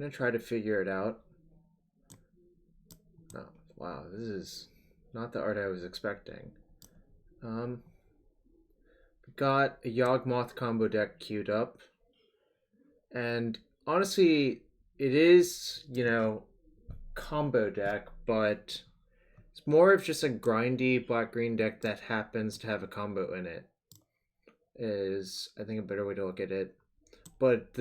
gonna try to figure it out. Oh, wow, this is not the art I was expecting. Got a Yawgmoth combo deck queued up. And honestly, it is, you know, combo deck, but it's more of just a grindy black-green deck that happens to have a combo in it. Is, I think, a better way to look at it. But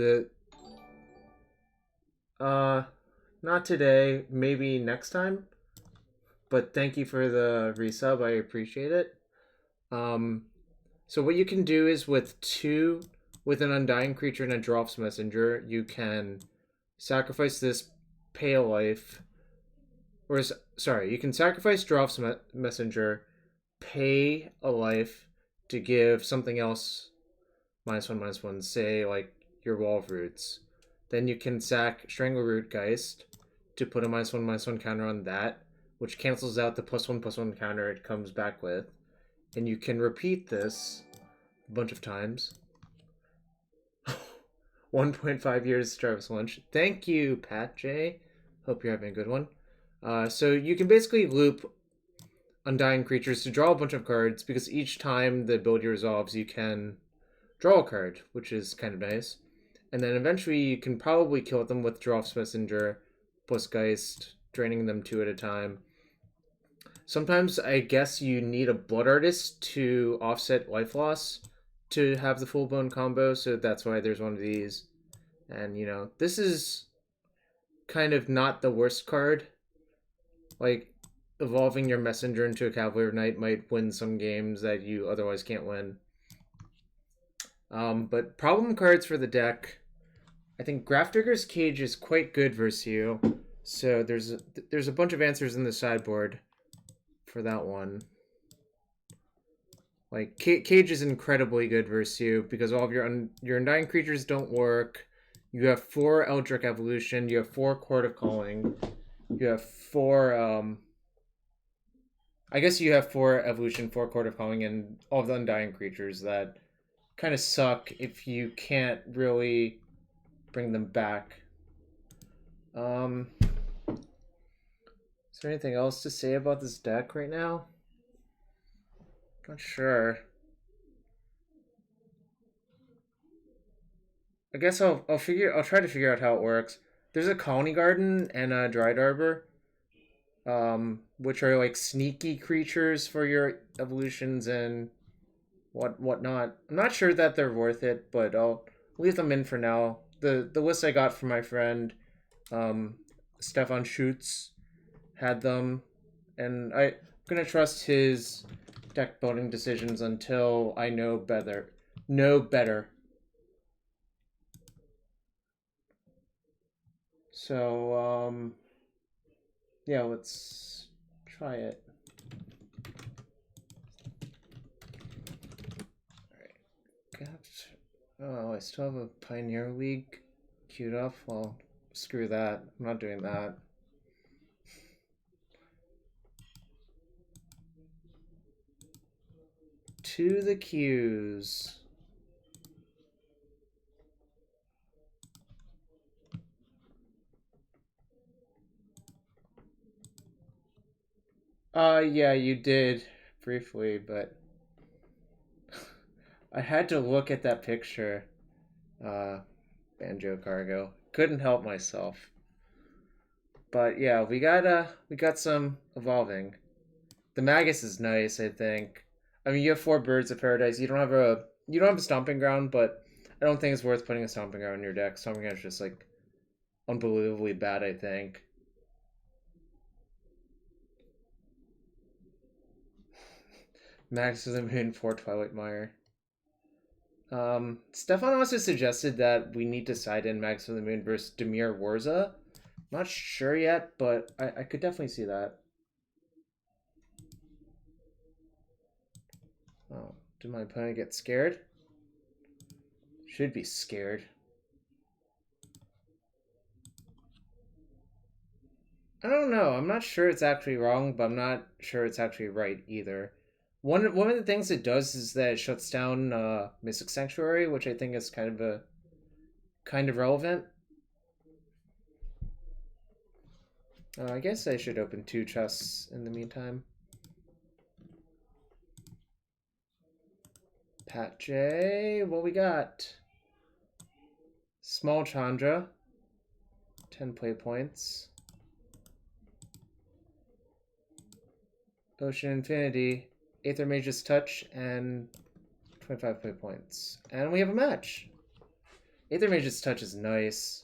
not today, maybe next time. But thank you for the resub, I appreciate it. So what you can do is with an Undying creature and a Geralf's Messenger, you can sacrifice this, pay a life. Or, sorry, you can sacrifice Geralf's Messenger, pay a life to give something else -1/-1, say, like, your Wall of Roots. Then you can sack Strangleroot Geist to put a -1/-1 counter on that, which cancels out the +1/+1 counter it comes back with. And you can repeat this a bunch of times. 1.5 years Jarvis Lunch. Thank you, Pat J. Hope you're having a good one. So you can basically loop Undying creatures to draw a bunch of cards, because each time the ability resolves, you can draw a card, which is kind of nice. And then eventually you can probably kill them with Geralf's Messenger plus Geist, draining them 2 at a time. Sometimes I guess you need a Blood Artist to offset life loss to have the full blown combo, so that's why there's one of these. And, you know, this is kind of not the worst card. Like, evolving your Messenger into a Cavalier of Night might win some games that you otherwise can't win. But problem cards for the deck, I think Grafdigger's Cage is quite good versus you. So there's a bunch of answers in the sideboard for that one. Like, Cage is incredibly good versus you because all of your Undying creatures don't work. You have 4 Eldritch Evolution. You have 4 Chord of Calling. You have 4, I guess you have 4 Evolution, 4 Chord of Calling, and all of the Undying creatures that kind of suck if you can't really bring them back. Is there anything else to say about this deck right now? Not sure. I guess I'll try to figure out how it works. There's a Khalni Garden and a Dryad Arbor, which are like sneaky creatures for your evolutions and whatnot. I'm not sure that they're worth it, but I'll leave them in for now. The list I got from my friend, Stefan Schutz, had them, and I'm gonna trust his deck building decisions until I know better. So, yeah, let's try it. Alright, oh, I still have a Pioneer League queued up. Well, screw that. I'm not doing that. To the queues. Yeah, you did briefly, but I had to look at that picture. Banjo Cargo. Couldn't help myself. But yeah, we got some evolving. The Magus is nice, I think. I mean, you have 4 Birds of Paradise. You don't have a Stomping Ground, but I don't think it's worth putting a Stomping Ground in your deck. Stomping Ground is just like unbelievably bad, I think. Max of the Moon for Twilight Mire. Stefan also suggested that we need to side in Max of the Moon versus Dimir Warza. Not sure yet, but I could definitely see that. Oh, did my opponent get scared? Should be scared. I don't know. I'm not sure it's actually wrong, but I'm not sure it's actually right either. One of the things it does is that it shuts down Mystic Sanctuary, which I think is kind of relevant. I guess I should open 2 chests in the meantime. Pat J, what we got? Small Chandra, 10 play points. Ocean Infinity, Aether Mage's Touch, and 25 play points. And we have a match. Aether Mage's Touch is nice.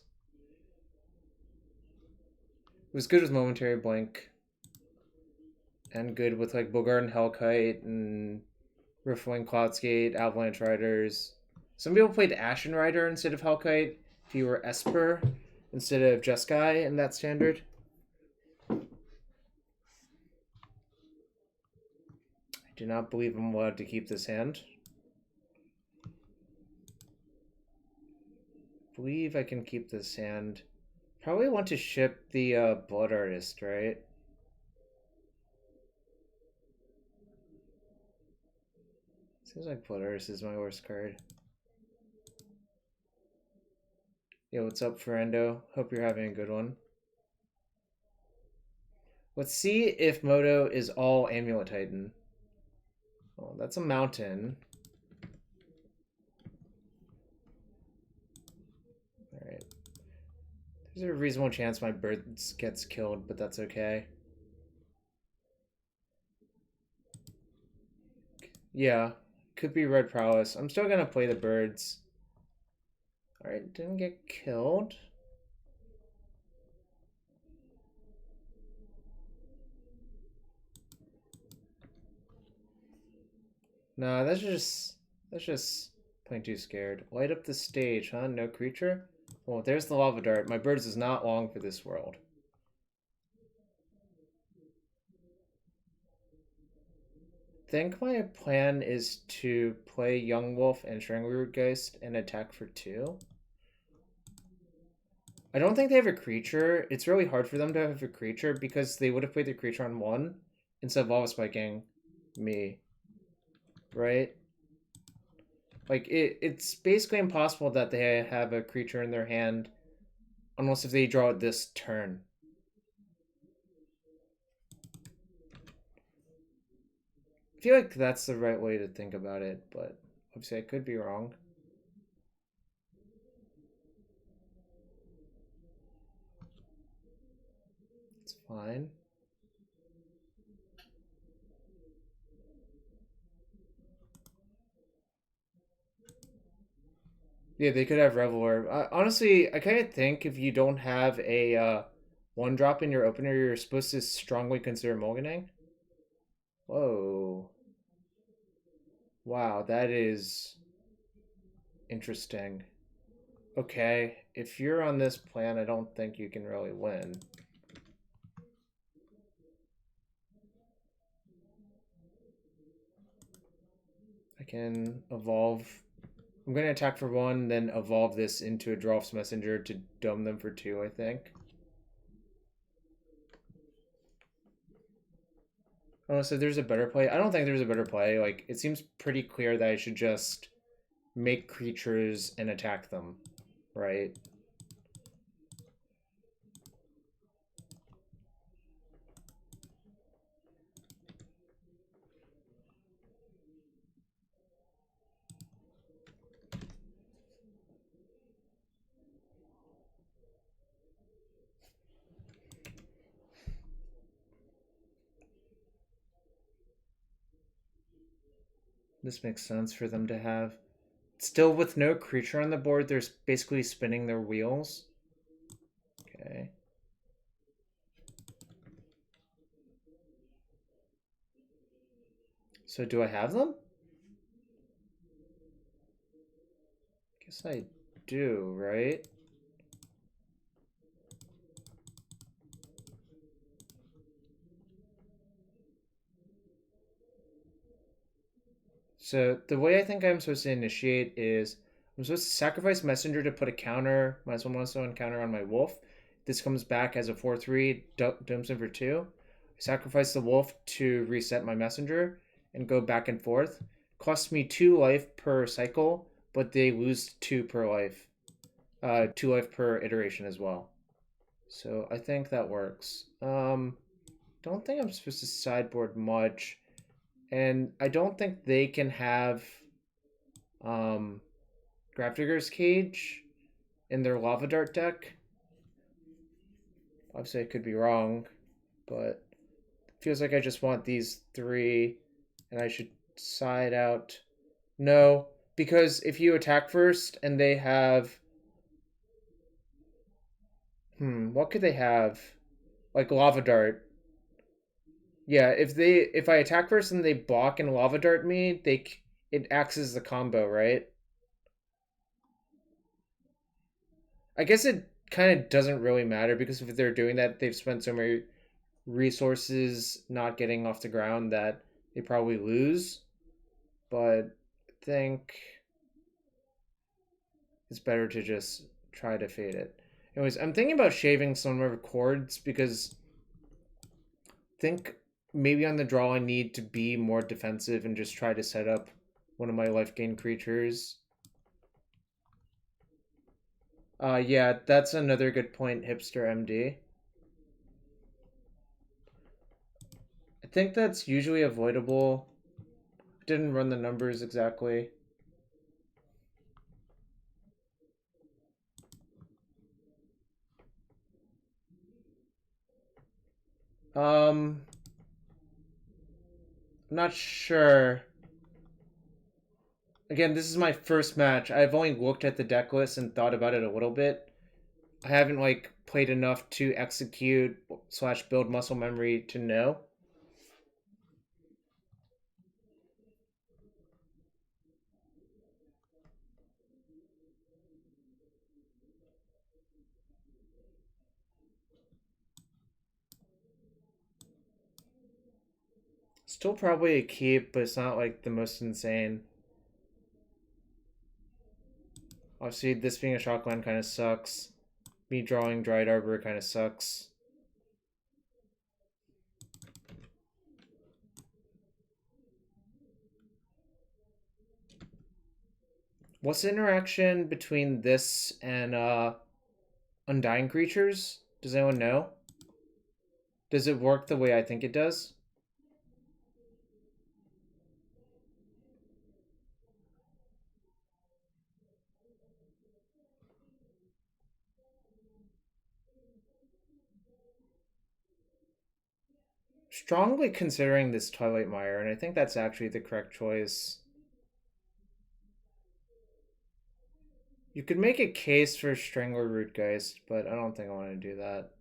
It was good with Momentary Blink. And good with like Bogarden Hellkite and Riffling Cloudscape, Avalanche Riders. Some people played Ashen Rider instead of Hellkite if you were Esper instead of Jeskai in that standard. I do not believe I'm allowed to keep this hand. I believe I can keep this hand. Probably want to ship the Blood Artist, right? Seems like Blood Artist is my worst card. Yo, what's up, Ferendo? Hope you're having a good one. Let's see if Moto is all Amulet Titan. Oh, that's a mountain. Alright. There's a reasonable chance my bird gets killed, but that's okay. Yeah, could be red prowess. I'm still gonna play the birds. Alright, didn't get killed. Nah, that's just playing too scared. Light up the stage, huh? No creature? Well, there's the lava dart. My birds is not long for this world. I think my plan is to play Yawgmoth and Strangleroot Geist and attack for 2. I don't think they have a creature. It's really hard for them to have a creature because they would have played the creature on 1 instead of lava spiking me. Right? Like, it's basically impossible that they have a creature in their hand unless if they draw it this turn. I feel like that's the right way to think about it, but obviously I could be wrong. It's fine. Yeah, they could have Reveler. Honestly, I kind of think if you don't have a 1-drop in your opener, you're supposed to strongly consider mulliganing. Whoa. Wow, that is interesting. Okay, if you're on this plan, I don't think you can really win. I can evolve. I'm going to attack for 1, then evolve this into a Geralf's Messenger to dome them for 2, I think. Unless if there's a better play. I don't think there's a better play. Like, it seems pretty clear that I should just make creatures and attack them, right? This makes sense for them to have. Still with no creature on the board, they're basically spinning their wheels. Okay. So do I have them? Guess I do, right? So the way I think I'm supposed to initiate is I'm supposed to sacrifice Messenger to put a counter, -1/-1 counter on my wolf. This comes back as a 4/3, domes in for 2. I sacrifice the wolf to reset my Messenger and go back and forth. Costs me 2 life per cycle, but they lose 2 per life. 2 life per iteration as well. So I think that works. Don't think I'm supposed to sideboard much. And I don't think they can have um, Grafdigger's Cage in their Lava Dart deck. Obviously, I could be wrong, but it feels like I just want these three, and I should side out. No, because if you attack first and they have... what could they have? Like Lava Dart. Yeah, if I attack first and they block and Lava Dart me, it acts as the combo, right? I guess it kind of doesn't really matter because if they're doing that, they've spent so many resources not getting off the ground that they probably lose. But I think it's better to just try to fade it. Anyways, I'm thinking about shaving some of the chords because I think maybe on the draw I need to be more defensive and just try to set up one of my life gain creatures. Yeah, that's another good point, Hipster MD. I think that's usually avoidable. Didn't run the numbers exactly. I'm not sure. Again, this is my first match. I've only looked at the deck list and thought about it a little bit. I haven't like played enough to execute / build muscle memory to know. Still probably a keep, but it's not like the most insane. Obviously, this being a shotgun kind of sucks. Me drawing Dryad Arbor kind of sucks. What's the interaction between this and Undying Creatures? Does anyone know? Does it work the way I think it does? Strongly considering this Twilight Mire, and I think that's actually the correct choice. You could make a case for Strangleroot Geist, but I don't think I want to do that.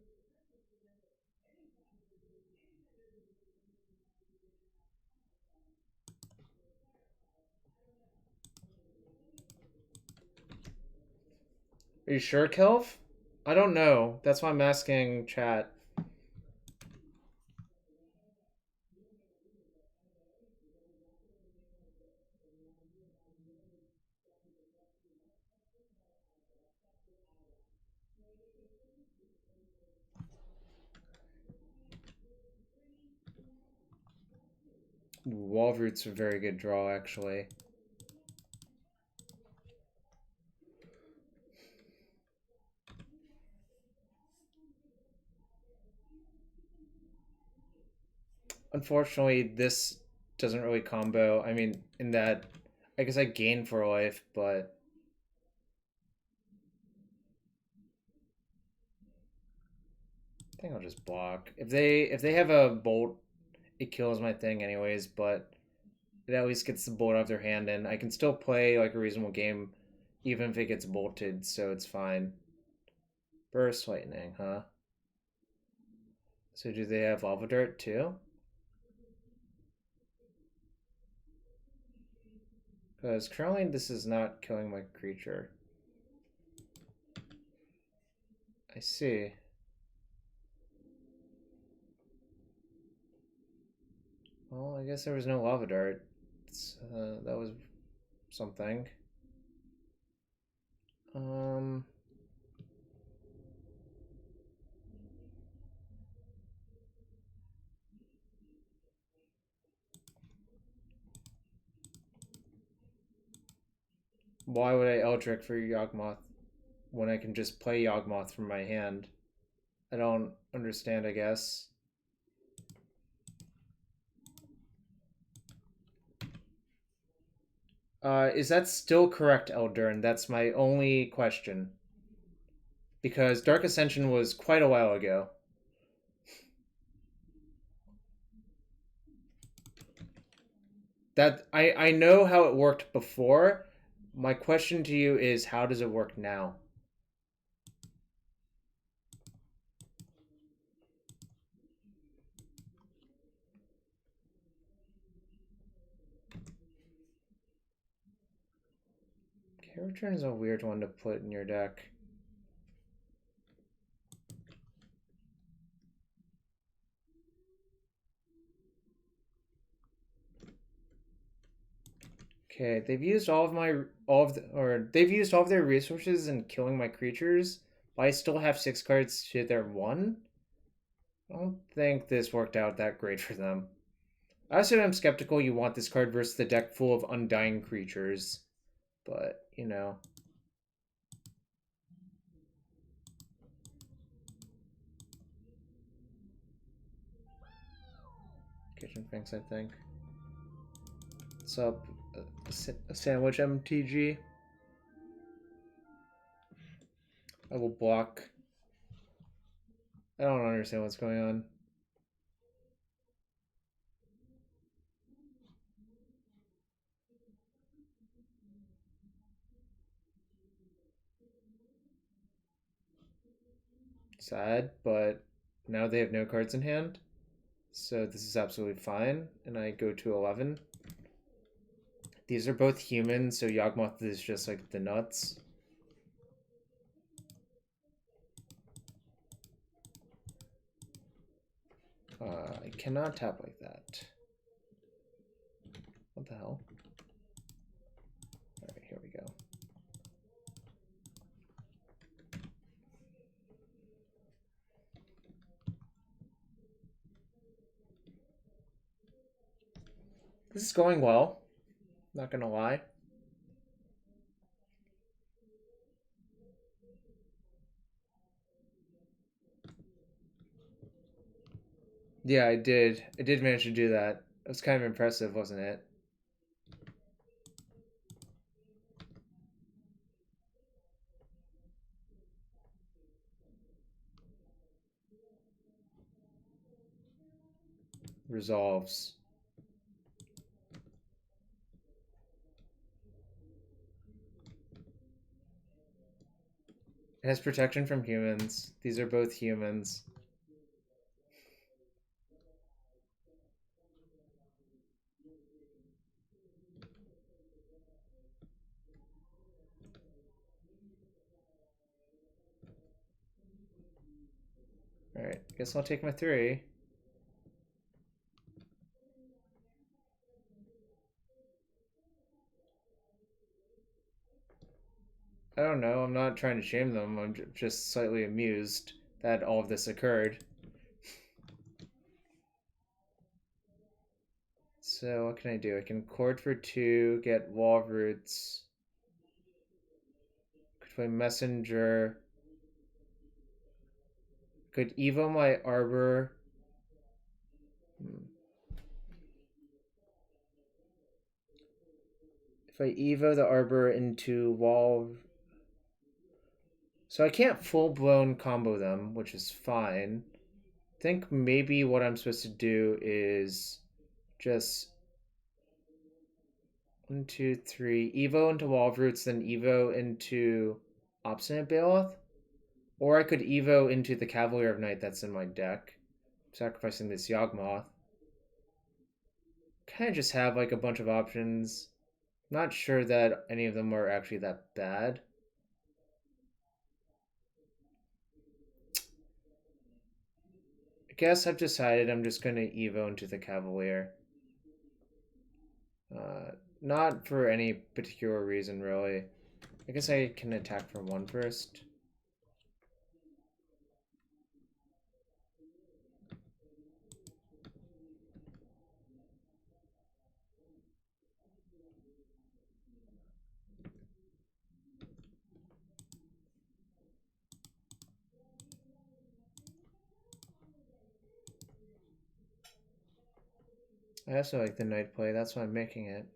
Are you sure, Kelv? I don't know. That's why I'm asking chat. Wallroot's a very good draw, actually. Unfortunately, this doesn't really combo. I mean, in that, I guess I gain for life, but I think I'll just block. If they have a bolt, it kills my thing anyways, but it at least gets the bolt out of their hand, and I can still play like a reasonable game, even if it gets bolted, so it's fine. Burst Lightning, huh? So do they have Lava Dart too? Because currently this is not killing my creature. I see. Well, I guess there was no Lava Dart. That was something. Um... Why would I Eldritch for Yawgmoth when I can just play Yawgmoth from my hand? I don't understand, I guess. Is that still correct, Eldern? That's my only question. Because Dark Ascension was quite a while ago. That I know how it worked before. My question to you is, how does it work now? Care Return is a weird one to put in your deck. Okay, they've used they've used all of their resources in killing my creatures, but I still have 6 cards to their 1. I don't think this worked out that great for them. I also am skeptical you want this card versus the deck full of undying creatures, but you know. Kitchen Finks, I think. What's up, a sandwich MTG? I will block. I don't understand what's going on. Sad, but now they have no cards in hand. So this is absolutely fine. And I go to 11. These are both human, so Yawgmoth is just like the nuts. I cannot tap like that. What the hell? Alright, here we go. This is going well. Not gonna lie. Yeah, I did. I did manage to do that. It was kind of impressive, wasn't it? Resolves. It has protection from humans. These are both humans. Alright, guess I'll take my 3. I don't know, I'm not trying to shame them, I'm just slightly amused that all of this occurred. So what can I do? I can Chord for 2, get Wall Roots. Could play Messenger. Could Evo my Arbor. If I Evo the Arbor into Wall... So I can't full-blown combo them, which is fine. I think maybe what I'm supposed to do is just 1, 2, 3. Evo into Wall of Roots, then Evo into Obstinate Baloth. Or I could Evo into the Cavalier of Night that's in my deck, sacrificing this Yawgmoth. Kind of just have like a bunch of options. Not sure that any of them are actually that bad. I guess I've decided I'm just going to Evo into the Cavalier. Not for any particular reason, really. I guess I can attack for 1 first. I also like the Night play, that's why I'm making it.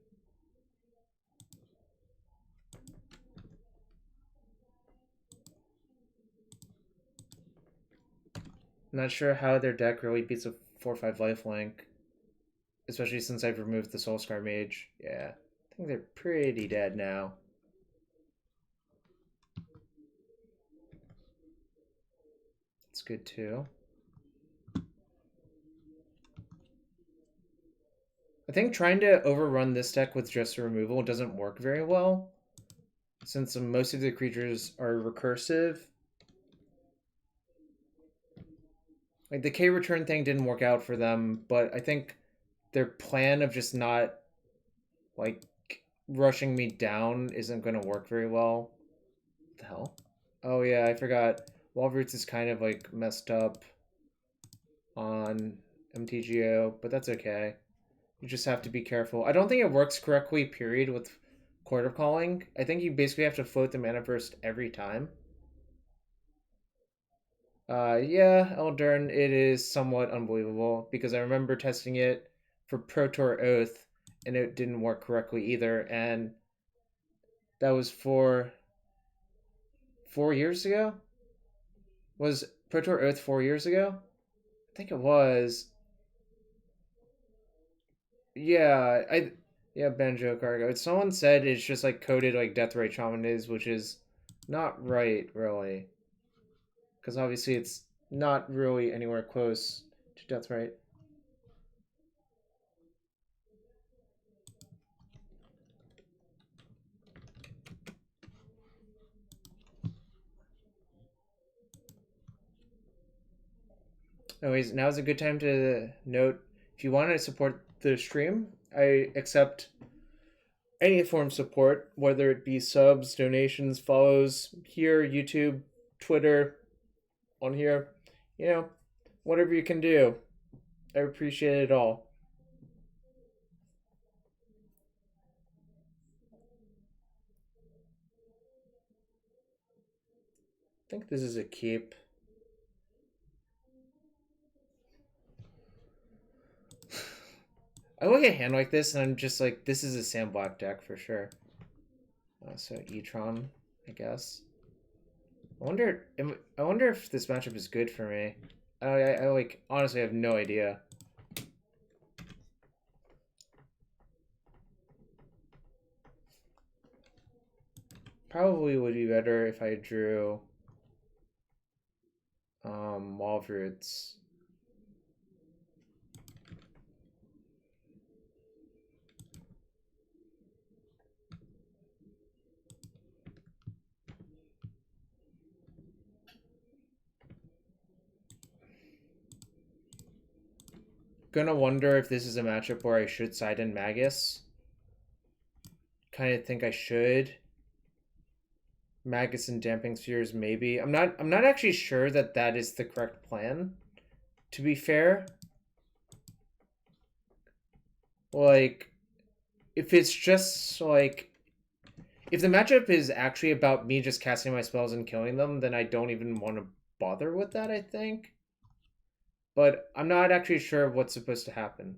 Not sure how their deck really beats a 4/5 lifelink. Especially since I've removed the Soulscar Mage. Yeah, I think they're pretty dead now. That's good too. I think trying to overrun this deck with just removal doesn't work very well, since most of the creatures are recursive. Like the K return thing didn't work out for them, but I think their plan of just not like rushing me down isn't going to work very well. What the hell? Oh yeah, I forgot. Walroots is kind of like messed up on MTGO, but that's okay. You just have to be careful. I don't think it works correctly, period, with Chord of Calling. I think you basically have to float the mana burst every time. Yeah, Eldern, it is somewhat unbelievable because I remember testing it for Pro Tour Oath and it didn't work correctly either. And that was for 4 years ago? Was Pro Tour Oath 4 years ago? I think it was. Yeah, Banjo Cargo. Someone said it's just like coded like Deathrite Shaman is, which is not right, really. Because obviously it's not really anywhere close to Deathrite. Anyways, now is a good time to note, if you want to support the stream, I accept any form of support, whether it be subs, donations, follows here, YouTube, Twitter, on here, you know, whatever you can do. I appreciate it all. I think this is a keep. I look at a hand like this and I'm just like, this is a Sam Black deck for sure. So E-Tron, I guess. I wonder if this matchup is good for me. I like honestly have no idea. Probably would be better if I drew Walroots. Gonna wonder if this is a matchup where I should side in Magus. Kind of think I should. Magus and Damping Spheres, maybe. I'm not actually sure that that is the correct plan, to be fair. Like, if it's just like, if the matchup is actually about me just casting my spells and killing them, then I don't even want to bother with that, I think. But I'm not actually sure what's supposed to happen.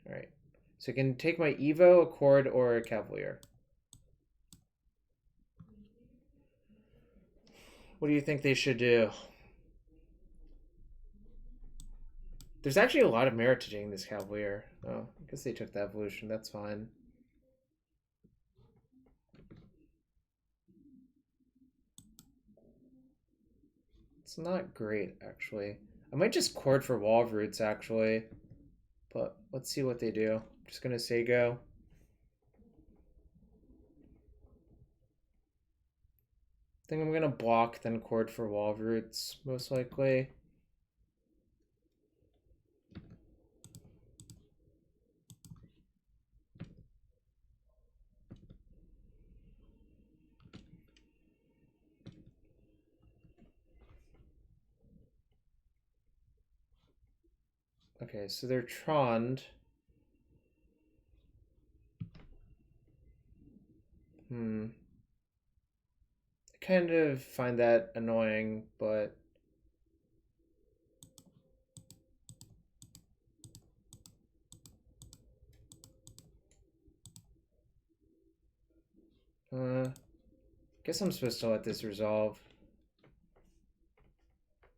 Alright. So I can take my Evo, a Chord, or a Cavalier. What do you think they should do? There's actually a lot of merit to taking this Cavalier. Oh, I guess they took the evolution. That's fine. It's not great, actually. I might just Chord for Walroots, actually. But let's see what they do. I'm just going to say go. I think I'm going to block, then Chord for Walroots, most likely. Okay, so they're Troned. I kind of find that annoying, but Guess I'm supposed to let this resolve.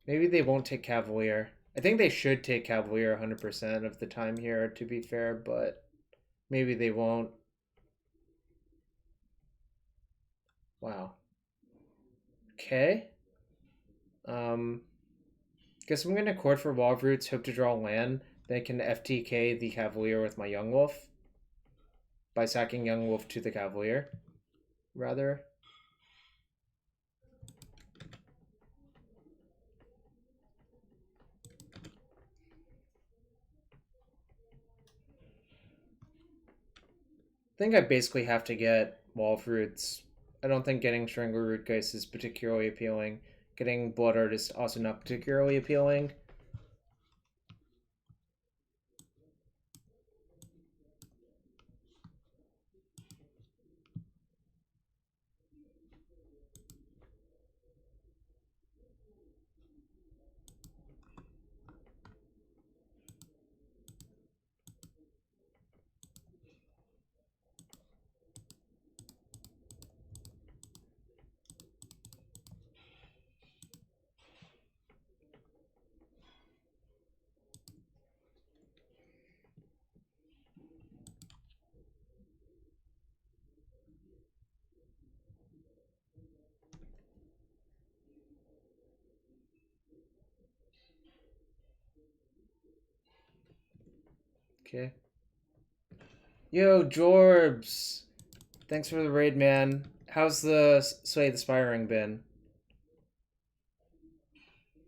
Maybe they won't take Cavalier. I think they should take Cavalier 100% of the time here, to be fair, but maybe they won't. Wow. Okay. Guess I'm gonna Chord for Wall of Roots, hope to draw land. Then I can FTK the Cavalier with my Yawgmoth by sacking Yawgmoth to the Cavalier, rather. I think I basically have to get Wall of Roots. I don't think getting Strangleroot Geist is particularly appealing. Getting Blood Artist also not particularly appealing. Okay. Yo, Jorbs! Thanks for the raid, man. How's the Sway the Spiring been?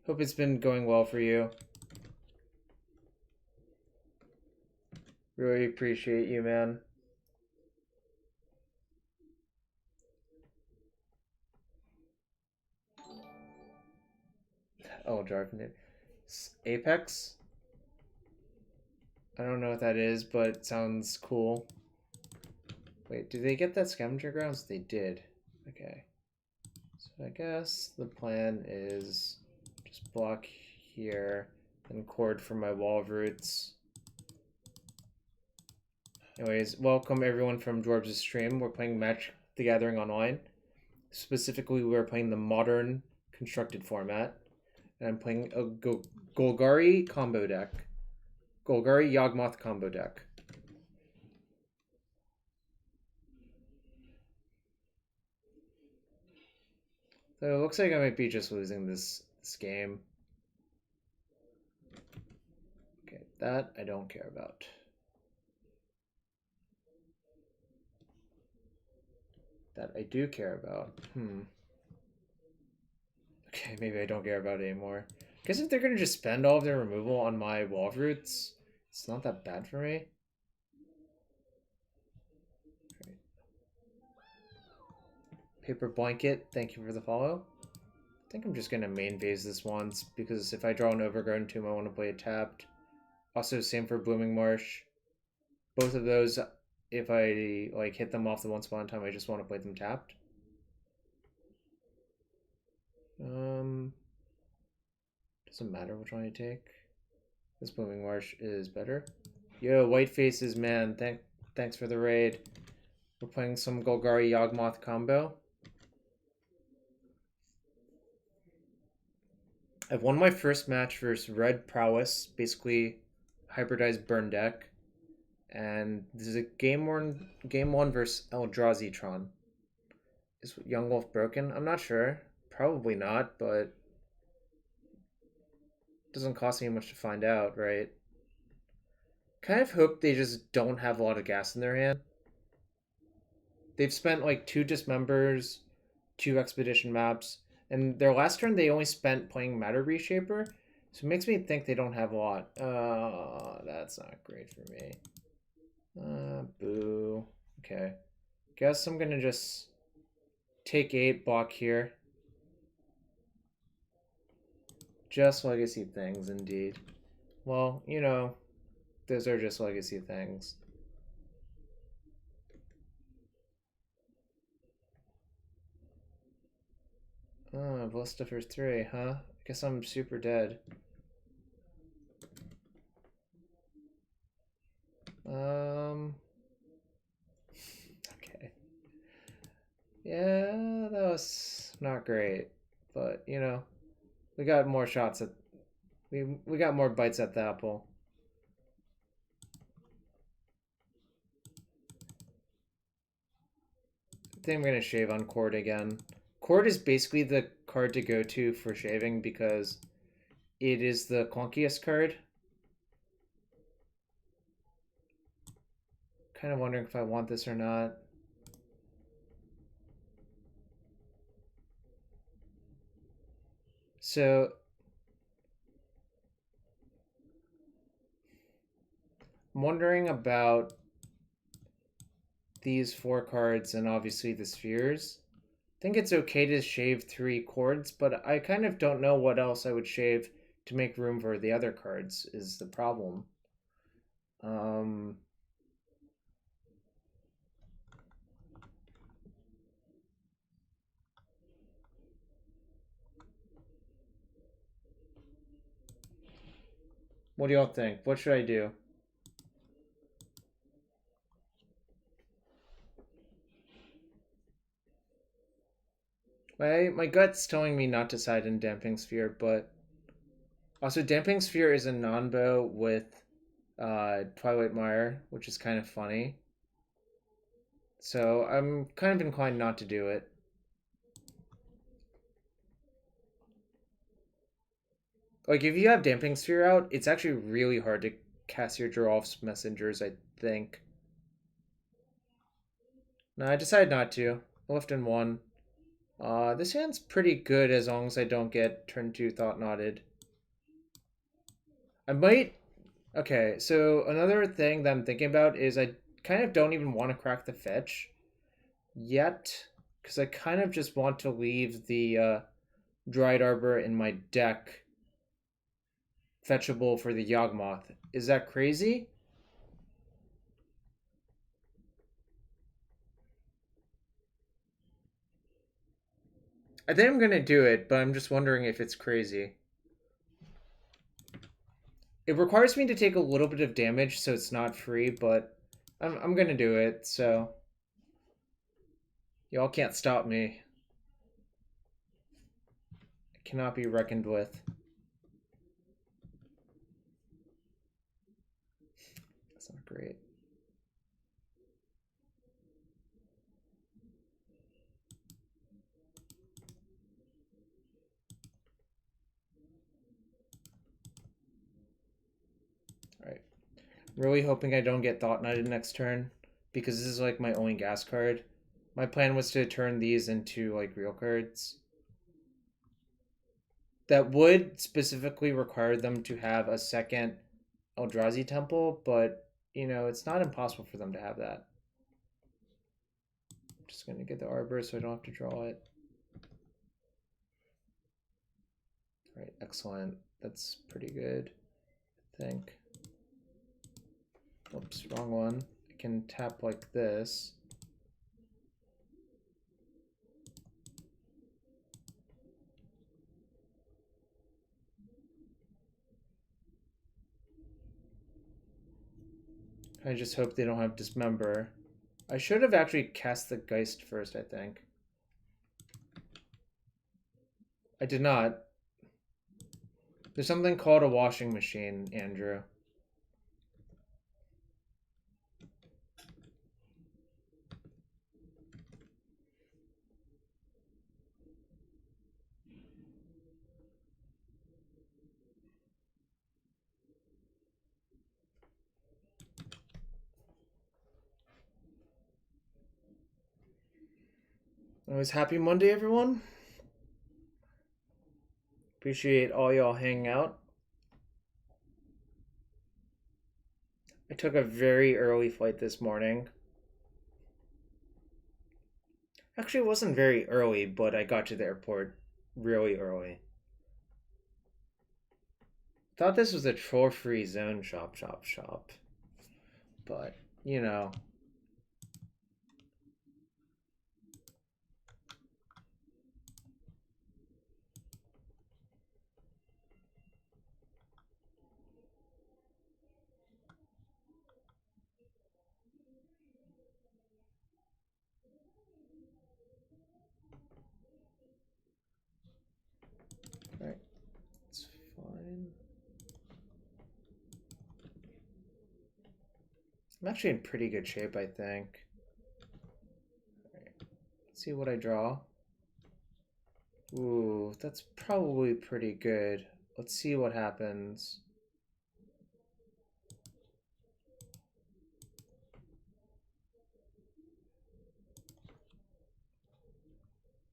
Hope it's been going well for you. Really appreciate you, man. Oh, Jarvan. Apex? I don't know what that is, but it sounds cool. Wait, did they get that scavenger grounds? They did. Okay. So I guess the plan is just block here and Chord for my Wall of Roots. Anyways, welcome everyone from Dwarves' stream. We're playing Magic the Gathering Online. Specifically, we're playing the modern constructed format. And I'm playing a Golgari combo deck. Golgari Yawgmoth combo deck. So it looks like I might be just losing this game. Okay, that I don't care about. That I do care about. Okay, maybe I don't care about it anymore. I guess if they're gonna just spend all of their removal on my Wall of Roots, it's not that bad for me. Right. Paper Blanket, thank you for the follow. I think I'm just gonna main phase this once, because if I draw an Overgrown Tomb, I want to play it tapped. Also, same for Blooming Marsh. Both of those, if I like hit them off the one spot in time, I just want to play them tapped. Doesn't matter which one I take. This Blooming Marsh is better. Yo, White Faces, man, thanks for the raid. We're playing some Golgari Yawgmoth combo. I've won my first match versus Red Prowess, basically hybridized burn deck. And this is a game one versus Eldrazi tron. Is Yawgmoth broken? I'm not sure. Probably not, but it doesn't cost me much to find out, right? Kind of hope they just don't have a lot of gas in their hand. They've spent like 2 Dismembers, 2 Expedition maps, and their last turn they only spent playing Matter Reshaper, so it makes me think they don't have a lot. That's not great for me. Boo. Okay. Guess I'm gonna just take 8, block here. Just legacy things, indeed. Well, you know, those are just legacy things. Oh, Ballista for 3, huh? I guess I'm super dead. Okay. Yeah, that was not great. But, you know, we got more shots at... We got more bites at the apple. I think I'm going to shave on Chord again. Chord is basically the card to go to for shaving because it is the clunkiest card. Kind of wondering if I want this or not. So I'm wondering about these 4 cards and obviously the spheres. I think it's okay to shave 3 chords, but I kind of don't know what else I would shave to make room for the other cards is the problem. What do y'all think? What should I do? My gut's telling me not to side in Damping Sphere, but also Damping Sphere is a non-bow with Twilight Mire, which is kind of funny. So I'm kind of inclined not to do it. Like, if you have Damping Sphere out, it's actually really hard to cast your Geralf's Messengers, I think. No, I decided not to. I left in 1. This hand's pretty good as long as I don't get turn 2 Thought Knotted. I might... Okay, so another thing that I'm thinking about is I kind of don't even want to crack the fetch yet, because I kind of just want to leave the Dryad Arbor in my deck fetchable for the Yawgmoth. Is that crazy? I think I'm going to do it, but I'm just wondering if it's crazy. It requires me to take a little bit of damage, so it's not free, but I'm going to do it, so... Y'all can't stop me. I cannot be reckoned with. That's not great. Alright. Really hoping I don't get Thought Knighted next turn, because this is like my only gas card. My plan was to turn these into like real cards. That would specifically require them to have a second Eldrazi temple, but you know, it's not impossible for them to have that. I'm just gonna get the Arbor so I don't have to draw it. Alright, excellent. That's pretty good, I think. Oops, wrong one. I can tap like this. I just hope they don't have Dismember. I should have actually cast the Geist first, I think. I did not. There's something called a washing machine, Andrew. Always happy Monday, everyone. Appreciate all y'all hanging out. I took a very early flight this morning. Actually, it wasn't very early, but I got to the airport really early. Thought this was a troll-free zone shop. But, you know. I'm actually in pretty good shape, I think. Right. Let's see what I draw. Ooh, that's probably pretty good. Let's see what happens.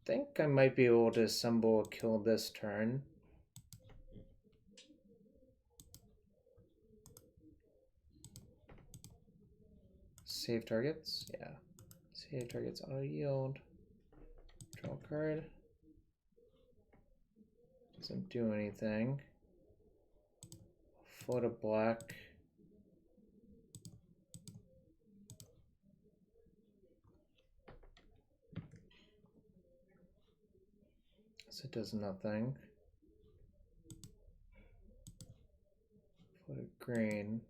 I think I might be able to assemble a kill this turn. Save targets? Yeah. Save targets, auto yield. Draw a card. Doesn't do anything. Float a black. So it does nothing. Float a green.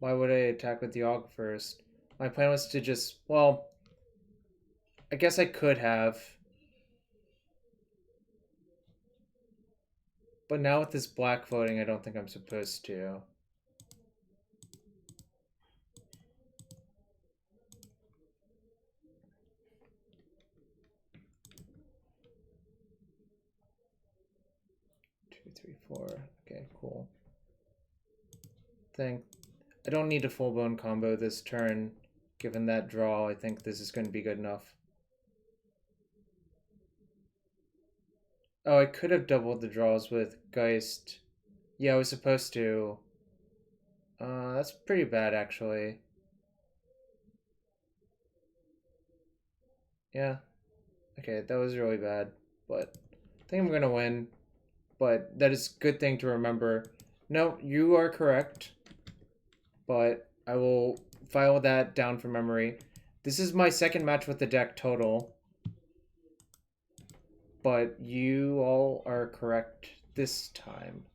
Why would I attack with the Yawg first? My plan was to just, well, I guess I could have. But now with this black floating, I don't think I'm supposed to. Two, three, four. Okay, cool. I don't need a full bone combo this turn. Given that draw, I think this is going to be good enough. Oh, I could have doubled the draws with Geist. Yeah, I was supposed to. That's pretty bad, actually. Yeah. Okay, that was really bad. But I think I'm going to win. But that is a good thing to remember. No, you are correct. But I will file that down from memory. This is my second match with the deck total. But you all are correct this time.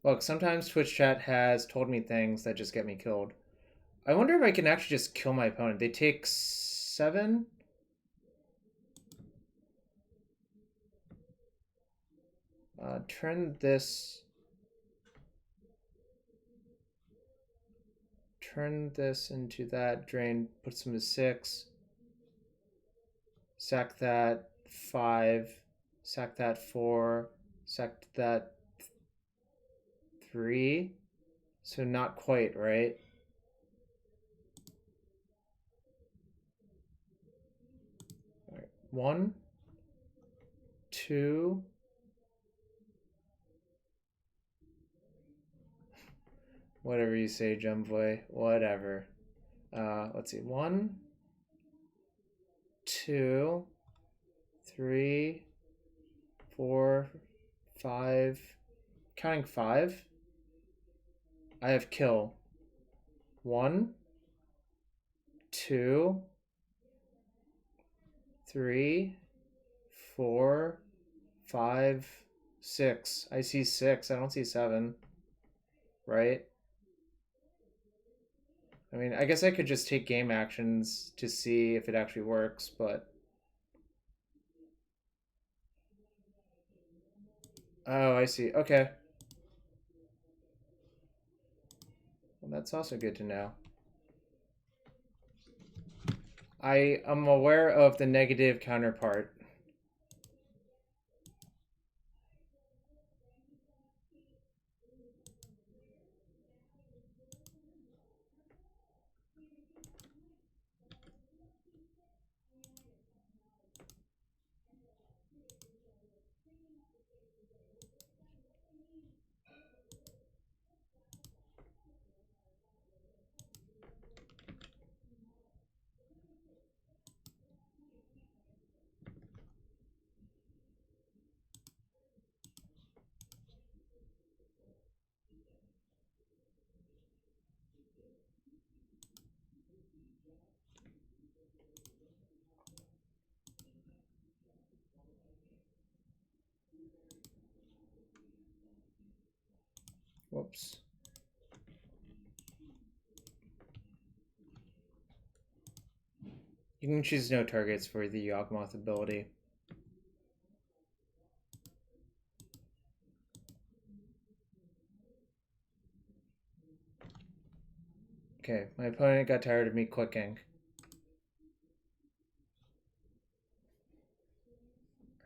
Look, sometimes Twitch chat has told me things that just get me killed. I wonder if I can actually just kill my opponent. They take 7? Turn this into that, drain, put some to 6. Sack that 5, sack that 4, sack that 3. So not quite, right? All right. 1, 2. Whatever you say, Jumboy. Whatever. Let's see. 1, 2, 3, 4, 5. Counting 5. I have kill. 1, 2, 3, 4, 5, 6. I see 6. I don't see 7. Right? I mean, I guess I could just take game actions to see if it actually works, but... Oh, I see. Okay. Well, that's also good to know. I am aware of the negative counterpart. Whoops. You can choose no targets for the Yawgmoth ability. Okay, my opponent got tired of me clicking.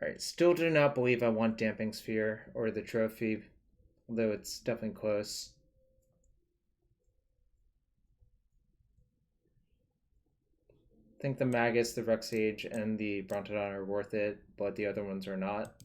Alright, still do not believe I want Damping Sphere or the trophy, although it's definitely close. I think the Magus, the Reclamation Sage, and the Brontodon are worth it, but the other ones are not.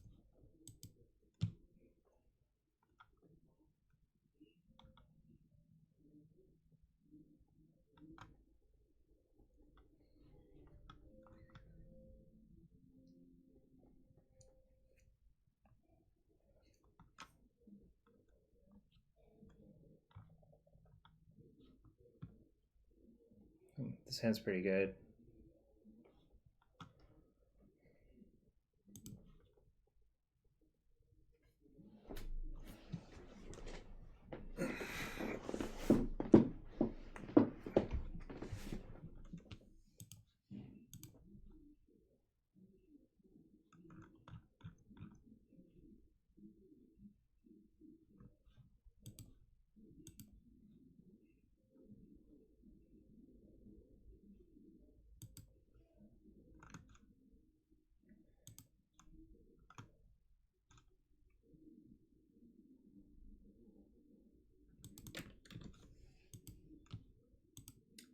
This hand's pretty good.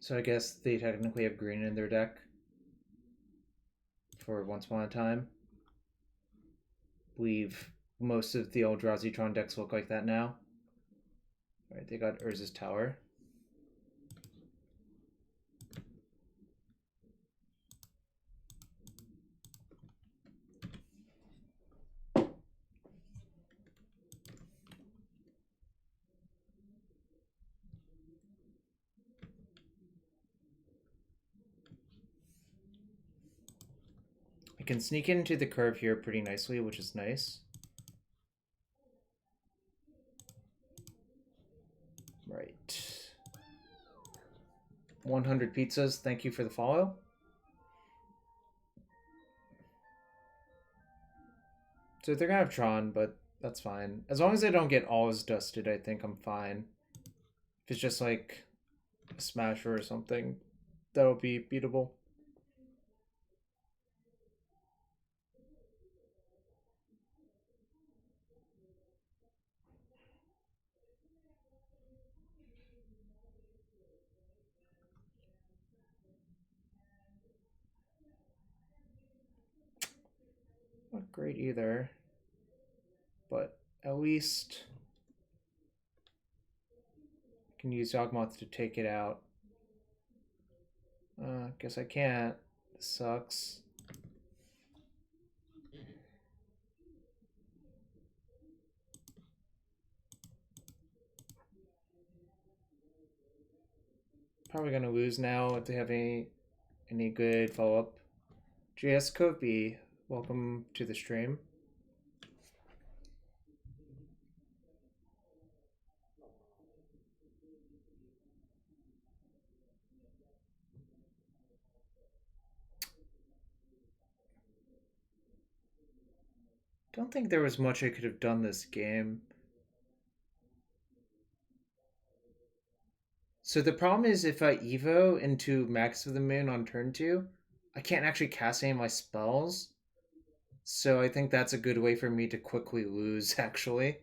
So I guess they technically have green in their deck for once upon a time. I believe most of the Eldrazi Tron decks look like that now. Alright, they got Urza's Tower. I can sneak into the curve here pretty nicely, which is nice. Right. 100 pizzas, thank you for the follow. So they're gonna have Tron, but that's fine. As long as they don't get Always Dusted, I think I'm fine. If it's just like a Smasher or something, that'll be beatable. Not great either, but at least I can use Yawgmoth to take it out. Guess I can't. This sucks. Probably gonna lose now if they have any good follow-up. JS Kobe, welcome to the stream. Don't think there was much I could have done this game. So the problem is if I Evo into Max of the Moon on turn 2, I can't actually cast any of my spells. So I think that's a good way for me to quickly lose, actually.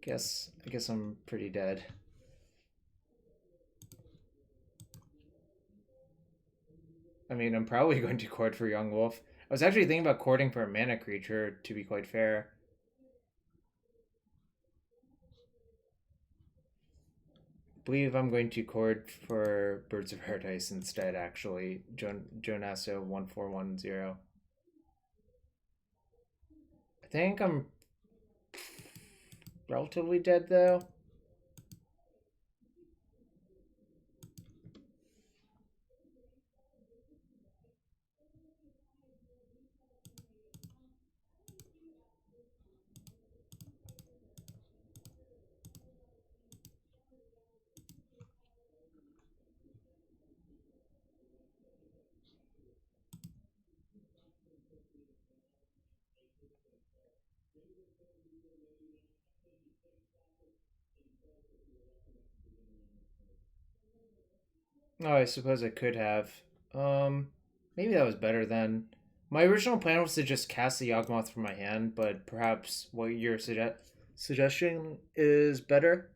I guess I'm pretty dead. I mean, I'm probably going to court for Yawgmoth. I was actually thinking about courting for a mana creature, to be quite fair. I believe I'm going to court for Birds of Paradise instead, actually. Jonasso 1410. I think I'm relatively dead, though. Oh, I suppose I could have. Maybe that was better then. My original plan was to just cast the Yawgmoth from my hand, but perhaps what you're suggesting is better.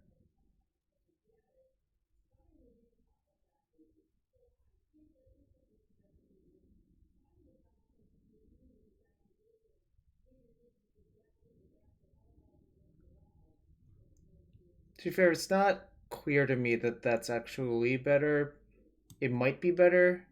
To be fair, it's not clear to me that that's actually better. It might be better.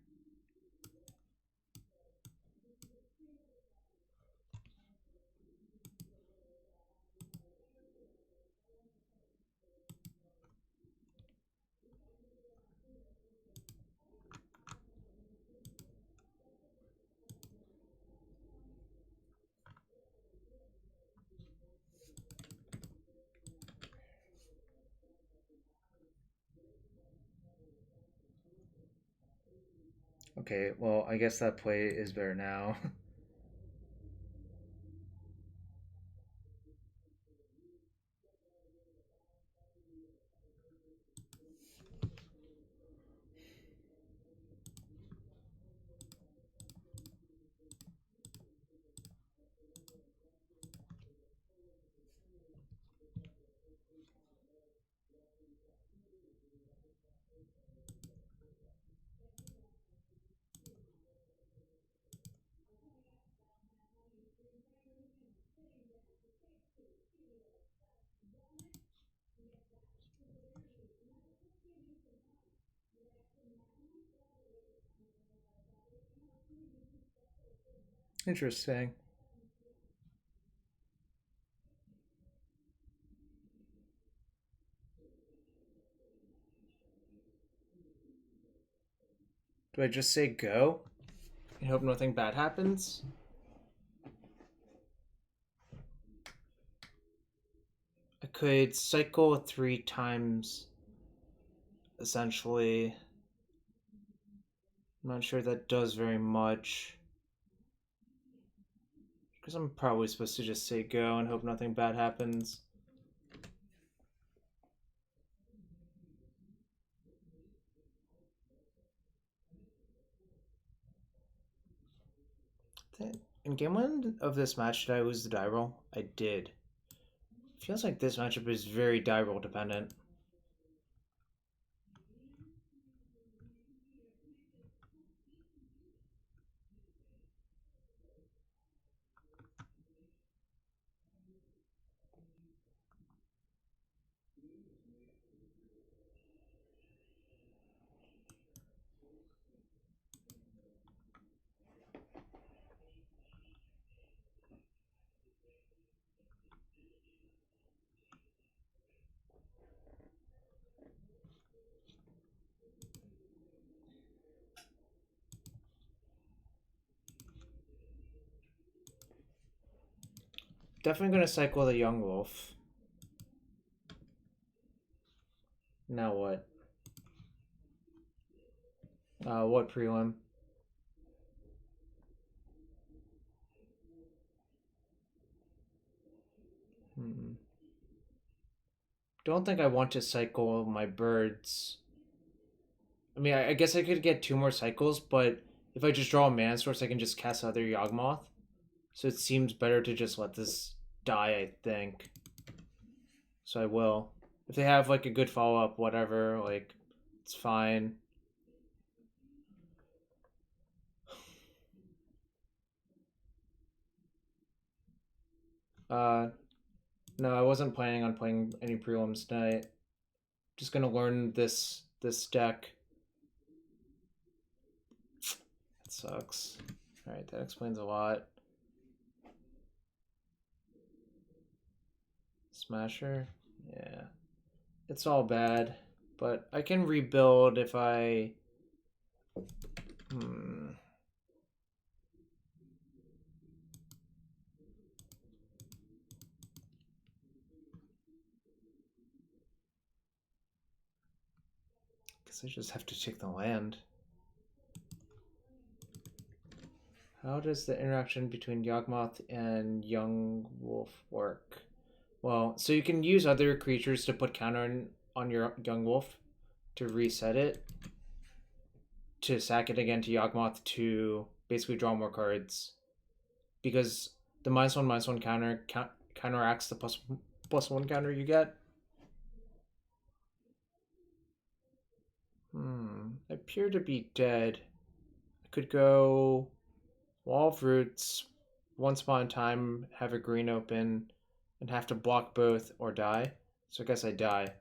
Okay, well, I guess that play is better now. Interesting. Do I just say go and hope nothing bad happens? I could cycle 3 times, essentially. I'm not sure that does very much. Because I'm probably supposed to just say go and hope nothing bad happens. In game 1 of this match, did I lose the die roll? I did. Feels like this matchup is very die roll dependent. Definitely gonna cycle the Yawgmoth. Now what? What prelim? Don't think I want to cycle my birds. I mean, I guess I could get 2 more cycles, but if I just draw a mana source, I can just cast other Yawgmoth. So it seems better to just let this die, I think. So I will. If they have like a good follow-up, whatever, like, it's fine. No, I wasn't planning on playing any prelims tonight. Just gonna learn this deck. That sucks. Alright, that explains a lot. Smasher? Yeah. It's all bad. But I can rebuild if I... Guess I just have to take the land. How does the interaction between Yawgmoth and Yawgmoth work? Well, so you can use other creatures to put counter on your Yawgmoth to reset it, to sack it again to Yawgmoth to basically draw more cards, because the -1/-1 counter counteracts the +1 counter you get. I appear to be dead. I could go Wall of Roots, once upon a time, have a green open, and have to block both or die. So I guess I die.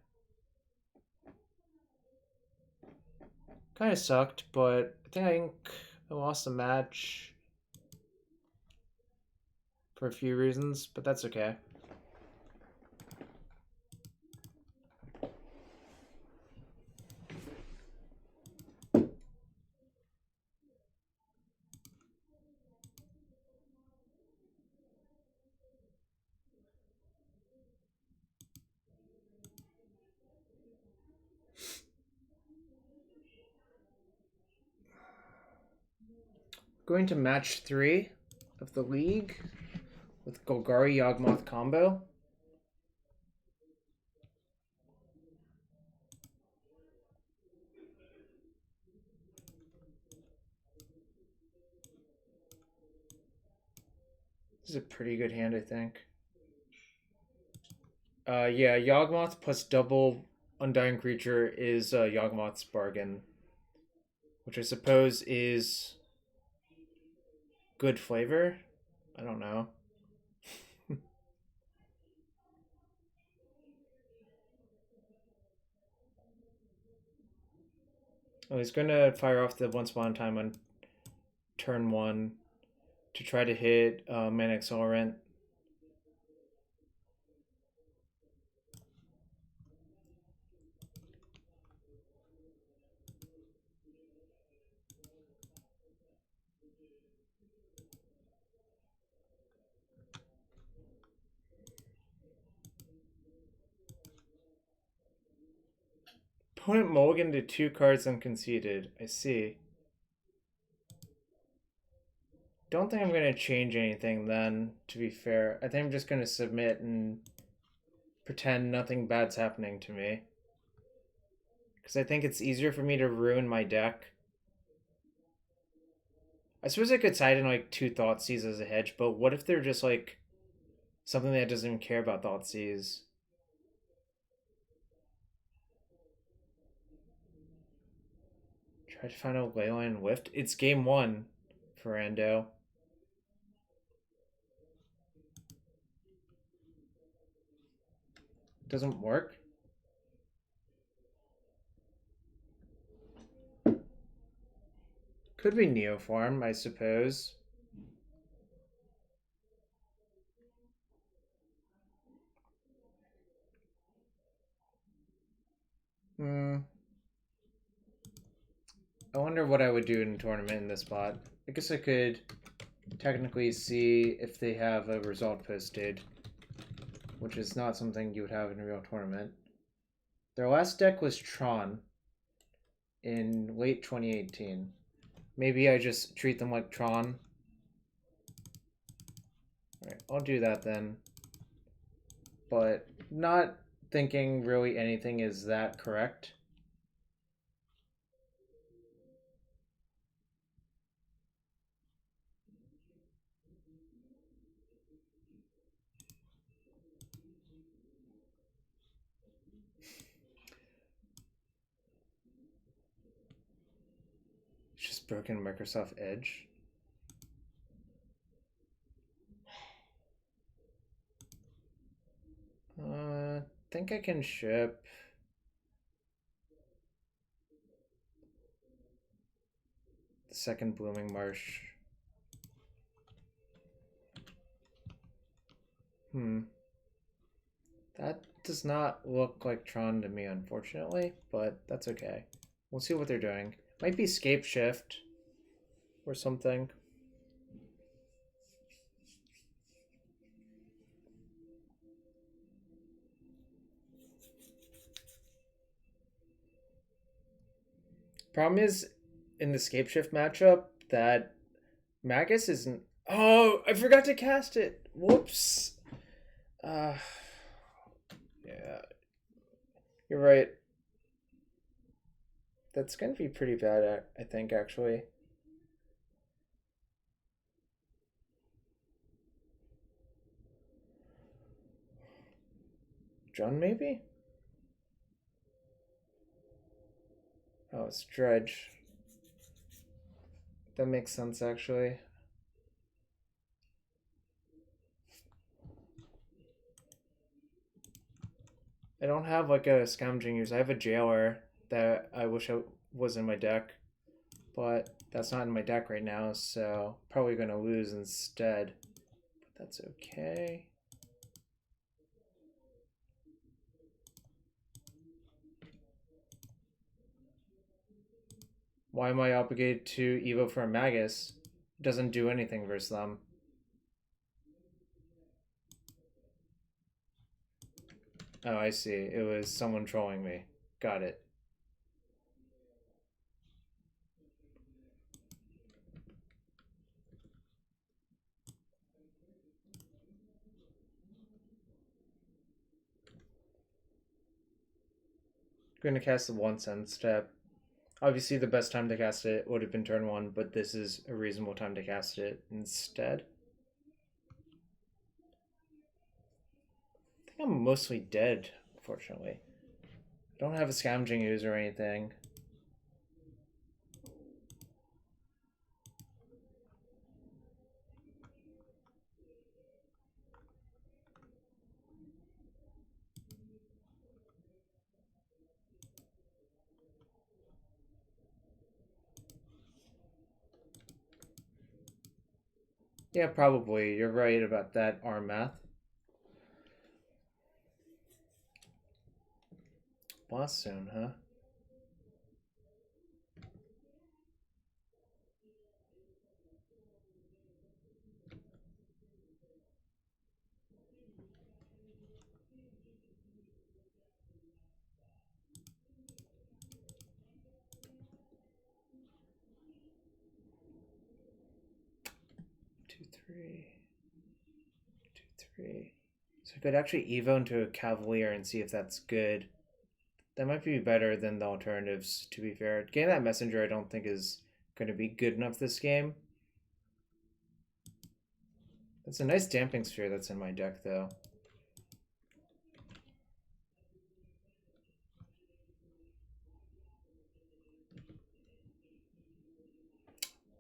Kind of sucked, but I think I lost the match for a few reasons, but that's okay. Going to match 3 of the league with Golgari Yawgmoth combo. This is a pretty good hand, I think. Yeah, Yawgmoth plus double Undying Creature is Yawgmoth's bargain, which I suppose is good flavor. I don't know. Oh, he's gonna fire off the once upon a time on turn 1 to try to hit Mana Accelerant. Opponent mulliganed to 2 cards unconceded. I see. Don't think I'm going to change anything then, to be fair. I think I'm just going to submit and pretend nothing bad's happening to me. Because I think it's easier for me to ruin my deck. I suppose I could side in like 2 Thoughtseize as a hedge, but what if they're just like something that doesn't even care about Thoughtseize? Try to find a Leyline Lift. It's game 1 for Rando. Doesn't work. Could be Neoform, I suppose. I wonder what I would do in a tournament in this spot. I guess I could technically see if they have a result posted, which is not something you would have in a real tournament. Their last deck was Tron in late 2018. Maybe I just treat them like Tron. Alright, I'll do that then. But not thinking really anything is that correct. Just broken Microsoft Edge. I think I can ship. The second Blooming Marsh. That does not look like Tron to me, unfortunately, but that's okay. We'll see what they're doing. Might be Scape Shift or something. Problem is, in the Scape Shift matchup, that Magus isn't. Oh, I forgot to cast it. Whoops. Yeah, you're right. That's gonna be pretty bad, I think, actually. John, maybe? Oh, it's Dredge. That makes sense, actually. I don't have like a Scavenging Ooze. I have a Jailer that I wish was in my deck, but that's not in my deck right now, so probably gonna lose instead. But that's okay. Why am I obligated to Evo for a Magus? It doesn't do anything versus them. Oh, I see. It was someone trolling me. Got it. Going to cast the once end step. Obviously, the best time to cast it would have been turn 1, but this is a reasonable time to cast it instead. I think I'm mostly dead, unfortunately. I don't have a Scavenging Ooze or anything. Yeah, probably. You're right about that arm math. Boss soon, huh? Two, three. So I could actually Evo into a Cavalier and see if that's good. That might be better than the alternatives, to be fair. Getting that Messenger I don't think is going to be good enough this game. That's a nice Damping Sphere that's in my deck, though.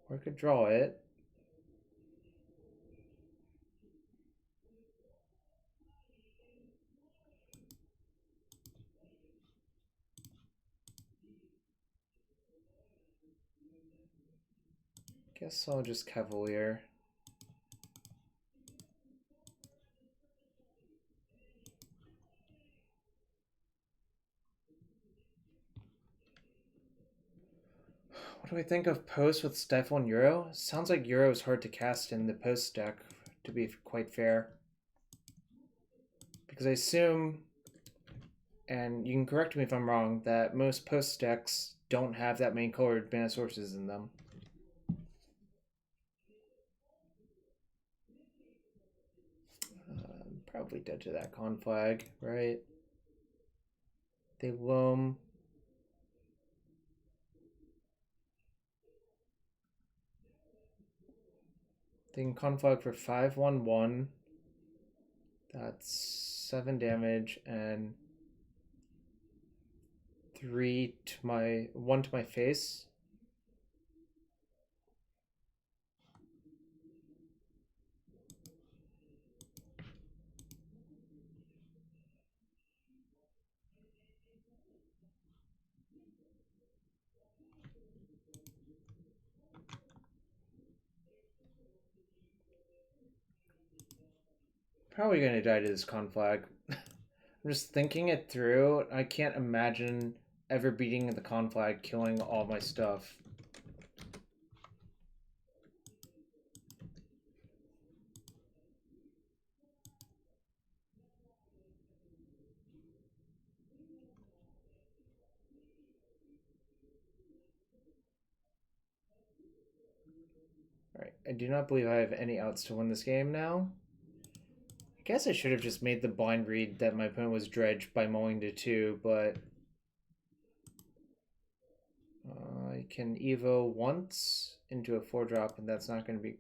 Or I could draw it. Guess I'll just Cavalier. What do I think of Post with Stifle and Euro? Sounds like Euro is hard to cast in the Post deck, to be quite fair. Because I assume, and you can correct me if I'm wrong, that most Post decks don't have that many colored mana sources in them. Probably dead to that Conflag, right? They loam. They can Conflag for 5/1/1. That's 7 damage and 1 to my face. Probably gonna die to this Conflag. I'm just thinking it through. I can't imagine ever beating the Conflag, killing all my stuff. Alright, I do not believe I have any outs to win this game now. I guess I should have just made the blind read that my opponent was Dredge by mulling to 2, but I can Evo once into a 4-drop, and that's not going to be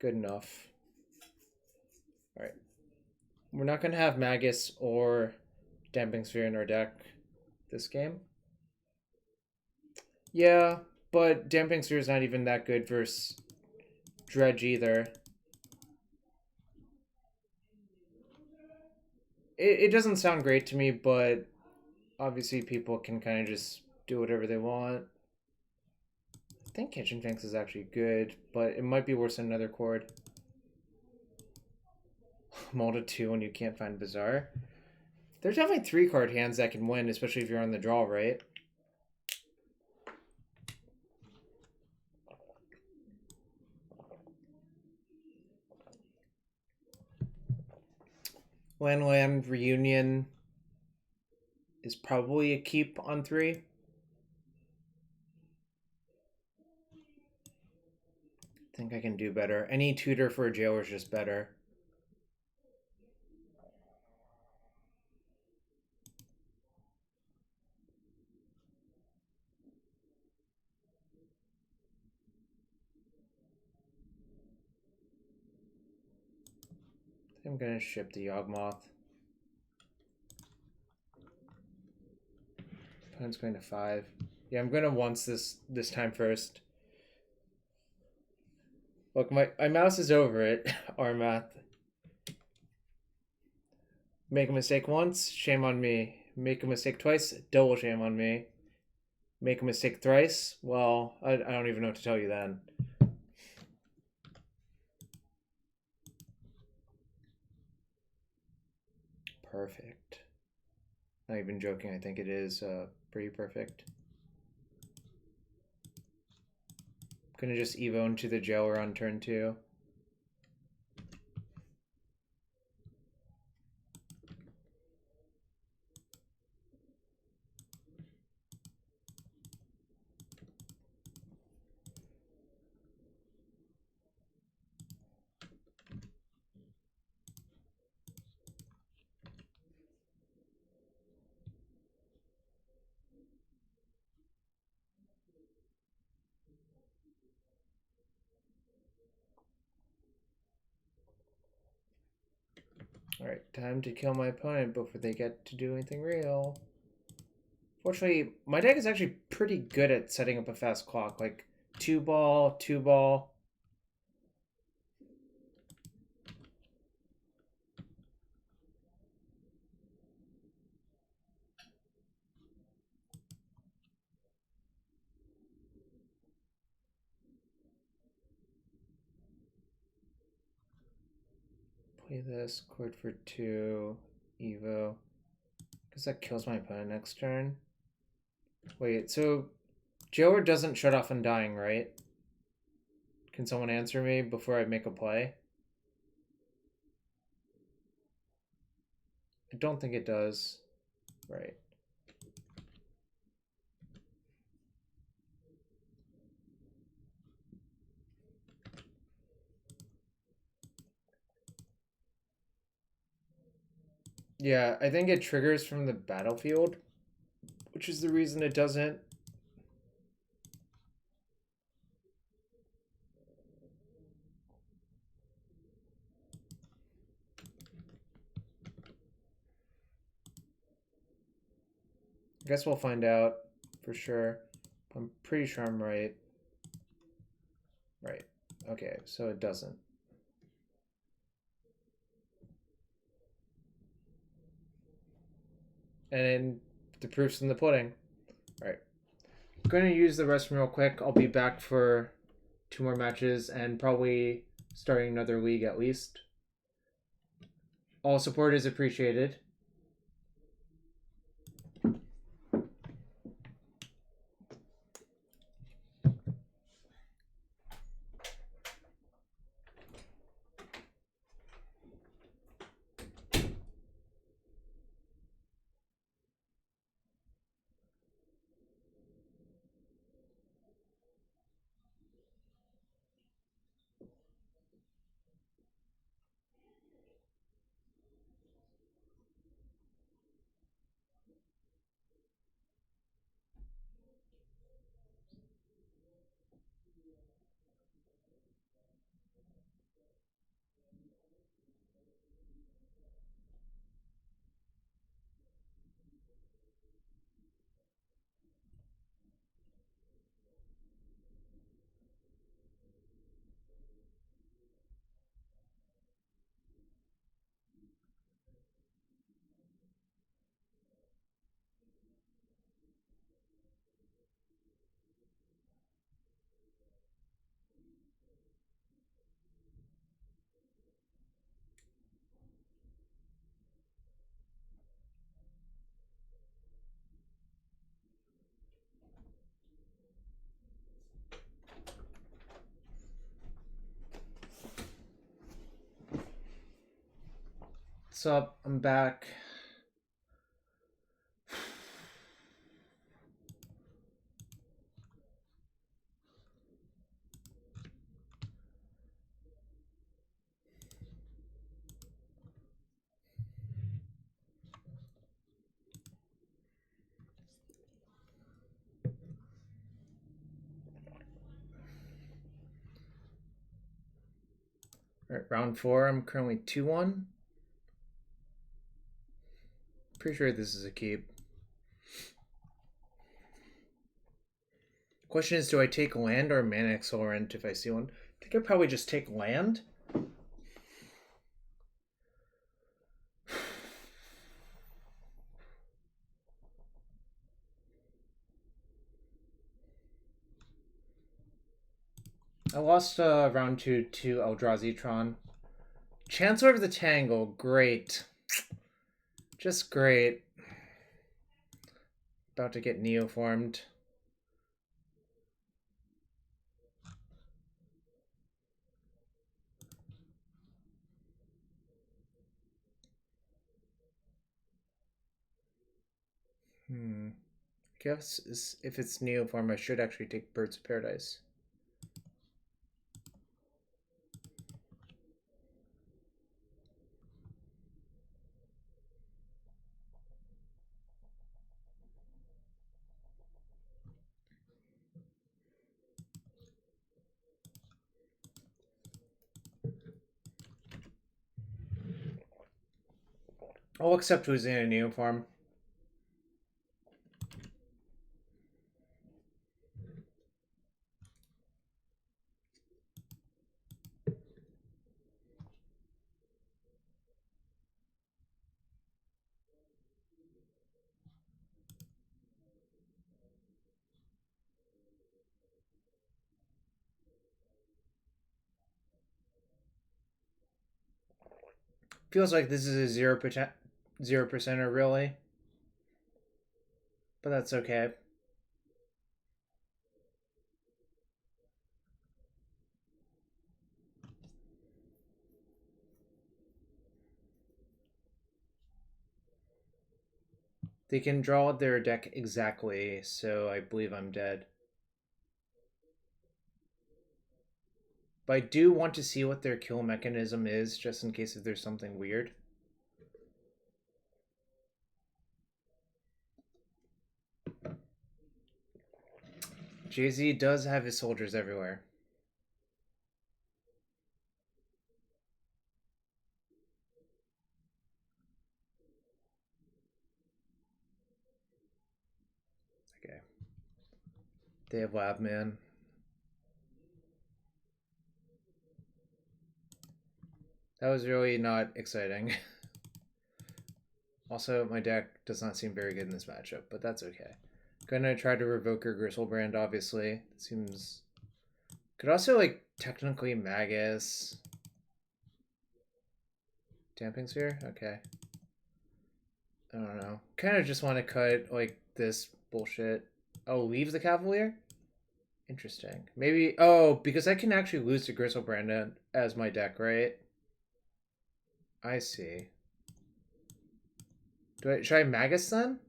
good enough. Alright. We're not going to have Magus or Damping Sphere in our deck this game. Yeah, but Damping Sphere is not even that good versus Dredge either. It doesn't sound great to me, but obviously people can kind of just do whatever they want. I think Kitchen Finks is actually good, but it might be worse than another chord. Molded 2 when you can't find Bazaar. There's definitely 3-card hands that can win, especially if you're on the draw, right? Land Reunion is probably a keep on 3. I think I can do better. Any tutor for a jailer is just better. I'm gonna ship the Yawgmoth. Opponent's going to 5. Yeah, I'm gonna once this time first. Look, my mouse is over it. Armath. Make a mistake once, shame on me. Make a mistake twice, double shame on me. Make a mistake thrice, well, I don't even know what to tell you then. Perfect. Not even joking, I think it is pretty perfect. I'm gonna just Evo into the Jailer on turn 2. Alright, time to kill my opponent before they get to do anything real. Fortunately, my deck is actually pretty good at setting up a fast clock, like 2-ball, 2-ball. Play this, chord for 2, Evo. Because that kills my opponent next turn. Wait, so Jailer doesn't shut off Undying, right? Can someone answer me before I make a play? I don't think it does. Right. Yeah, I think it triggers from the battlefield, which is the reason it doesn't. I guess we'll find out for sure. I'm pretty sure I'm right. Right. Okay, so it doesn't. And the proof's in the pudding. All right. I'm going to use the restroom real quick. I'll be back for 2 more matches and probably starting another league at least. All support is appreciated. What's up? I'm back. All right, round 4. I'm currently 2-1. Pretty sure this is a keep. Question is, do I take land or mana accelerant if I see one? I think I'd probably just take land. I lost round 2 to Eldrazi Tron. Chancellor of the Tangle, great. Just great. About to get Neoformed. I guess if it's Neoform, I should actually take Birds of Paradise. I'll accept who's in a Neoform. Feels like this is a 0%er really. But that's okay. They can draw their deck exactly, so I believe I'm dead. But I do want to see what their kill mechanism is, just in case if there's something weird. Jay-Z does have his soldiers everywhere. Okay. They have Lab Man. That was really not exciting. Also, my deck does not seem very good in this matchup, but that's okay. Gonna try to Revoker Gristlebrand, obviously. It seems... Could also, like, technically Magus. Damping Sphere? Okay. I don't know. Kind of just want to cut, like, this bullshit. Oh, leave the Cavalier? Interesting. Maybe... Oh, because I can actually lose to Gristlebrand as my deck, right? I see. Should I Magus then?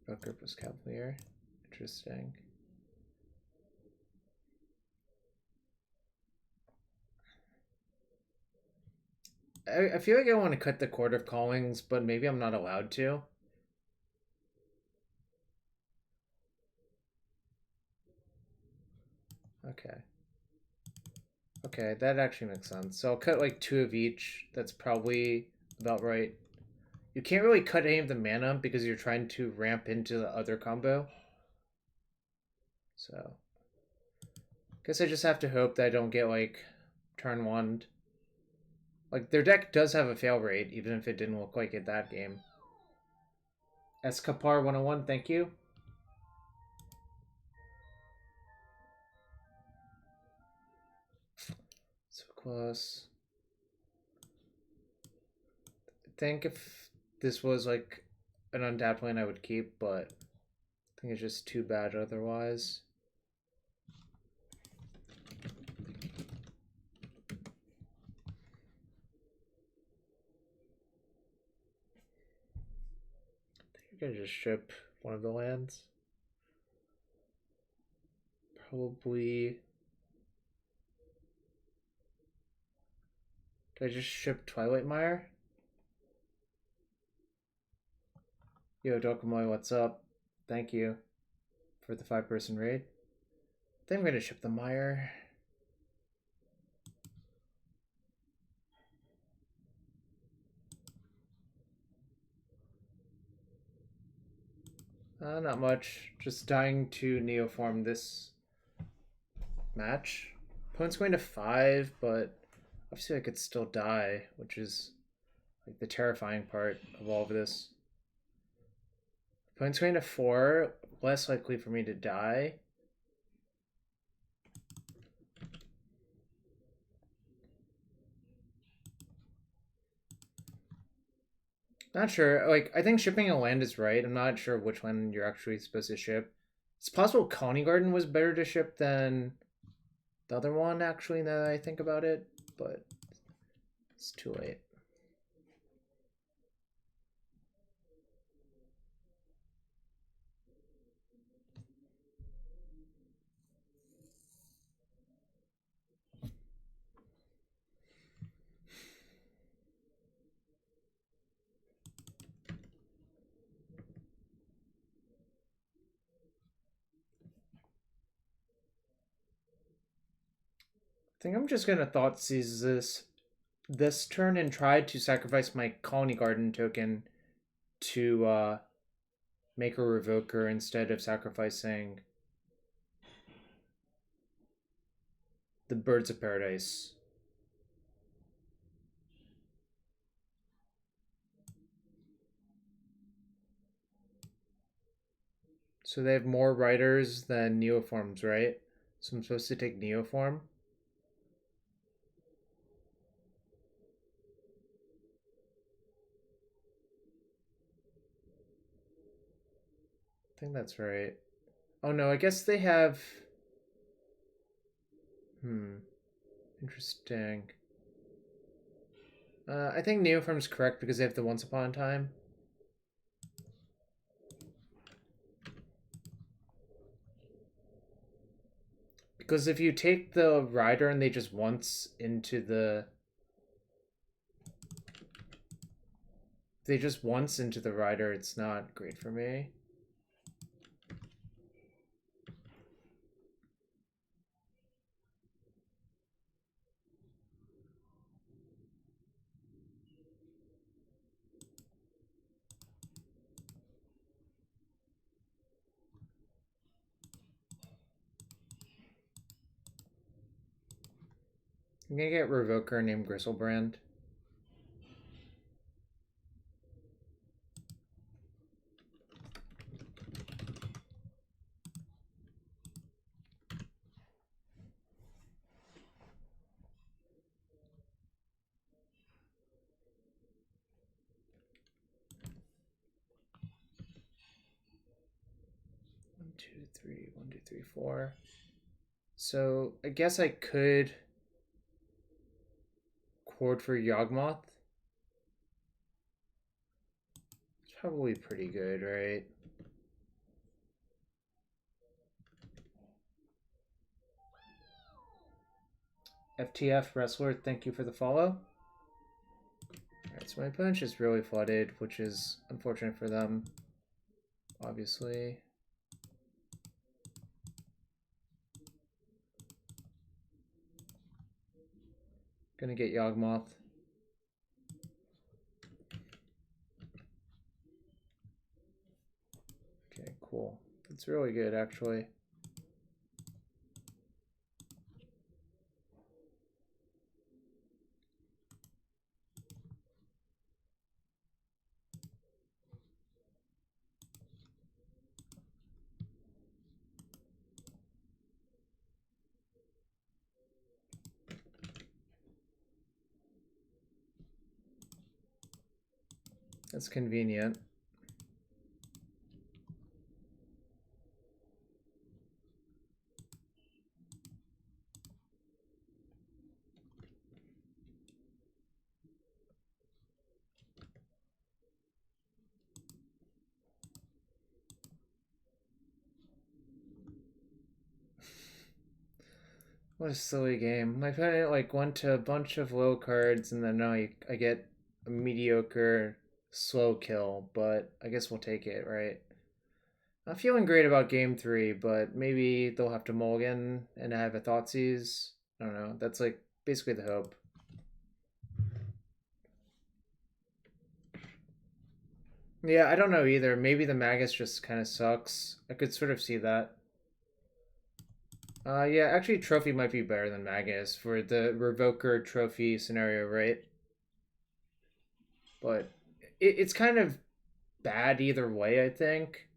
Revoker plus Cavalier. Interesting. I feel like I want to cut the Chord of Callings, but maybe I'm not allowed to. Okay. Okay, that actually makes sense. So I'll cut like 2 of each. That's probably about right. You can't really cut any of the mana because you're trying to ramp into the other combo. So guess I just have to hope that I don't get like turn 1. Like their deck does have a fail rate, even if it didn't look like it that game. Escapar 101, thank you. So close. I think if this was like an untapped lane I would keep, but I think it's just too bad otherwise. think I just ship one of the lands. Probably. Did I just ship Twilight Mire? Yo, Dokomoy, what's up? Thank you for the 5-person raid. I think I'm gonna ship the Mire. Not much. Just dying to Neoform this match. Opponent's going to 5, but obviously I could still die, which is like the terrifying part of all of this. Opponent's going to 4, less likely for me to die. Not sure. Like, I think shipping a land is right. I'm not sure which land you're actually supposed to ship. It's possible Khalni Garden was better to ship than the other one, actually, now that I think about it. But it's too late. I think I'm just gonna Thoughtseize this turn and try to sacrifice my Khalni Garden token to make a Revoker instead of sacrificing the Birds of Paradise. So they have more riders than Neoforms, right? So I'm supposed to take Neoform. I think that's right. Oh no, I guess they have... Interesting. I think Neoform's correct because they have the Once Upon a Time. Because if you take the rider and they just once into the... If they just once into the rider, it's not great for me. I'm gonna get Revoker named Gristlebrand. One, two, three, 4. So I guess I could Chord for Yawgmoth. It's probably pretty good, right? FTF Wrestler, thank you for the follow. Alright, so my opponent's just really flooded, which is unfortunate for them, obviously. Gonna get Yawgmoth. Okay, cool. That's really good, actually. That's convenient. What a silly game. My opponent like went to a bunch of low cards and then I get a mediocre slow kill, but I guess we'll take it, right? Not feeling great about game 3, but maybe they'll have to mulligan and have a Thoughtseize. I don't know. That's like basically the hope. Yeah, I don't know either. Maybe the Magus just kind of sucks. I could sort of see that. Yeah, actually Trophy might be better than Magus for the Revoker Trophy scenario, right? But it's kind of bad either way, I think.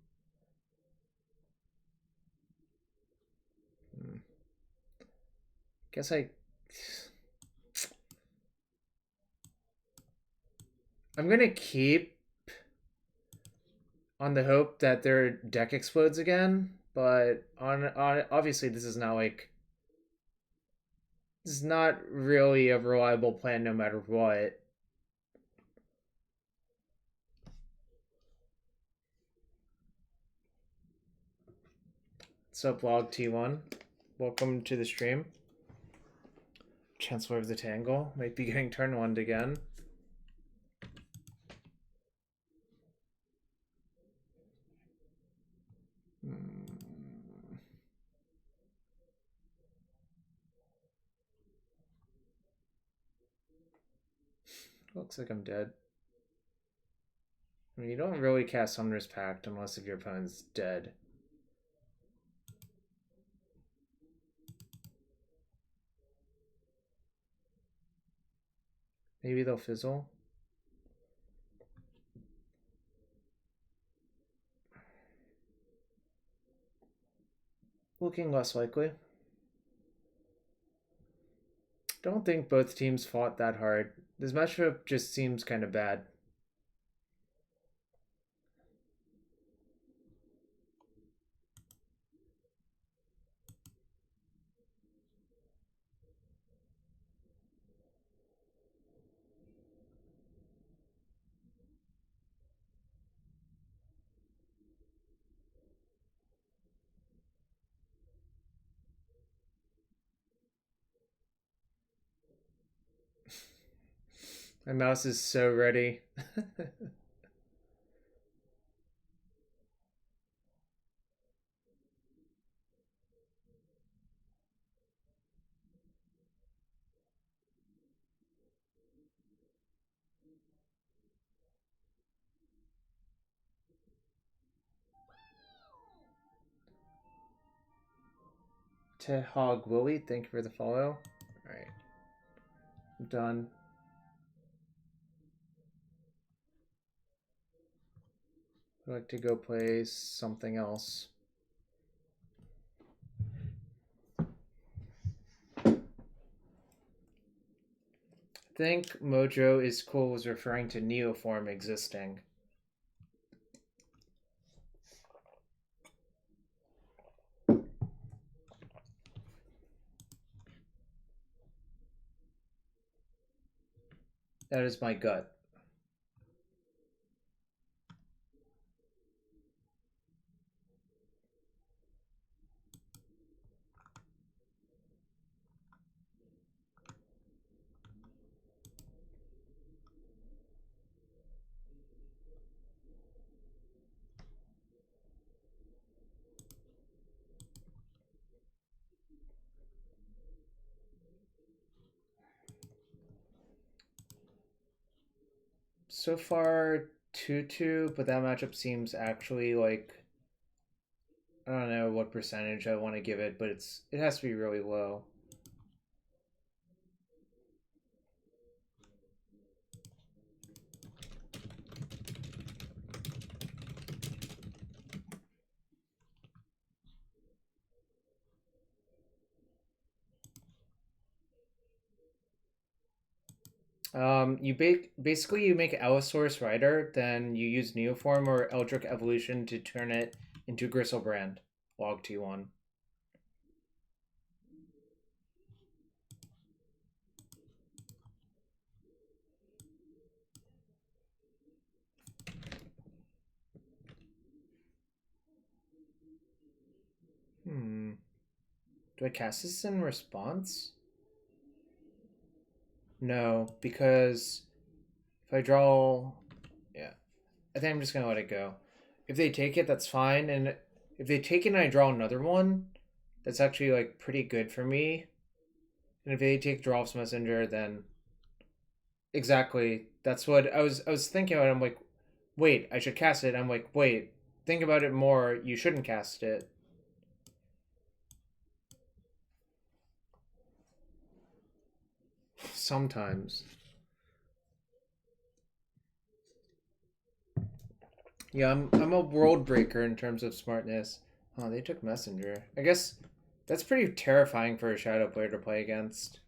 Guess I'm gonna keep on the hope that their deck explodes again, but on obviously this is not like this is not really a reliable plan no matter what. What's up, Log T1? Welcome to the stream. Chancellor of the Tangle might be getting turn 1'd again. Looks like I'm dead. I mean, you don't really cast Summoner's Pact unless if your opponent's dead. Maybe they'll fizzle. Looking less likely. Don't think both teams fought that hard. This matchup just seems kind of bad. My mouse is so ready. Tehog Willie, thank you for the follow. Alright. I'm done. I'd like to go play something else. I think Mojo is cool was referring to Neoform existing. That is my gut. So far, 2-2, but that matchup seems actually like I don't know what percentage I want to give it, but it has to be really low. You basically you make Allosaurus Rider, then you use Neoform or Eldritch Evolution to turn it into Gristlebrand. Log T1. Do I cast this in response? No, because if I draw... Yeah. I think I'm just going to let it go. If they take it, that's fine. And if they take it and I draw another one, that's actually, like, pretty good for me. And if they take Geralf's Messenger, then... Exactly. That's what I was thinking about. I'm like, wait, I should cast it. I'm like, wait, think about it more. You shouldn't cast it. Sometimes. Yeah, I'm a world breaker in terms of smartness. Oh, they took Messenger. I guess that's pretty terrifying for a Shadow player to play against.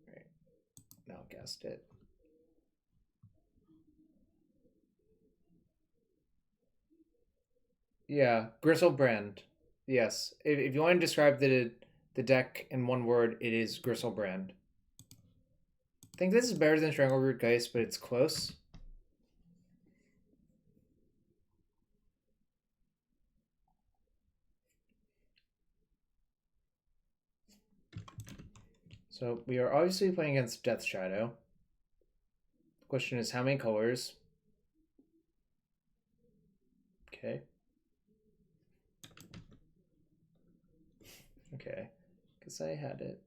Right. Now cast it. Yeah, Gristlebrand. Yes. If you want to describe the deck in one word, it is Gristlebrand. I think this is better than Strangleroot Geist, but it's close. So we are obviously playing against Death Shadow. The question is how many colors? Okay. Okay. Because I had it.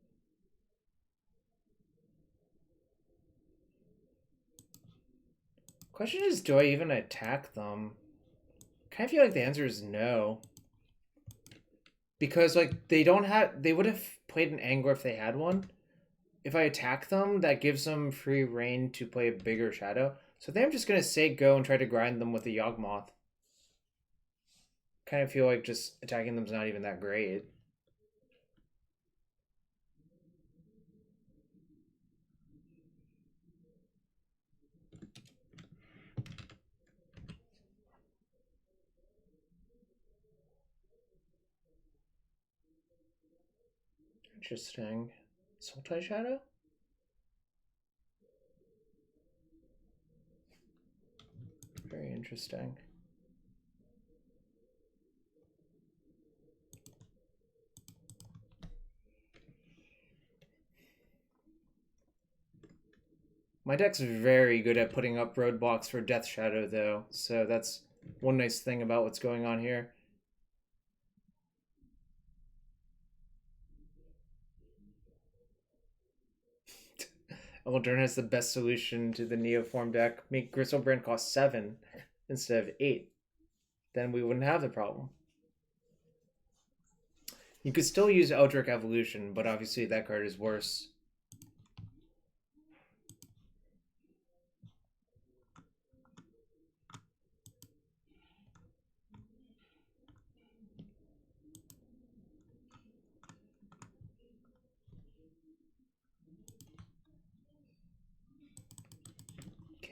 Question is, do I even attack them? I kind of feel like the answer is no. Because, like, they would have played an Angler if they had one. If I attack them, that gives them free reign to play a bigger Shadow. So I think I'm just going to say go and try to grind them with a Yawgmoth. Kind of feel like just attacking them's not even that great. Interesting. Sultai Shadow? Very interesting. My deck's very good at putting up roadblocks for Death Shadow, though, so that's one nice thing about what's going on here. Eldrin has the best solution to the Neoform deck. Make Gristlebrand cost 7 instead of 8. Then we wouldn't have the problem. You could still use Eldritch Evolution, but obviously that card is worse.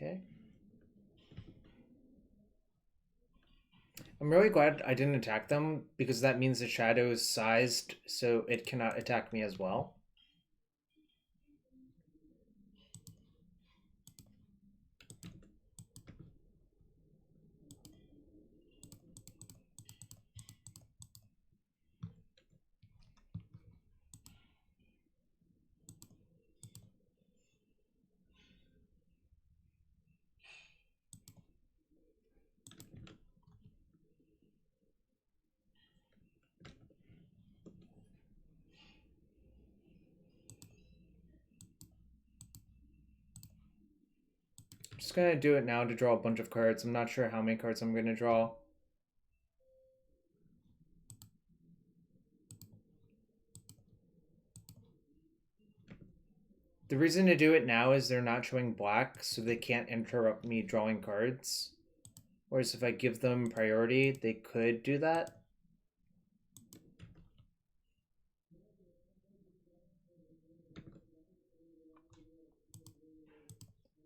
Okay. I'm really glad I didn't attack them, because that means the Shadow is sized so it cannot attack me as well. Just gonna do it now to draw a bunch of cards. I'm not sure how many cards I'm gonna draw. The reason to do it now is they're not showing black, so they can't interrupt me drawing cards. Whereas if I give them priority, they could do that.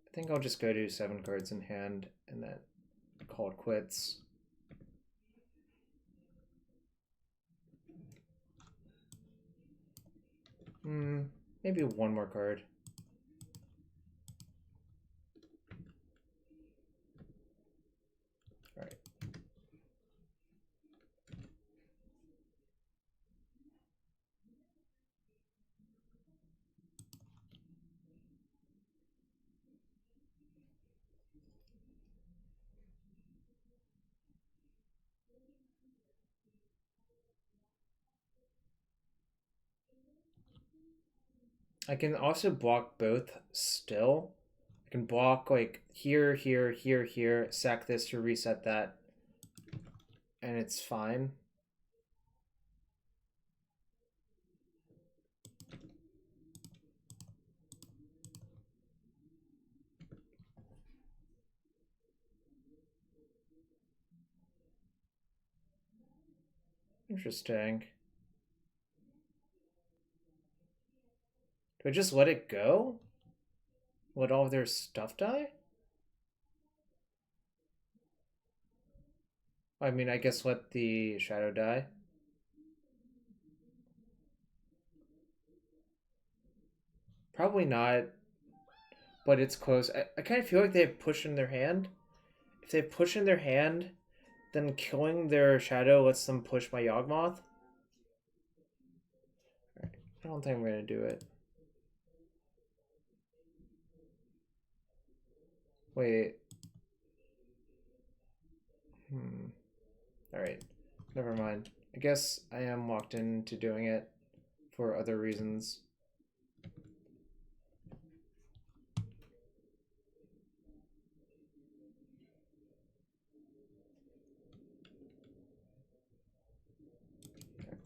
I think I'll just go to 7 cards in hand and then call it quits. Maybe one more card. All right. I can also block both still. I can block like here, here, here, here, sack this to reset that, and it's fine. Interesting. Do I just let it go? Let all of their stuff die? I mean, I guess let the shadow die. Probably not, but it's close. I kind of feel like they have push in their hand. If they push in their hand, then killing their shadow lets them push my Yawgmoth. Right. I don't think I'm going to do it. Wait. Alright. Never mind. I guess I am locked into doing it for other reasons.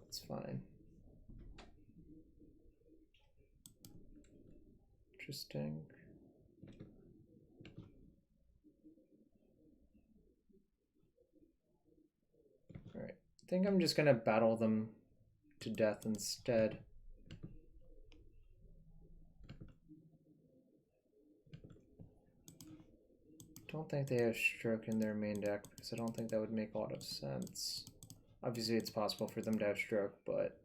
That's fine. Interesting. Alright. I think I'm just gonna battle them to death instead. Don't think they have Stroke in their main deck because I don't think that would make a lot of sense. Obviously it's possible for them to have Stroke, but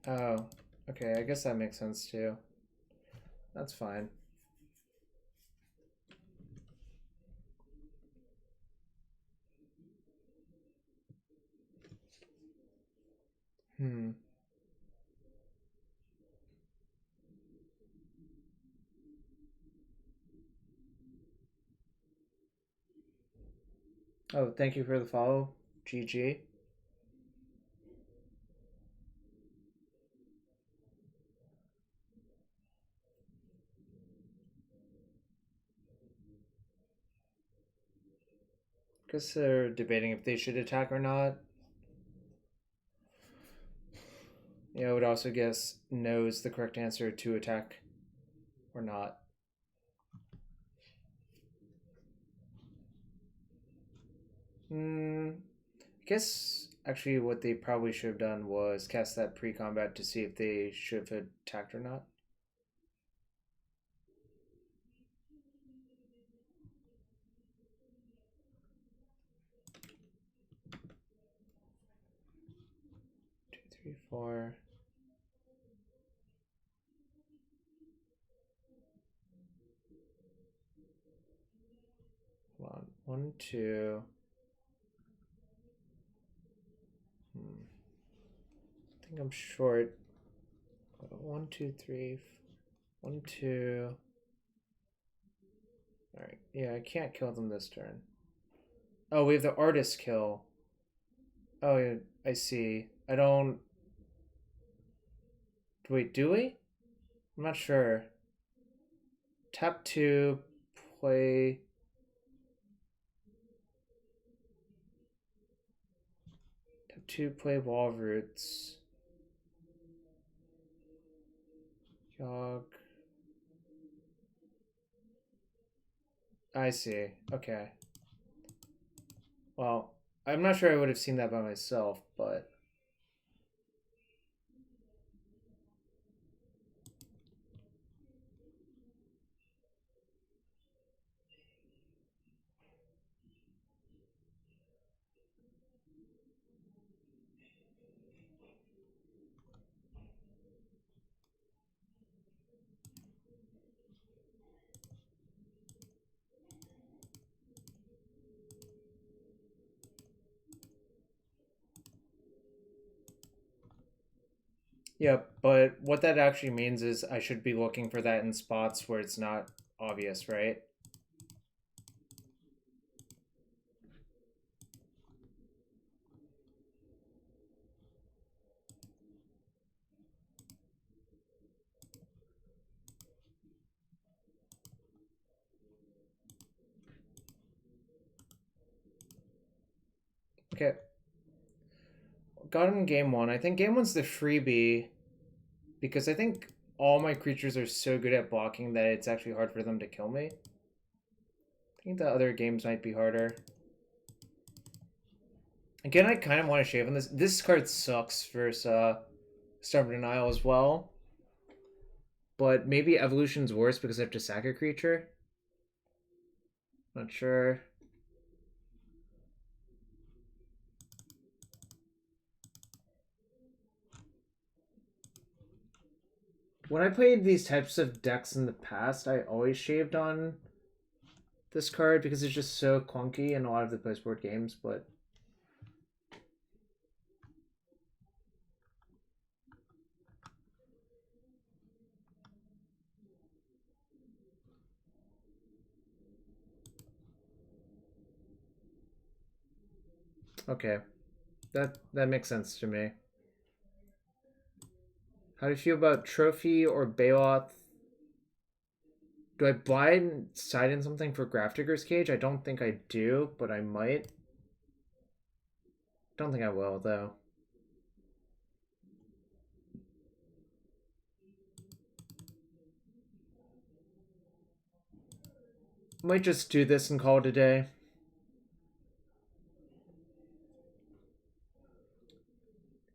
oh, okay, I guess that makes sense too. That's fine. Oh, thank you for the follow, GG. Guess they're debating if they should attack or not. Yeah, I would also guess no is the correct answer to attack or not. I guess actually what they probably should have done was cast that pre-combat to see if they should have attacked or not. Two, three, four. Hold on. 1, 2. I think I'm short. 1, 2, 3. 1, 2. Alright. Yeah, I can't kill them this turn. Oh, we have the artist kill. Oh, yeah, I see. I don't... Wait, do we? I'm not sure. Tap 2, play... Tap 2, play Wall of Roots. Yawg. I see. Okay. Well, I'm not sure I would have seen that by myself, but... Yeah, but what that actually means is I should be looking for that in spots where it's not obvious, right? Okay. Got him in game one. I think game one's the freebie because I think all my creatures are so good at blocking that it's actually hard for them to kill me. I think the other games might be harder. Again, I kind of want to shave on this. This card sucks versus Stubborn Denial as well. But maybe Evolution's worse because I have to sack a creature. Not sure. When I played these types of decks in the past, I always shaved on this card because it's just so clunky in a lot of the post-board games, but okay. That makes sense to me. How do you feel about Trophy or Baloth? Do I blind side in something for Grafdigger's Cage? I don't think I do, but I might. Don't think I will, though. Might just do this and call it a day.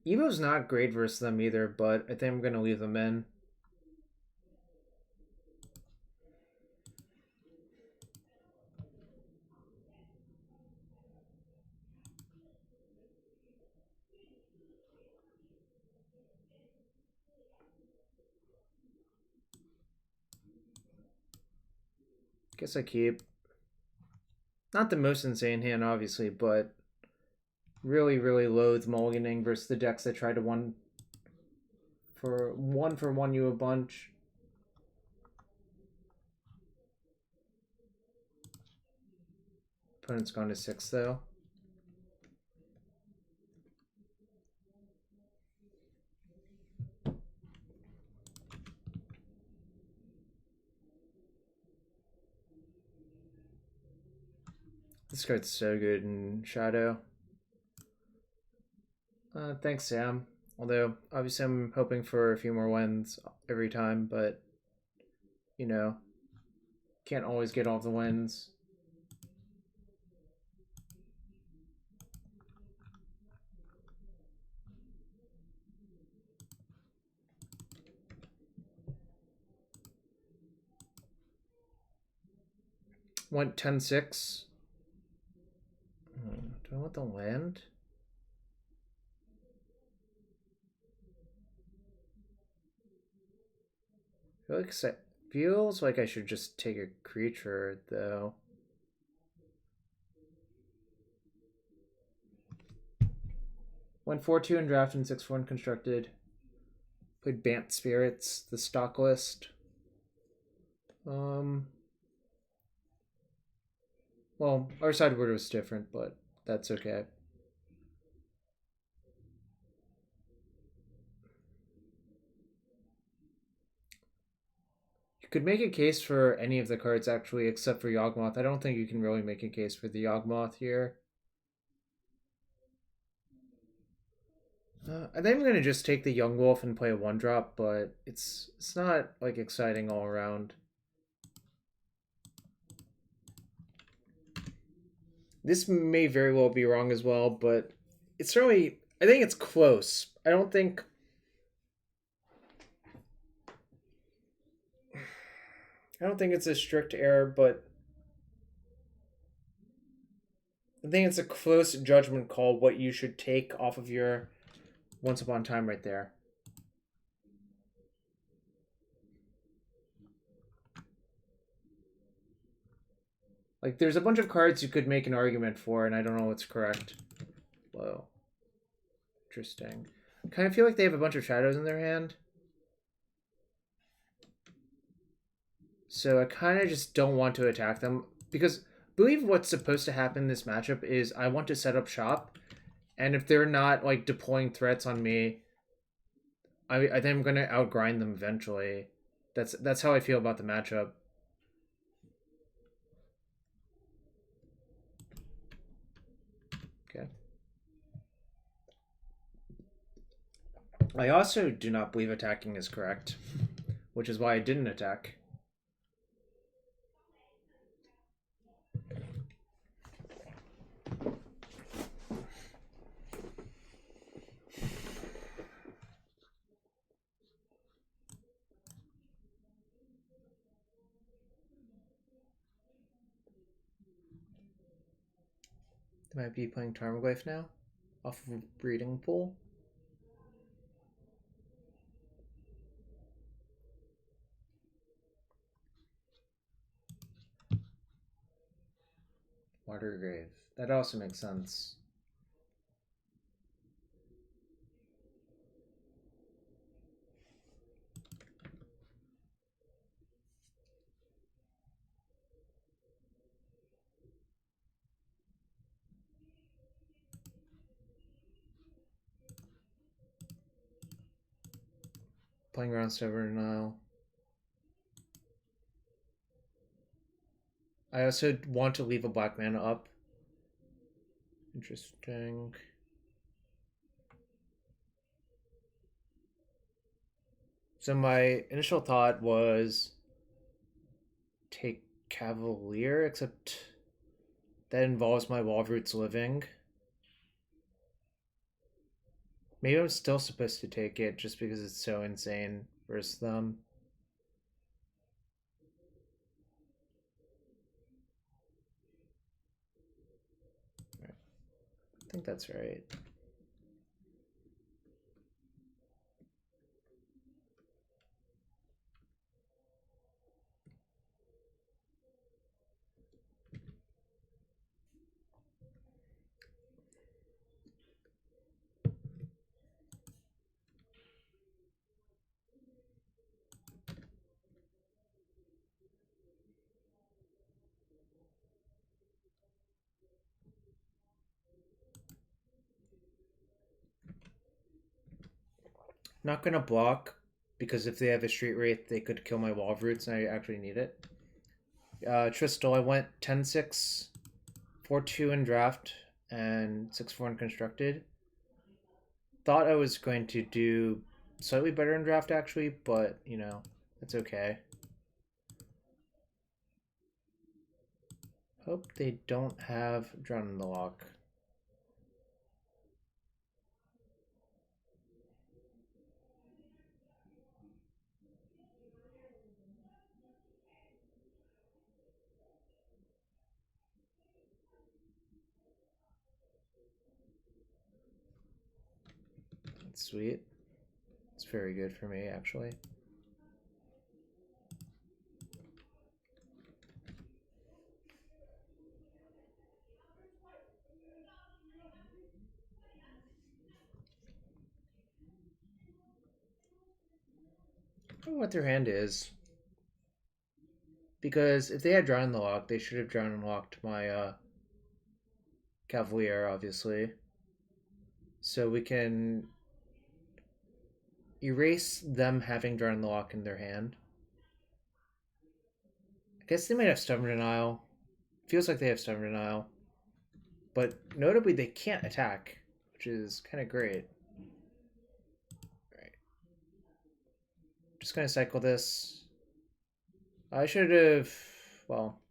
Evo's not great versus them either, but I think I'm going to leave them in. Guess I keep. Not the most insane hand, obviously, but really, really loathe mulliganing versus the decks that try to one for one you a bunch. Opponent's gone to 6, though. This card's so good in Shadow. Thanks, Sam. Although, obviously I'm hoping for a few more wins every time, but, you know, can't always get all the wins. Went 10-6. Do I want the land? Feels like I should just take a creature, though. Went 4-2 in draft and 6-4 in constructed. Played Bant Spirits, the stock list. Well, our sideboard was different, but that's okay. You could make a case for any of the cards, actually, except for Yawgmoth. I don't think you can really make a case for the Yawgmoth here. I think I'm going to just take the Young Wolf and play a 1-drop, but it's not, like, exciting all around. This may very well be wrong as well, but it's certainly... I think it's close. I don't think it's a strict error, but I think it's a close judgment call what you should take off of your Once Upon a Time right there. Like, there's a bunch of cards you could make an argument for, and I don't know what's correct. Whoa. Interesting. kind of feel like they have a bunch of shadows in their hand. So I kind of just don't want to attack them. Because I believe what's supposed to happen in this matchup is I want to set up shop. And if they're not, like, deploying threats on me, I think I'm going to outgrind them eventually. That's how I feel about the matchup. Okay. I also do not believe attacking is correct, which is why I didn't attack. They might be playing Tarmogoyf now, off of a breeding pool. Watergrave. That also makes sense. Playing around Stubborn Nile. I also want to leave a black mana up. Interesting. So my initial thought was take Cavalier, except that involves my Wildroots living. Maybe I'm still supposed to take it just because it's so insane versus them. Right. I think that's right. Not gonna block, because if they have a Street Wraith, they could kill my Wildroots and I actually need it. Tristal, I went 10-6, 4-2 in draft, and 6-4 in constructed. Thought I was going to do slightly better in draft, actually, but, you know, that's okay. Hope they don't have Drown in the Lock. That's sweet. It's very good for me, actually. I don't know what their hand is. Because if they had Drown in the Lock, they should have Drown and Locked my Cavalier, obviously. So we can erase them having Drown in the Lock in their hand. I guess they might have Stubborn Denial. Feels like they have Stubborn Denial. But notably, they can't attack, which is kind of great. Alright. Just going to cycle this. I should have... Well...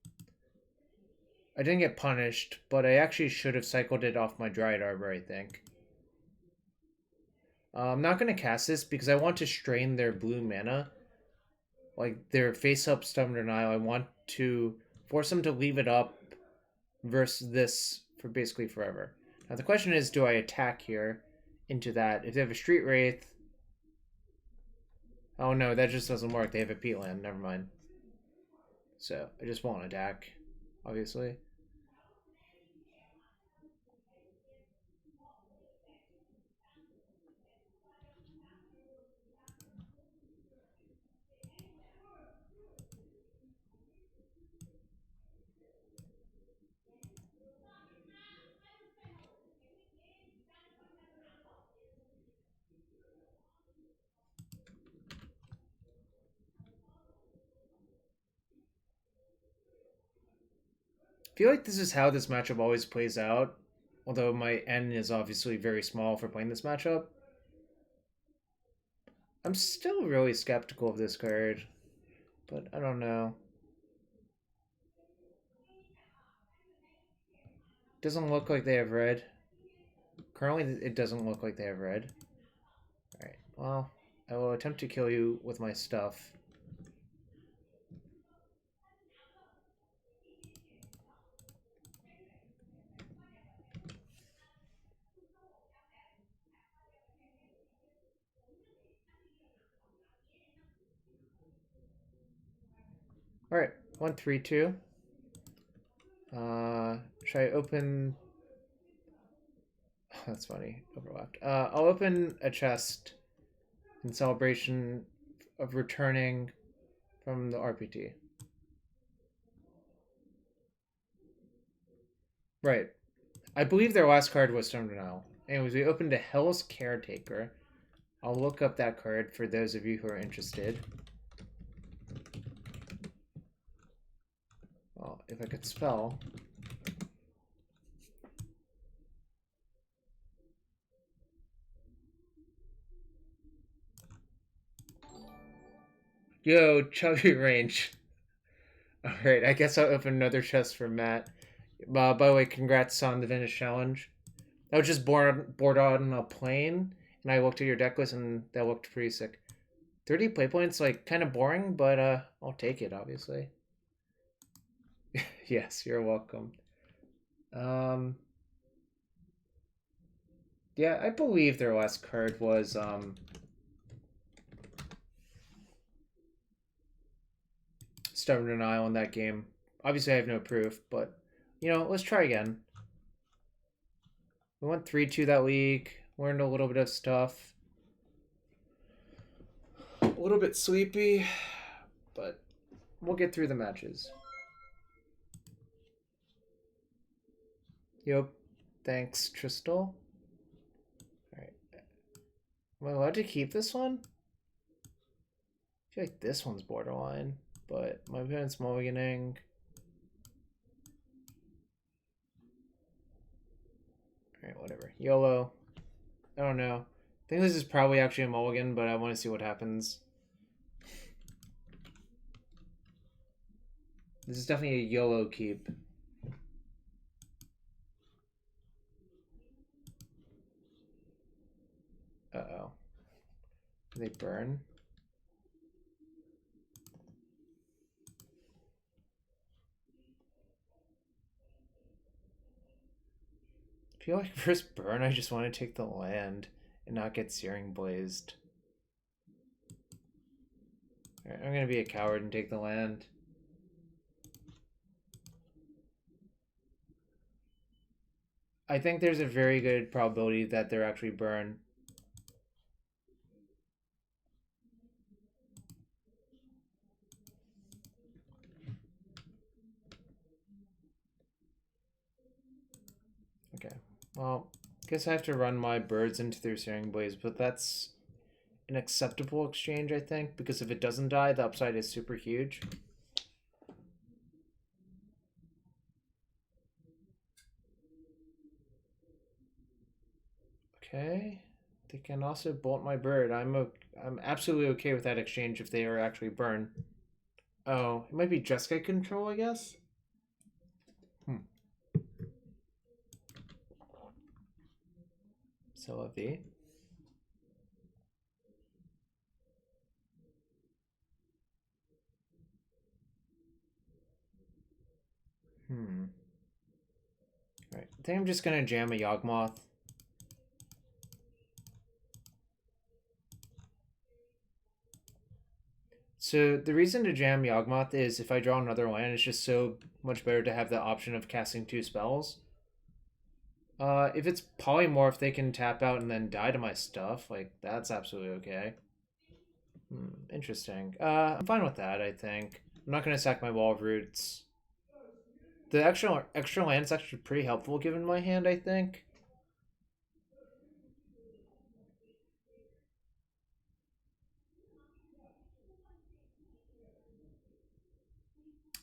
I didn't get punished, but I actually should have cycled it off my Dryad Arbor, I think. I'm not going to cast this because I want to strain their blue mana. Like, their face-up Stubborn Denial. I want to force them to leave it up versus this for basically forever. Now, the question is, do I attack here into that? If they have a Street Wraith... Oh, no, that just doesn't work. They have a Peatland. Never mind. So, I just won't attack, obviously. I feel like this is how this matchup always plays out, although my N is obviously very small for playing this matchup. I'm still really skeptical of this card, but I don't know. Doesn't look like they have red. Currently, it doesn't look like they have red. Alright, well, I will attempt to kill you with my stuff. Alright, 1, 3, 2. Should I open... Oh, that's funny. Overlapped. I'll open a chest in celebration of returning from the RPT. Right. I believe their last card was Stone Denial. Anyways, we opened a Hell's Caretaker. I'll look up that card for those of you who are interested. Well, if I could spell. Yo, chubby range. Alright, I guess I'll open another chest for Matt. By the way, congrats on the Venice Challenge. I was just bored on a plane, and I looked at your deck list, and that looked pretty sick. 30 play points, like, kind of boring, but I'll take it, obviously. Yes, you're welcome. Yeah, I believe their last card was, Stubborn Denial in that game. Obviously, I have no proof, but, you know, let's try again. We went 3-2 that week, learned a little bit of stuff. A little bit sleepy, but we'll get through the matches. Yep. Thanks, Tristal. Alright. Am I allowed to keep this one? I feel like this one's borderline, but my opponent's mulliganing. Alright, whatever. YOLO. I don't know. I think this is probably actually a mulligan, but I want to see what happens. This is definitely a YOLO keep. Uh-oh. Do they burn? I feel like first burn, I just want to take the land and not get Searing Blazed. Alright, I'm going to be a coward and take the land. I think there's a very good probability that they're actually burn. Okay, well, guess I have to run my birds into their Searing Blaze, but that's an acceptable exchange, I think, because if it doesn't die, the upside is super huge. Okay, they can also bolt my bird. I'm absolutely okay with that exchange if they are actually burn. Oh, it might be Jeskai control, I guess? So a V. Alright, I think I'm just gonna jam a Yawgmoth. So the reason to jam Yawgmoth is if I draw another land, it's just so much better to have the option of casting 2 spells. If it's Polymorph, they can tap out and then die to my stuff. Like, that's absolutely okay. Interesting. I'm fine with that, I think. I'm not going to sack my Wall of Roots. The extra land's actually pretty helpful given my hand, I think.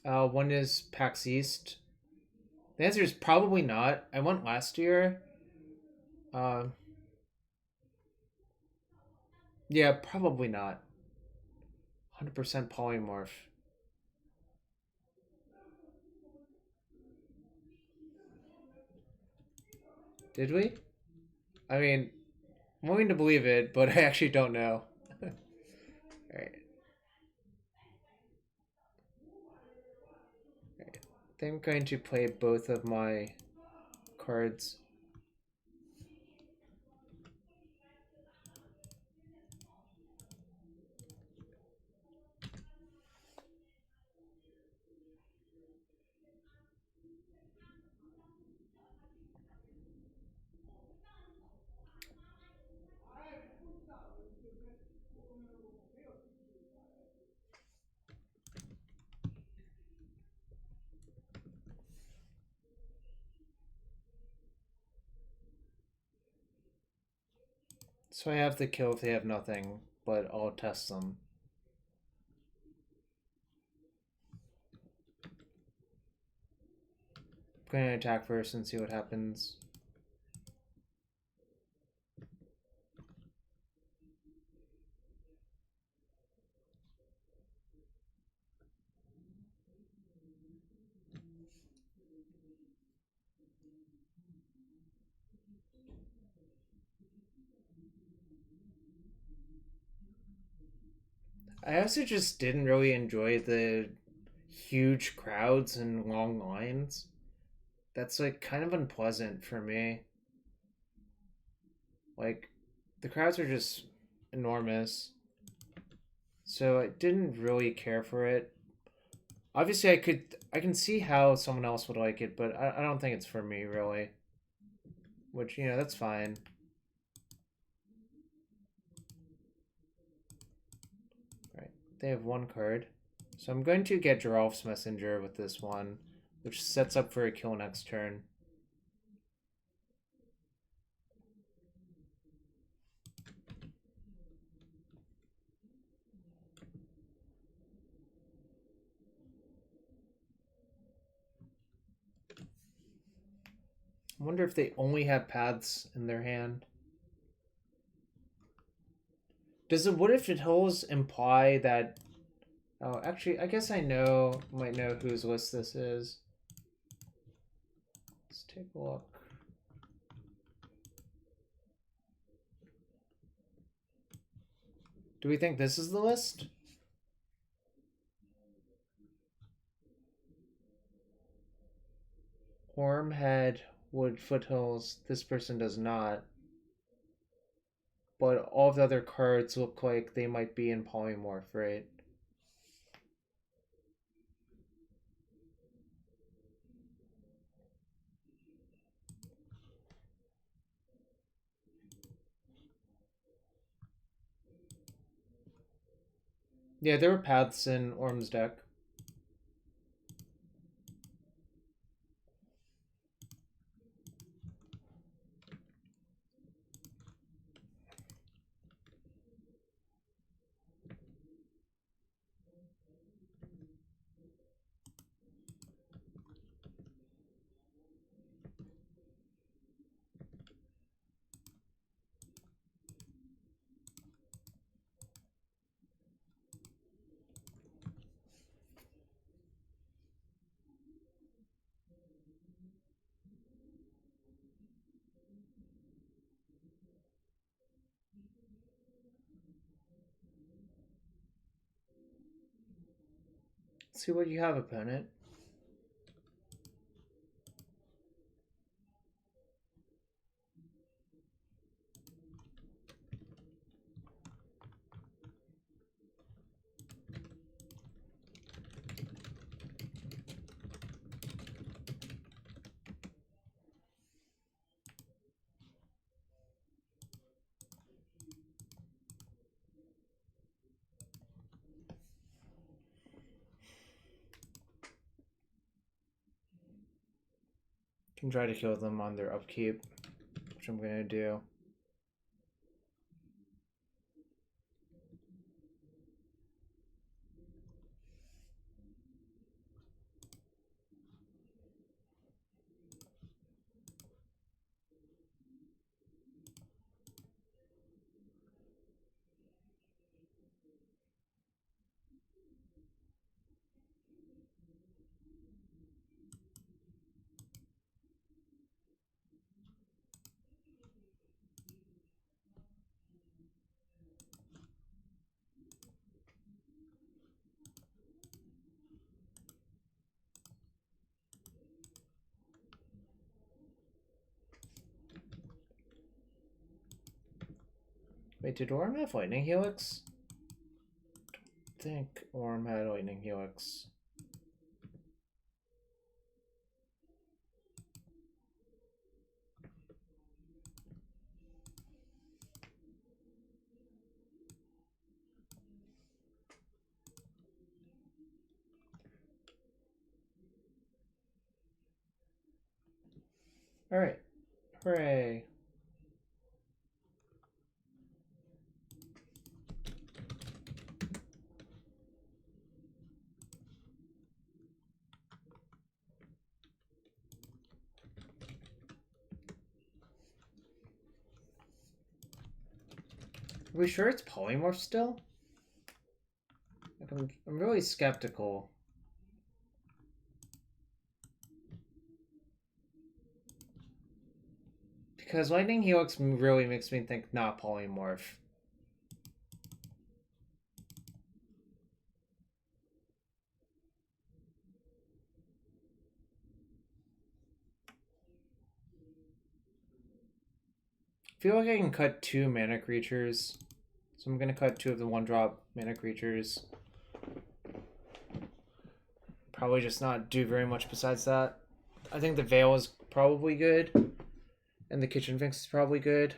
One is PAX East. The answer is probably not. I went last year. Um, yeah, probably not. 100% polymorph. Did we? I mean, I'm willing to believe it, but I actually don't know. Alright. I think I'm going to play both of my cards. So I have to kill if they have nothing, but I'll test them. I'm going to attack first and see what happens. I also just didn't really enjoy the huge crowds and long lines. That's like kind of unpleasant for me. Like, the crowds are just enormous. So I didn't really care for it. Obviously, I can see how someone else would like it, but I don't think it's for me, really. Which, you know, that's fine. Right, they have one card. So I'm going to get Geralf's Messenger with this one, which sets up for a kill next turn. I wonder if they only have paths in their hand. Does the What If It Holds imply that... Oh, actually, I guess I might know whose list this is. Let's take a look. Do we think this is the list? Wormhead, Wood Foothills. This person does not. But all of the other cards look like they might be in Polymorph, right? Yeah, there were paths in Orm's deck. Let's see what you have, opponent. Can try to kill them on their upkeep, which I'm going to do. Wait, did Orm have Lightning Helix? I think Orm had Lightning Helix. Alright. Hooray. Are we sure it's Polymorph still? Like I'm really skeptical. Because Lightning Helix really makes me think not Polymorph. I feel like I can cut 2 mana creatures. So I'm going to cut 2 of the 1-drop mana creatures. Probably just not do very much besides that. I think the Veil is probably good. And the Kitchen Finks is probably good.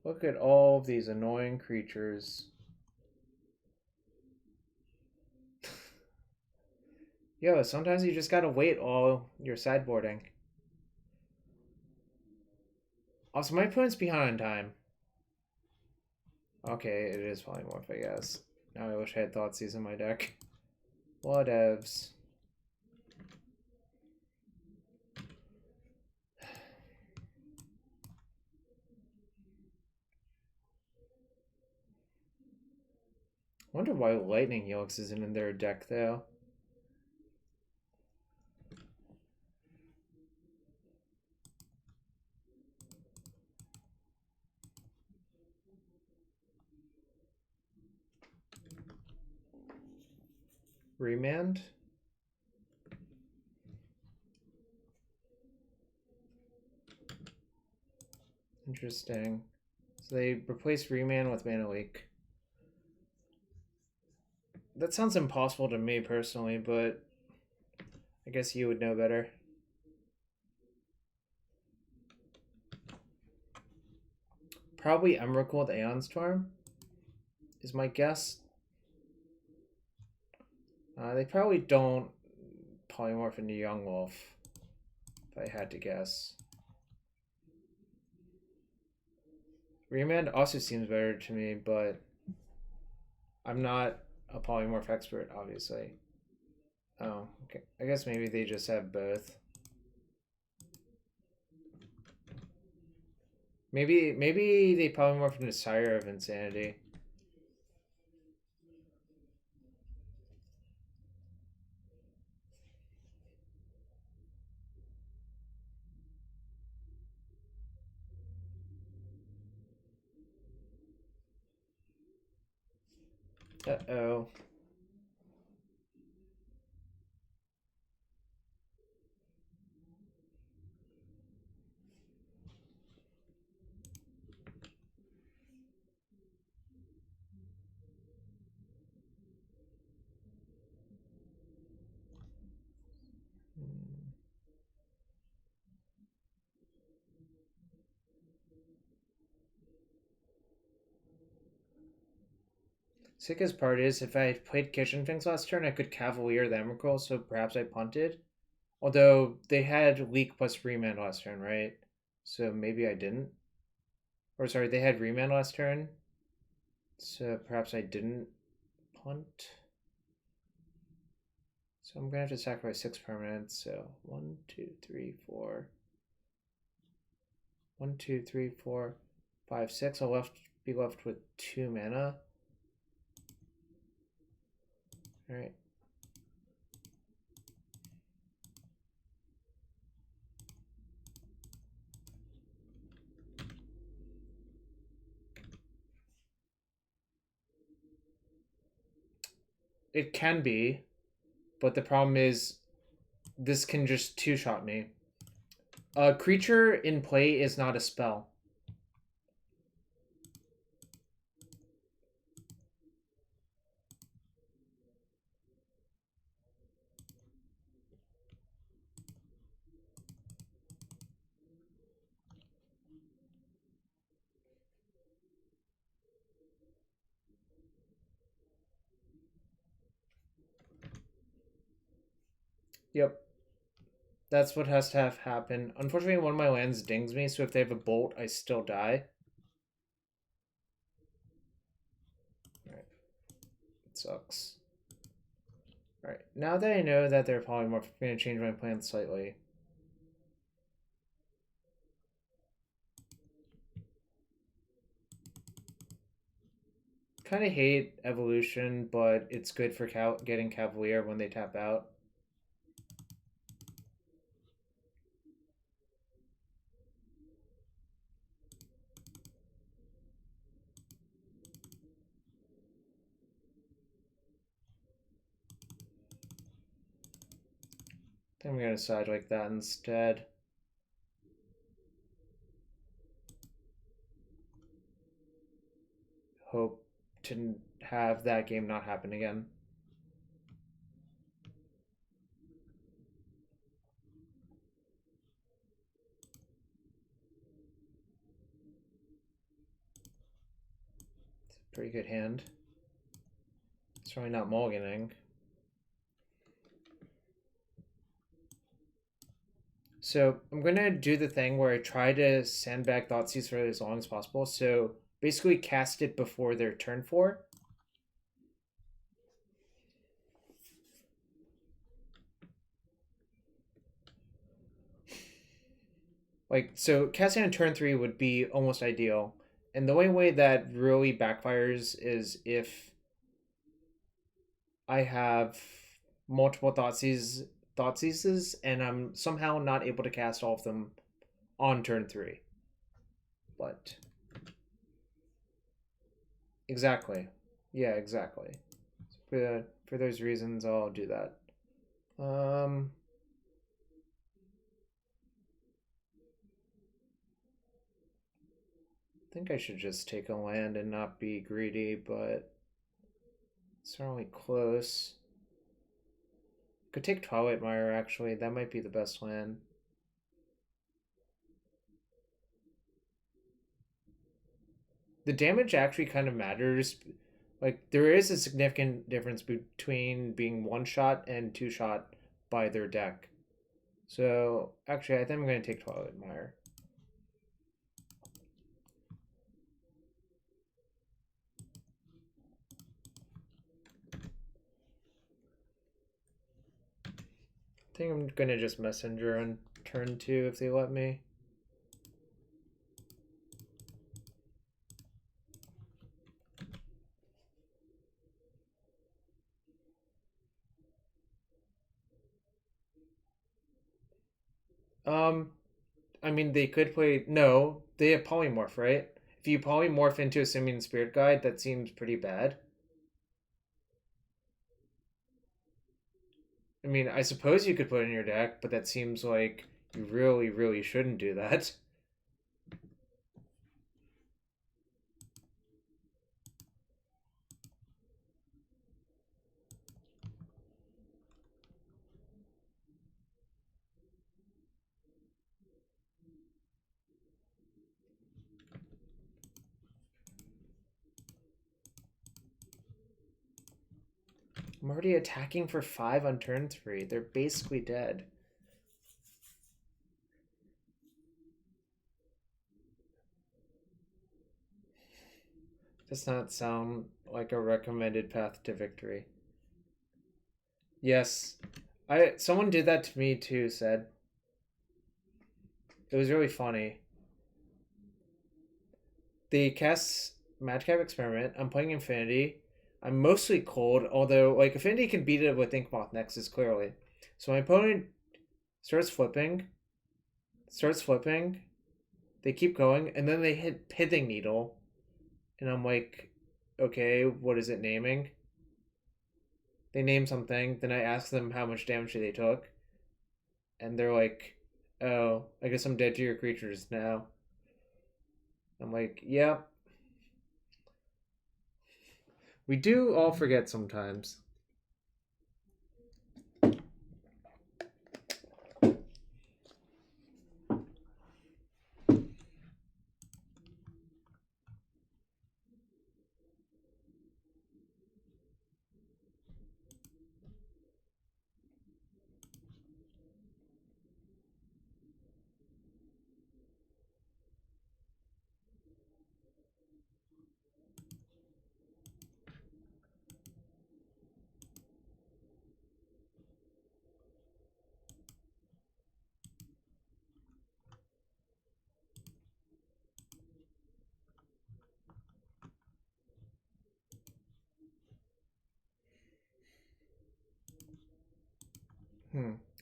Look at all of these annoying creatures. Yo, sometimes you just gotta wait all your sideboarding. Also, my opponent's behind on time. Okay, it is Polymorph, I guess. Now I wish I had Thoughtseize in my deck. Whatevs. Wonder why Lightning Helix isn't in their deck, though. Remand? Interesting. So they replace Remand with Mana Leak. That sounds impossible to me personally, but I guess you would know better. Probably Emrakul with Aeon Storm is my guess. They probably don't polymorph into Yawgmoth, if I had to guess. Remand also seems better to me, but I'm not a polymorph expert, obviously. Oh, okay. I guess maybe they just have both. Maybe they polymorph into Sire of Insanity. Uh-oh. Sickest part is, if I had played Kitchen Finks last turn, I could Cavalier the Emrakul, so perhaps I punted. Although they had Leak plus Remand last turn, right? So maybe I didn't. Or sorry, they had Remand last turn. So perhaps I didn't punt. So I'm going to have to sacrifice 6 permanents. So 1, 2, 3, 4. 1, 2, 3, 4, 5, 6. I'll be left with 2 mana. Alright. It can be, but the problem is this can just two-shot me. A creature in play is not a spell. Yep. That's what has to have happen. Unfortunately, one of my lands dings me, so if they have a bolt, I still die. Alright. It sucks. Alright, now that I know that they're polymorph, I'm going to change my plan slightly. Kind of hate evolution, but it's good for getting Cavalier when they tap out. I think I'm going to side like that instead. Hope to have that game not happen again. It's a pretty good hand. It's probably not mulliganing. So I'm going to do the thing where I try to sandbag Thoughtseize for as long as possible. So basically cast it before their turn 4. Like, so casting on turn 3 would be almost ideal. And the only way that really backfires is if I have multiple Thoughtseizes and I'm somehow not able to cast all of them on turn 3. But exactly. Yeah, exactly. For those reasons, I'll do that. I think I should just take a land and not be greedy, but it's certainly close. Could take Twilight Mire, actually. That might be the best land. The damage actually kind of matters. Like, there is a significant difference between being one-shot and two-shot by their deck. So, actually, I think I'm going to take Twilight Mire. I think I'm going to just Messenger on turn 2 if they let me. I mean, they could play... No, they have Polymorph, right? If you Polymorph into a Simian Spirit Guide, that seems pretty bad. I mean, I suppose you could put it in your deck, but that seems like you really, really shouldn't do that. I'm already attacking for 5 on turn 3. They're basically dead. Does not sound like a recommended path to victory. Yes. Someone did that to me too, said. It was really funny. They cast Madcap Experiment. I'm playing Infinity. I'm mostly cold, although like Affinity can beat it with Yawgmoth Nexus clearly. So my opponent starts flipping. They keep going, and then they hit Pithing Needle. And I'm like, okay, what is it naming? they name something, then I ask them how much damage they took, and they're like, "Oh, I guess I'm dead to your creatures now." I'm like, "Yep." We do all forget sometimes.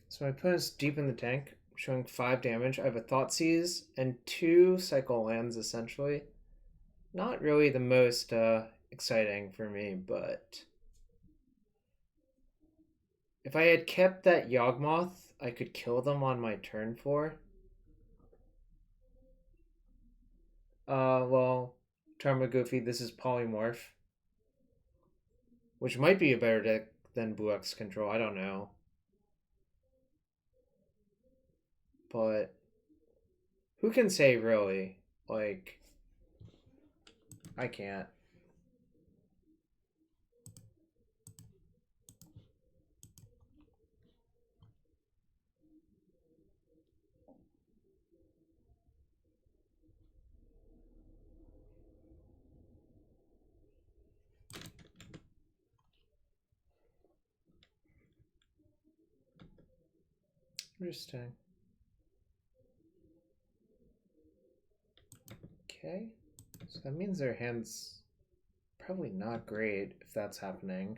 So my opponent's deep in the tank, showing 5 damage. I have a Thoughtseize and 2 cycle lands, essentially. Not really the most exciting for me, but if I had kept that Yawgmoth, I could kill them on my turn 4. Well, Tarmogoofy, this is Polymorph, which might be a better deck than Blue X Control, I don't know. But who can say, really? Like, I can't. Interesting. Okay. So that means their hand's probably not great if that's happening.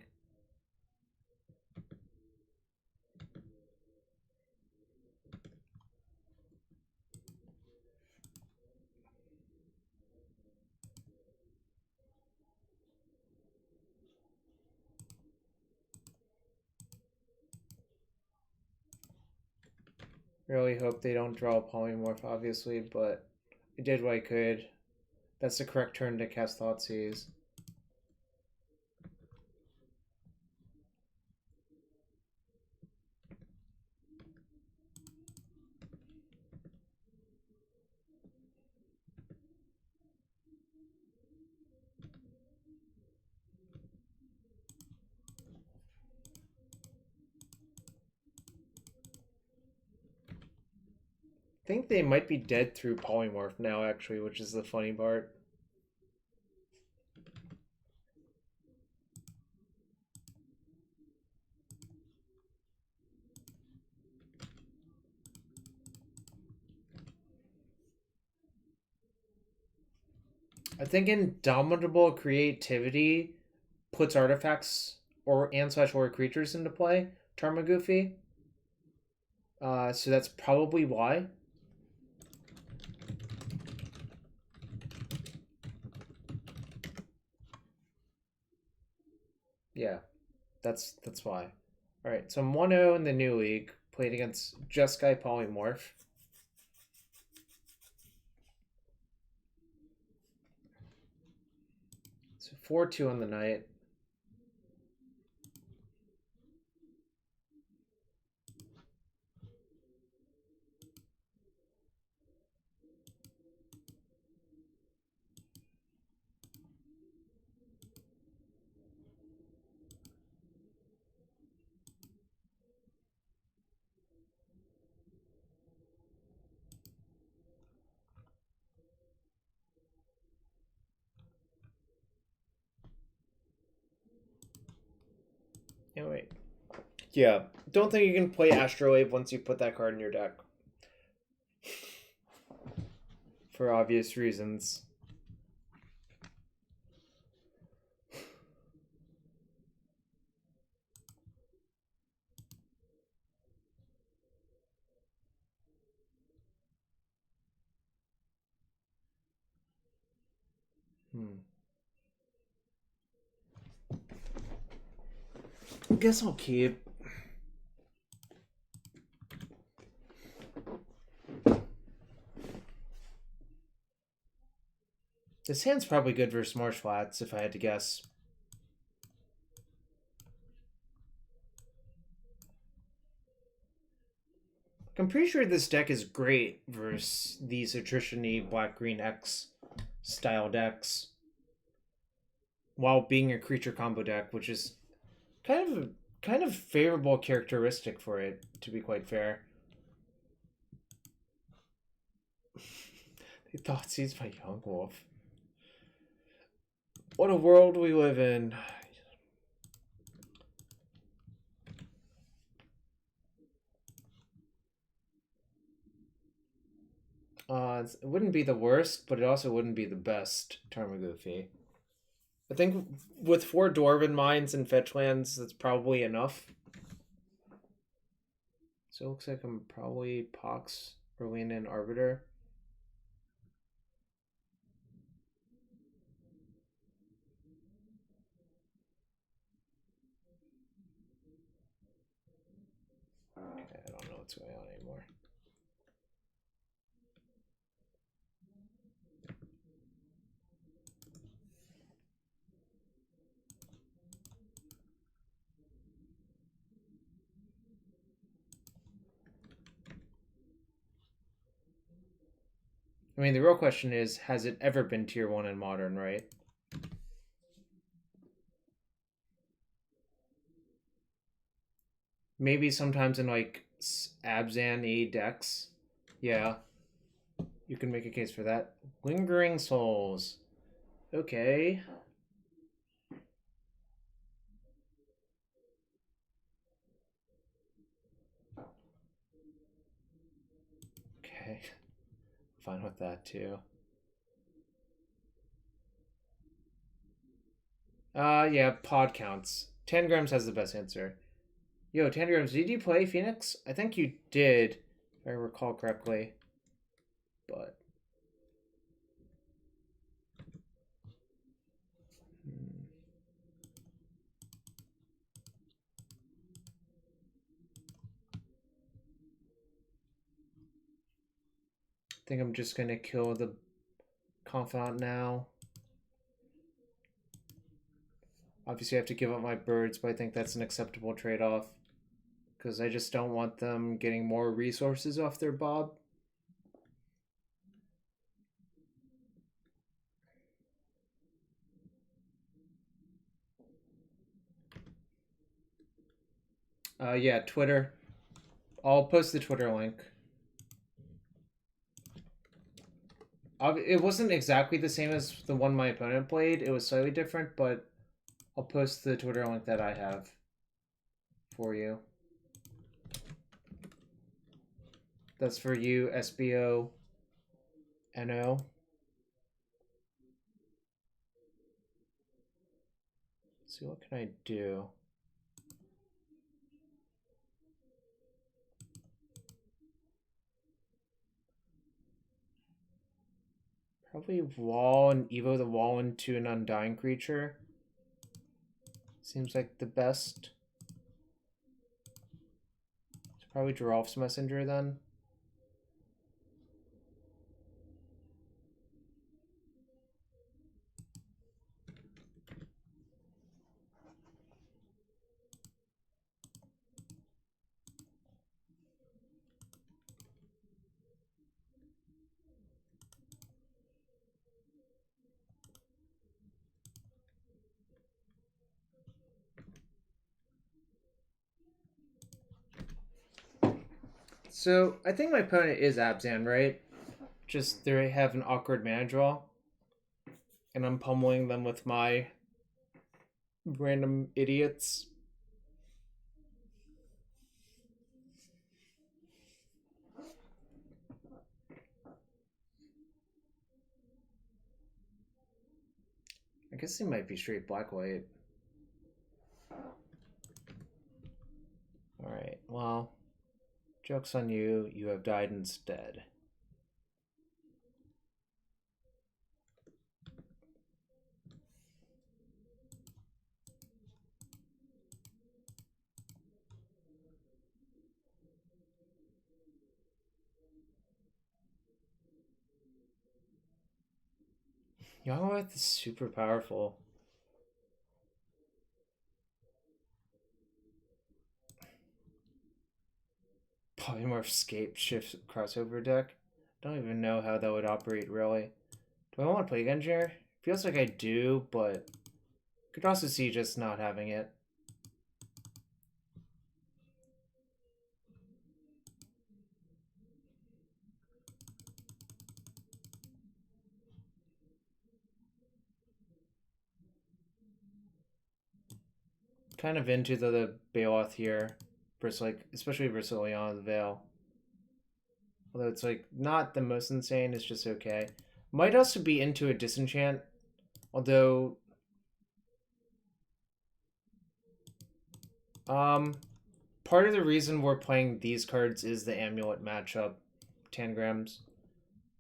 Really hope they don't draw a Polymorph, obviously, but I did what I could. That's the correct turn to cast Thoughtseize. I think they might be dead through Polymorph now, actually, which is the funny part. I think Indomitable Creativity puts artifacts or creatures into play, Tarmogoofy. So that's probably why. Yeah, that's why. All right, so I'm 1-0 in the new league, played against Jeskai Polymorph. So 4-2 on the night. Yeah, wait. Yeah, don't think you can play Astrolabe once you put that card in your deck. For obvious reasons. Guess I'll keep. This hand's probably good versus Marsh Flats, if I had to guess. I'm pretty sure this deck is great versus these attrition-y black-green X style decks, while being a creature combo deck, which is kind of favorable characteristic for it, to be quite fair. They Thoughtseize by Yawgmoth. What a world we live in. It wouldn't be the worst, but it also wouldn't be the best Tarmogoyf. I think with 4 Dwarven Mines and fetch lands, that's probably enough. So it looks like I'm probably Pox or lean in Arbiter. Okay, I don't know what's going on anymore. I mean, the real question is, has it ever been tier 1 in Modern, right? Maybe sometimes in, like, Abzan-y decks. Yeah. You can make a case for that. Lingering Souls. Okay. Okay. Fine with that, too. Yeah, pod counts. Tangrams has the best answer. Yo, Tangrams, did you play Phoenix? I think you did, if I recall correctly. But... I think I'm just gonna kill the Confidant now. Obviously I have to give up my birds, but I think that's an acceptable trade-off. Because I just don't want them getting more resources off their Bob. Yeah, Twitter. I'll post the Twitter link. It wasn't exactly the same as the one my opponent played. It was slightly different, but I'll post the Twitter link that I have for you. That's for you, SBO NO. Let's see, what can I do? Probably wall and Evo the wall into an undying creature. Seems like the best. It's probably Geralf's Messenger then. So, I think my opponent is Abzan, right? Just they have an awkward mana draw. And I'm pummeling them with my random idiots. I guess they might be straight black-white. Alright, well, joke's on you. You have died instead. Yawgmoth is super powerful. Polymorph Scape Shift crossover deck. Don't even know how that would operate really. Do I want to play Engineer? Feels like I do, but could also see just not having it. Kind of into the Baloth here, versus like especially versus Leon the Veil. Although it's like not the most insane, it's just okay. Might also be into a disenchant, although part of the reason we're playing these cards is the amulet matchup, Tangrams.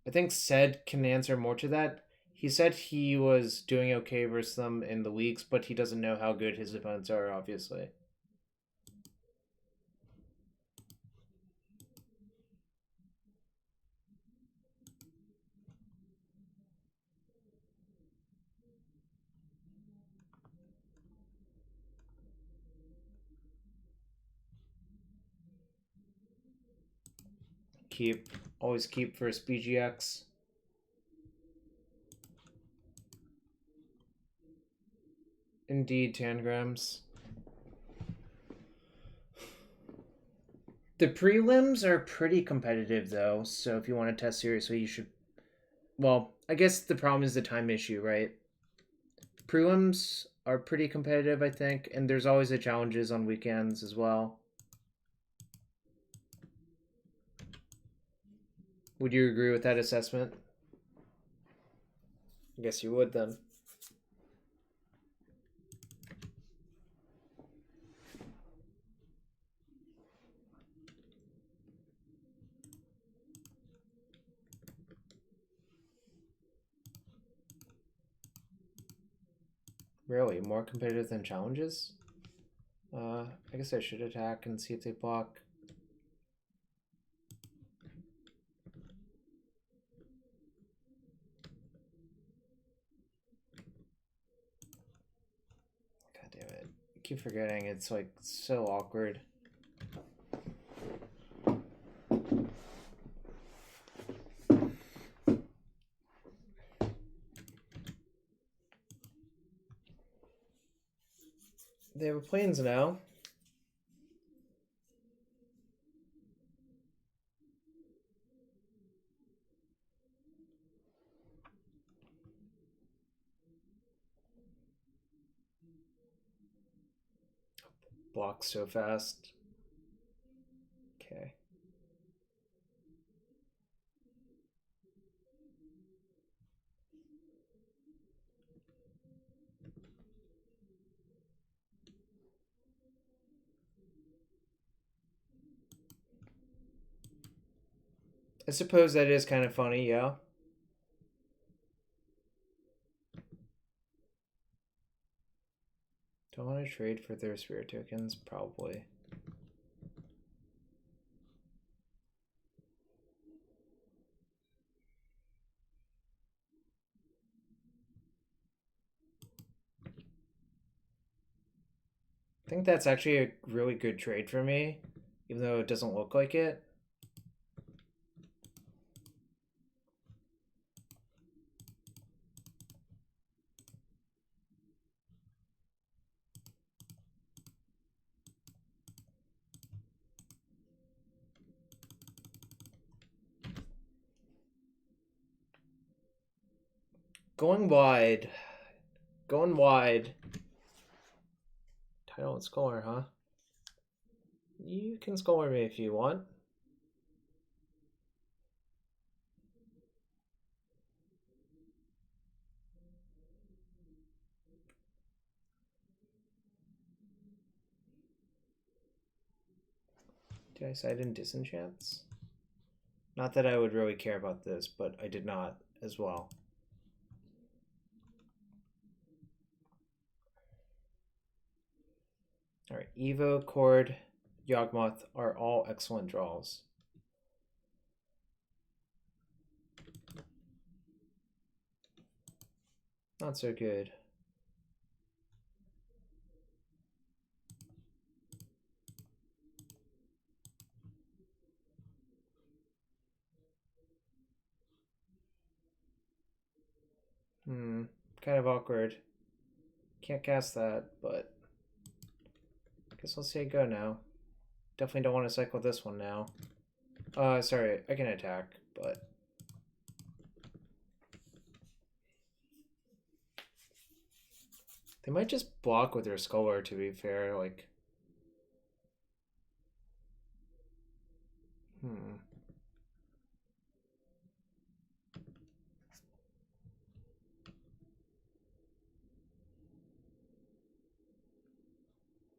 I think Sed can answer more to that. He said he was doing okay versus them in the weeks, but he doesn't know how good his opponents are, obviously. Always keep first BGX. Indeed, Tangrams. The prelims are pretty competitive, though, so if you want to test seriously, you should... Well, I guess the problem is the time issue, right? Prelims are pretty competitive, I think, and there's always the challenges on weekends as well. Would you agree with that assessment? I guess you would, then. Really? More competitive than challenges? I guess I should attack and see if they block. God damn it. I keep forgetting, it's like so awkward. They have planes now. Blocks so fast. Okay. I suppose that is kind of funny, yeah. Do I want to trade for their spirit tokens? Probably. I think that's actually a really good trade for me, even though it doesn't look like it. Going wide. Going wide. Title and Scholar, huh? You can Scholar me if you want. Did I side in Disenchants? Not that I would really care about this, but I did not as well. Alright, Evo, Chord, Yawgmoth are all excellent draws. not so good. Kind of awkward. Can't cast that, but I guess I'll say go now. Definitely don't want to cycle this one now. Sorry, I can attack, but they might just block with their Scholar, to be fair, like...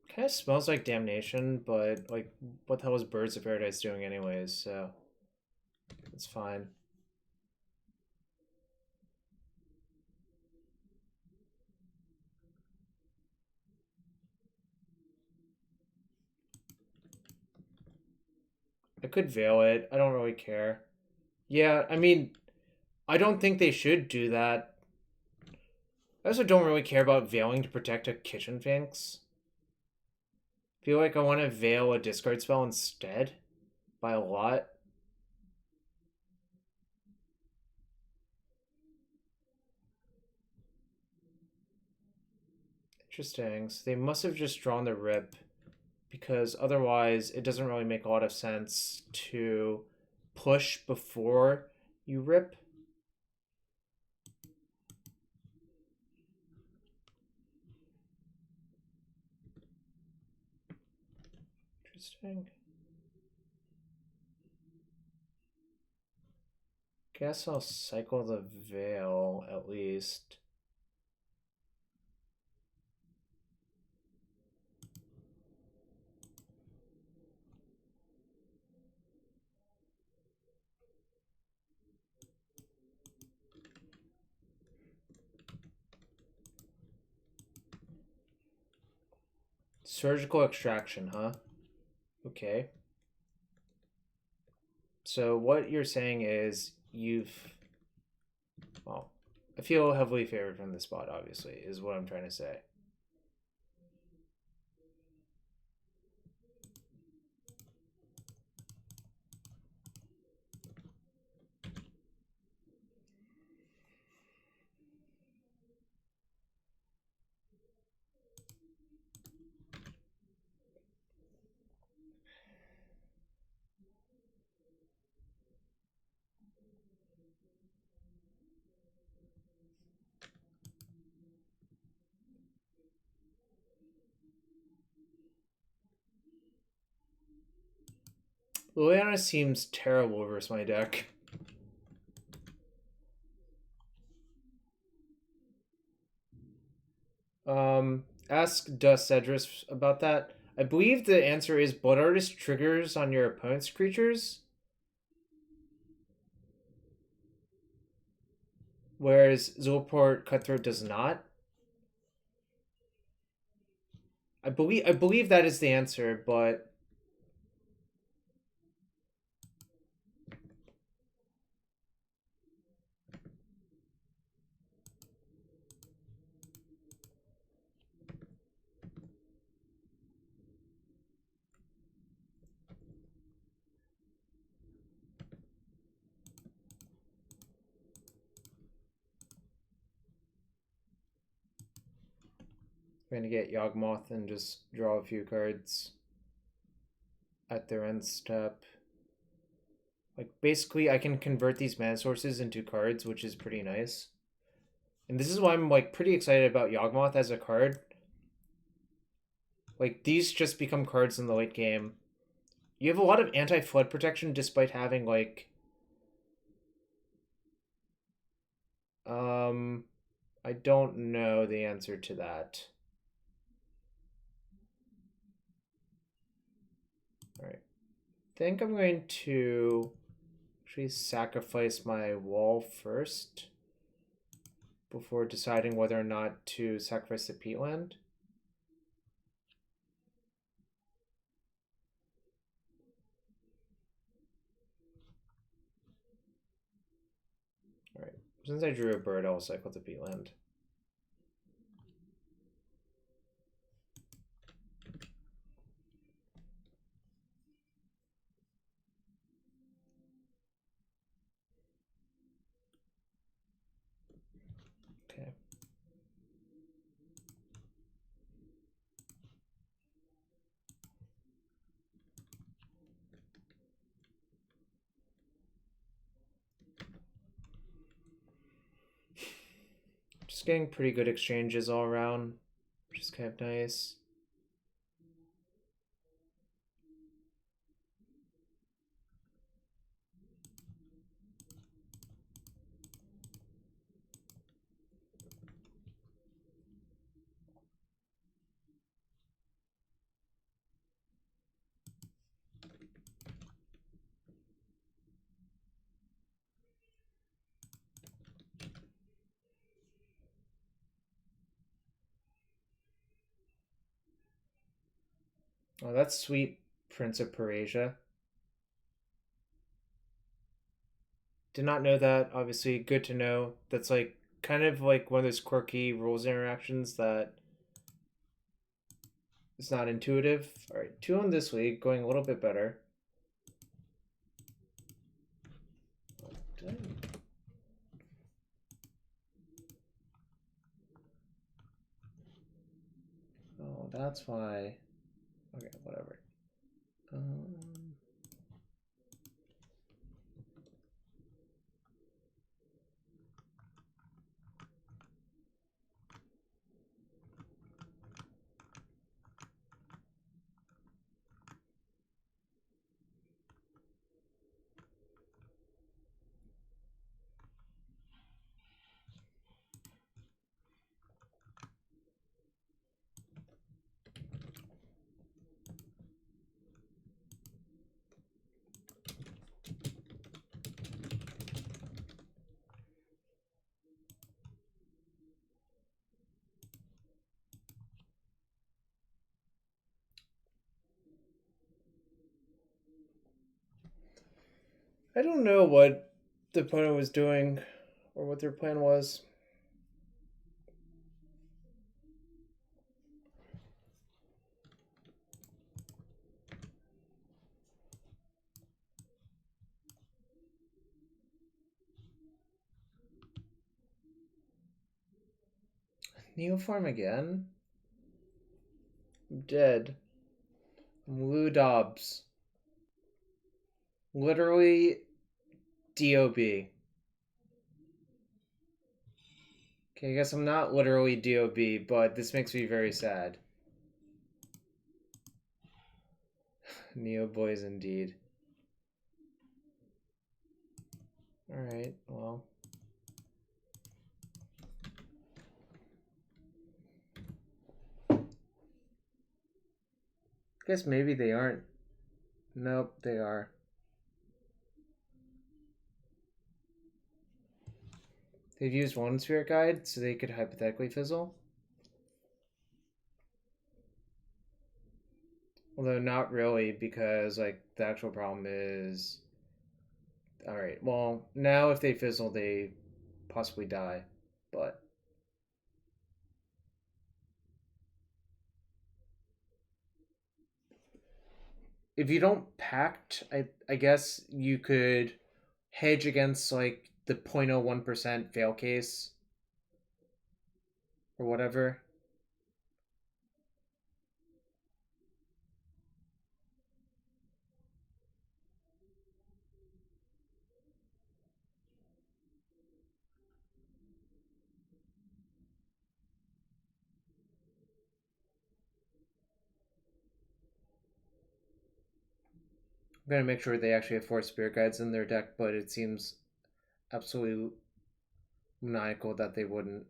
Kind of smells like Damnation, but, like, what the hell is Birds of Paradise doing anyways, so... It's fine. I could Veil it. I don't really care. Yeah, I mean, I don't think they should do that. I also don't really care about Veiling to protect a Kitchen Finks. Feel like I want to Veil a discard spell instead. By a lot. Interesting. So they must have just drawn the Rip. Because otherwise, it doesn't really make a lot of sense to push before you Rip. Interesting. Guess I'll cycle the Veil at least. Surgical Extraction, huh? Okay. So what you're saying is you've... Well, I feel heavily favored from this spot, obviously, is what I'm trying to say. Liliana seems terrible versus my deck. Ask Dust Cedrus about that. I believe the answer is Blood Artist triggers on your opponent's creatures, whereas Zulport Cutthroat does not. I believe that is the answer, but I'm gonna get Yawgmoth and just draw a few cards at their end step. Like, basically, I can convert these mana sources into cards, which is pretty nice. And this is why I'm, like, pretty excited about Yawgmoth as a card. Like, these just become cards in the late game. You have a lot of anti-flood protection despite having, like... I don't know the answer to that. Alright. I think I'm going to actually sacrifice my wall first before deciding whether or not to sacrifice the peatland. Alright. Since I drew a bird, I'll cycle the peatland. Just getting pretty good exchanges all around, which is kind of nice. Oh, that's sweet, Prince of Perasia. Did not know that. Obviously, good to know. That's like kind of like one of those quirky rules interactions that is not intuitive. All right, 2 on this week, going a little bit better. Oh, that's why. Okay, whatever. I don't know what the opponent was doing or what their plan was. Neoform again? I'm dead. I'm Lou Dobbs. Literally DOB. Okay, I guess I'm not literally DOB, but this makes me very sad. Neo boys indeed. Alright, well. I guess maybe they aren't. Nope, they are. They've used one Spirit Guide, so they could hypothetically fizzle. Although not really, because like the actual problem is... Alright, well, now if they fizzle, they possibly die. But... if you don't pact, I guess you could hedge against like the 0.01% fail case or whatever. I'm gonna make sure they actually have 4 Spirit Guides in their deck, but it seems absolutely maniacal that they wouldn't.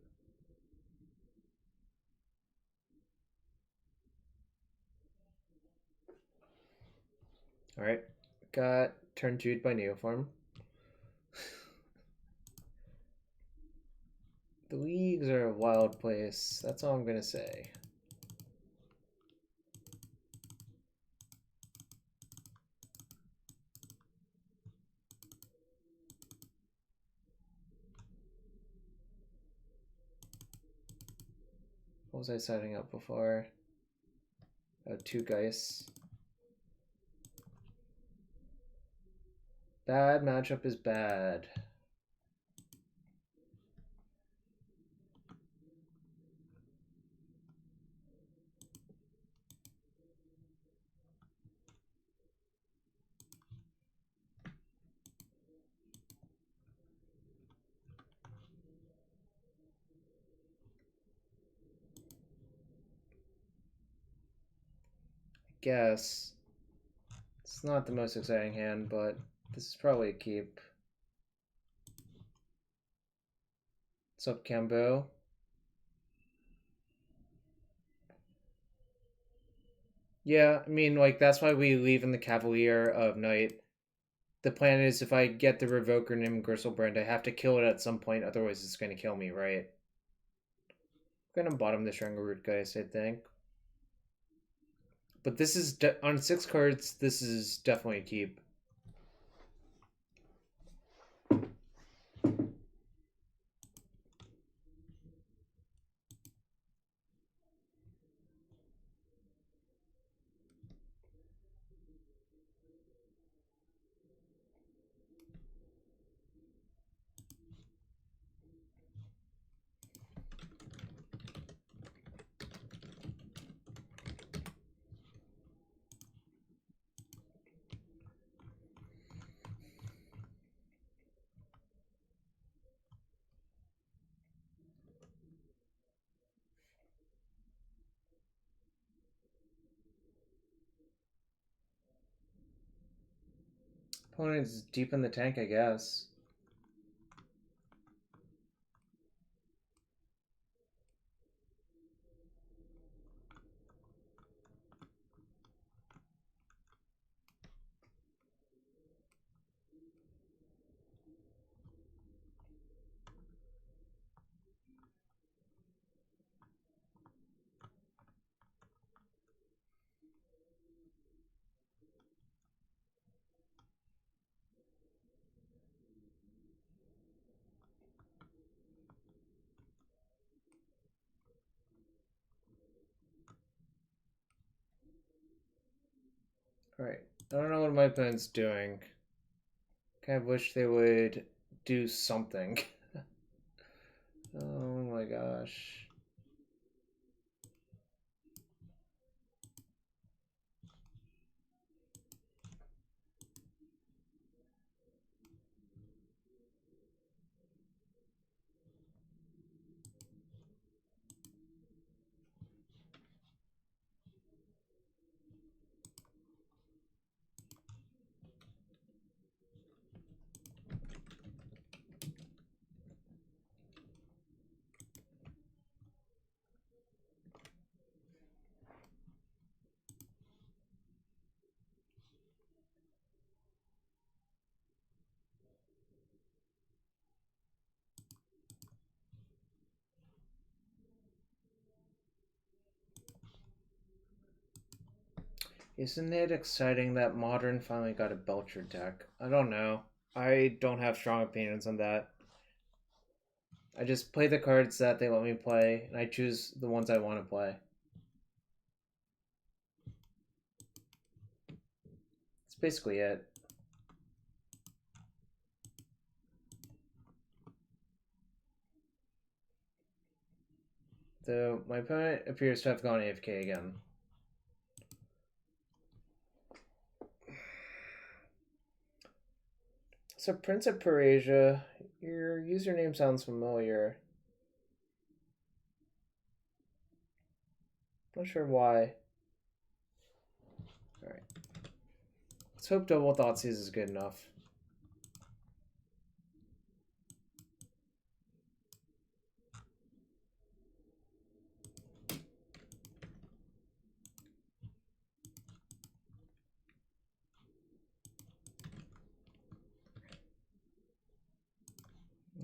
Alright, got turn 2'd by Neoform. The leagues are a wild place, that's all I'm gonna say. What was I setting up before? Oh, 2 Geists. Bad matchup is bad. guess. It's not the most exciting hand, but this is probably a keep. What's up, Cambo? Yeah, I mean, like, that's why we leave in the Cavalier of Night. The plan is if I get the Revoker named Gristlebrand, I have to kill it at some point, otherwise it's going to kill me, right? I'm going to bottom the Strangleroot Geist, I think. But this is, on 6 cards, this is definitely a keep. Opponent's deep in the tank, I guess. Alright, I don't know what my opponent's doing. Kind of wish they would do something. Oh my gosh. Isn't it exciting that Modern finally got a Belcher deck? I don't know. I don't have strong opinions on that. I just play the cards that they let me play, and I choose the ones I want to play. That's basically it. Though my opponent appears to have gone AFK again. So Prince of Perasia, your username sounds familiar. Not sure why. Alright. Let's hope double Thoughtseize is good enough.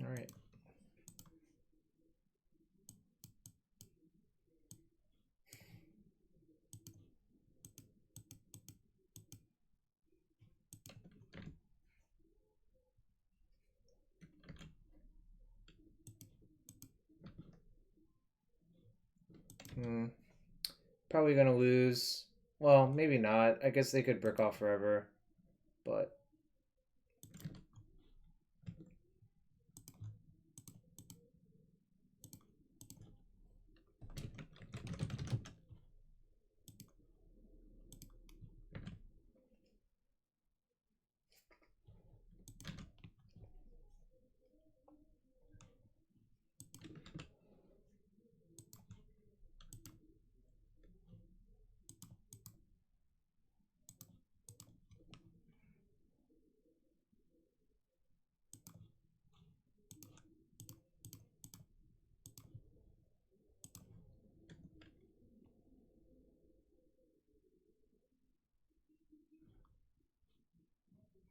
Alright. Probably gonna lose. Well, maybe not. I guess they could brick off forever. But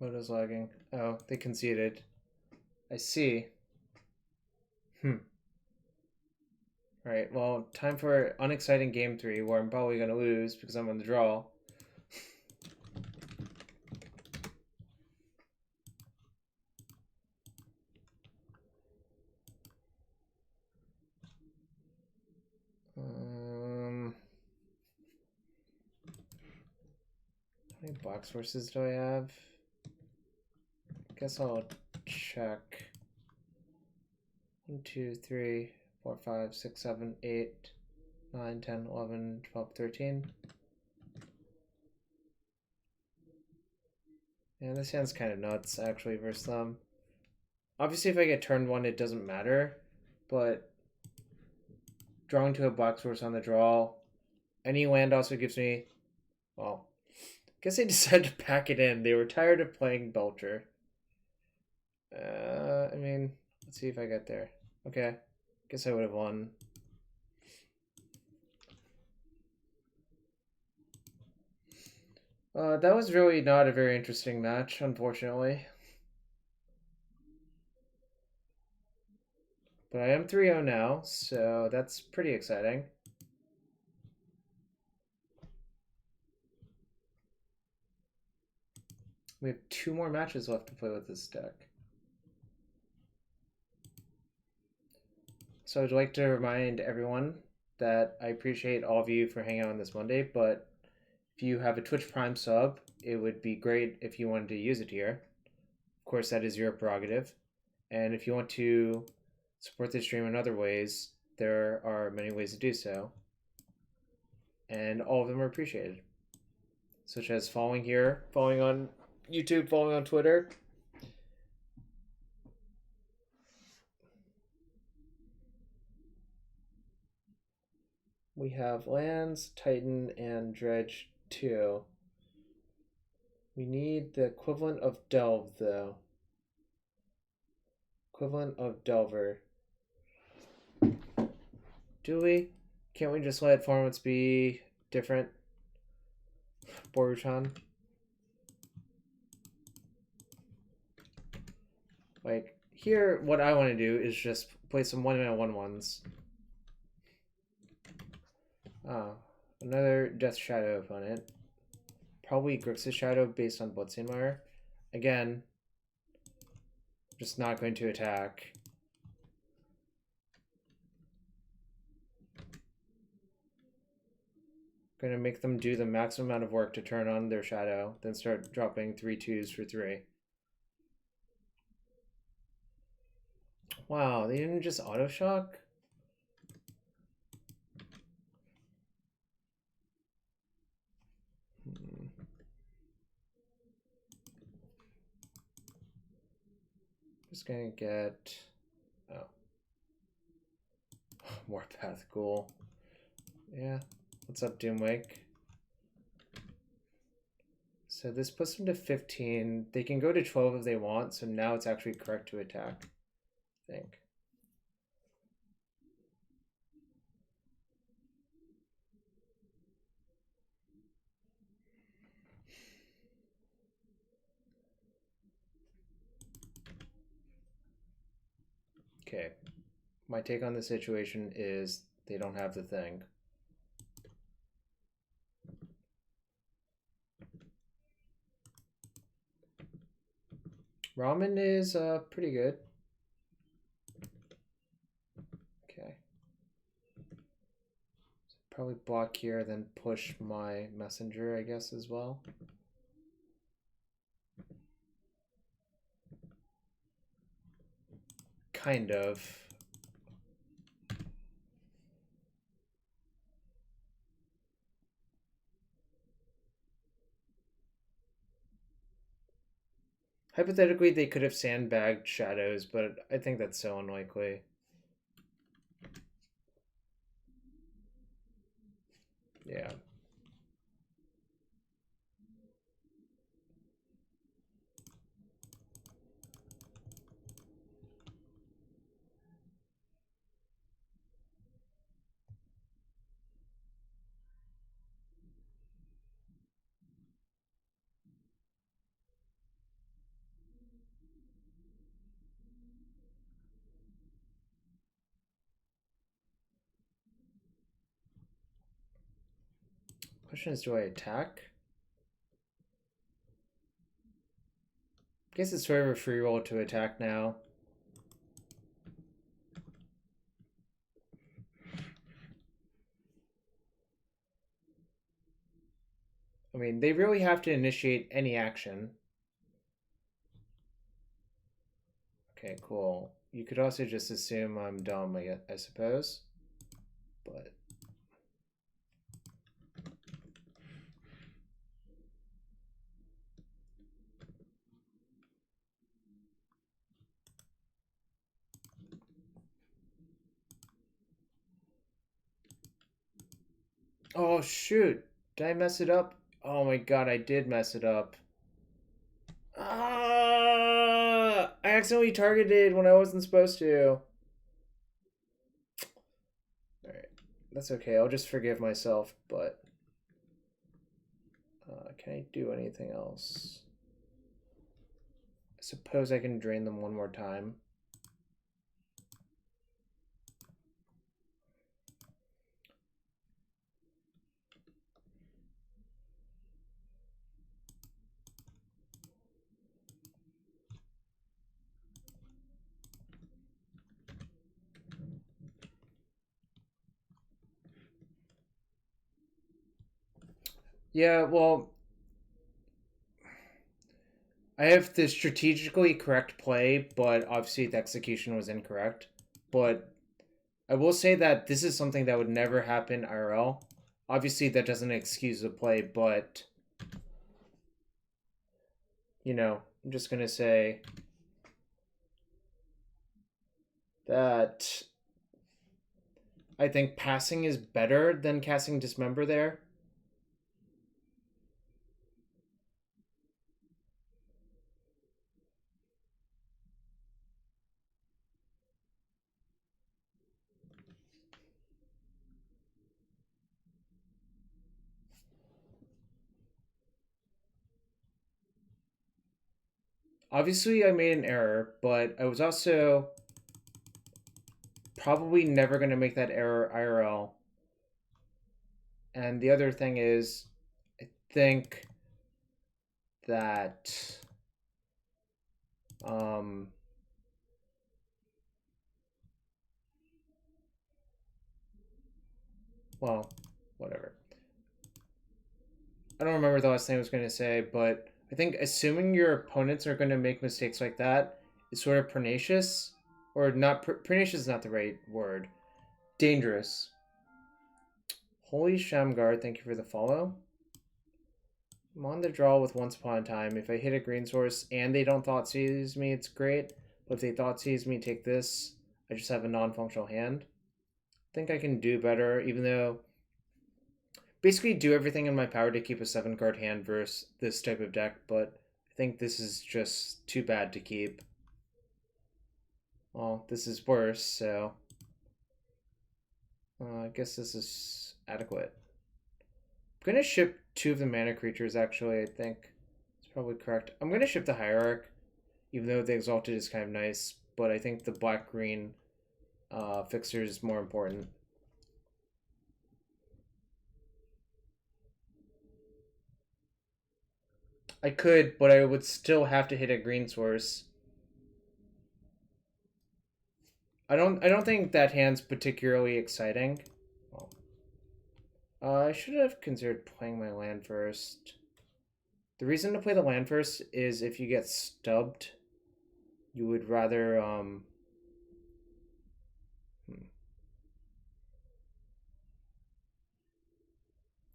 Moto's lagging. Oh, they conceded. I see. Alright, well, time for unexciting game 3, where I'm probably going to lose because I'm on the draw. How many box forces do I have? Guess I'll check. 1, 2, 3, 4, 5, 6, 7, 8, 9, 10, 11, 12, 13. Yeah, this hand's kind of nuts, actually, versus them. Obviously, if I get turn 1, it doesn't matter, but drawing to a box force on the draw, any land also gives me, well, I guess they decided to pack it in. They were tired of playing Belcher. I mean, let's see if I get there. Okay, guess I would have won. That was really not a very interesting match, unfortunately. But I am 3-0 now, so that's pretty exciting. We have 2 more matches left to play with this deck. So I'd like to remind everyone that I appreciate all of you for hanging out on this Monday, but if you have a Twitch Prime sub, it would be great if you wanted to use it here. Of course, that is your prerogative. And if you want to support the stream in other ways, there are many ways to do so. And all of them are appreciated. Such as following here, following on YouTube, following on Twitter. We have lands, Titan, and Dredge 2. We need the equivalent of Delve, though. Equivalent of Delver. Do we? Can't we just let formats be different? Boruchan? Like, here, what I want to do is just play some 1-mana 1/1s. Another Death Shadow opponent. Probably Grixis Shadow based on Bloodstained Mire. Again, just not going to attack. Going to make them do the maximum amount of work to turn on their Shadow, then start dropping 3/2s for 3. Wow, they didn't just auto shock? Just gonna get Warpath Ghoul. Yeah. What's up, Doomwake? So this puts them to 15. They can go to 12 if they want, so now it's actually correct to attack, I think. Okay. My take on the situation is they don't have the thing. Ramen is pretty good. Okay. So probably block here, then push my messenger, I guess, as well. Kind of. Hypothetically, they could have sandbagged shadows, but I think that's so unlikely. Yeah. Question is, do I attack? I guess it's sort of a free roll to attack now. I mean, they really have to initiate any action. Okay, cool. You could also just assume I'm dumb, I suppose. But... oh, shoot. Did I mess it up? Oh my god, I did mess it up. Ah! I accidentally targeted when I wasn't supposed to. Alright. That's okay. I'll just forgive myself, but... can I do anything else? I suppose I can drain them one more time. Yeah, well, I have the strategically correct play, but obviously the execution was incorrect. But I will say that this is something that would never happen IRL. Obviously, that doesn't excuse the play, but, you know, I'm just going to say that I think passing is better than casting Dismember there. Obviously, I made an error, but I was also probably never going to make that error IRL. And the other thing is, I think that well, whatever. I don't remember the last thing I was going to say, but I think assuming your opponents are going to make mistakes like that is sort of pernicious, or not. Pernicious is not the right word. Dangerous. Holy Shamgar, thank you for the follow. I'm on the draw with Once Upon a Time. If I hit a green source and they don't Thoughtseize me, it's great. But if they Thoughtseize me, take this. I just have a non-functional hand. I think I can do better, even though... basically do everything in my power to keep a 7-card hand versus this type of deck, but I think this is just too bad to keep. Well, this is worse, so... I guess this is adequate. I'm going to ship 2 of the mana creatures, actually, I think. It's probably correct. I'm going to ship the Hierarch, even though the Exalted is kind of nice, but I think the black-green fixer is more important. I could, but I would still have to hit a green source. I don't think that hand's particularly exciting. Well, I should have considered playing my land first. The reason to play the land first is if you get stubbed, you would rather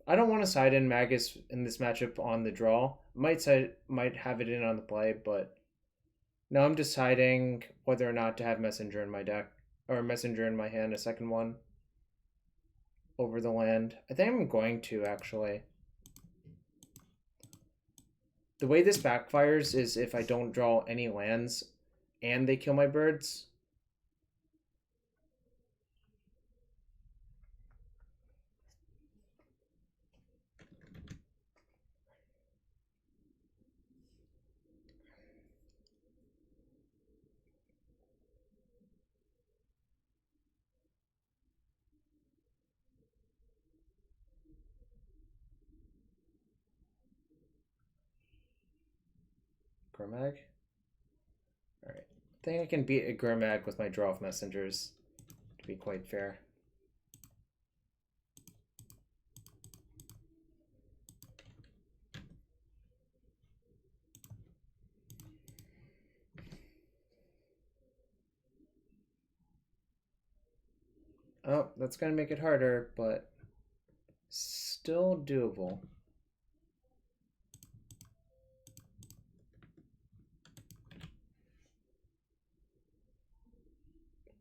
I don't want to side in Magus in this matchup on the draw. Might have it in on the play, but now I'm deciding whether or not to have Messenger in my deck, or Messenger in my hand, a second one, over the land. I think I'm going to, actually. The way this backfires is if I don't draw any lands and they kill my birds. Gurmag? Alright. I think I can beat a Gurmag with my draw of messengers, to be quite fair. Oh, that's going to make it harder, but still doable.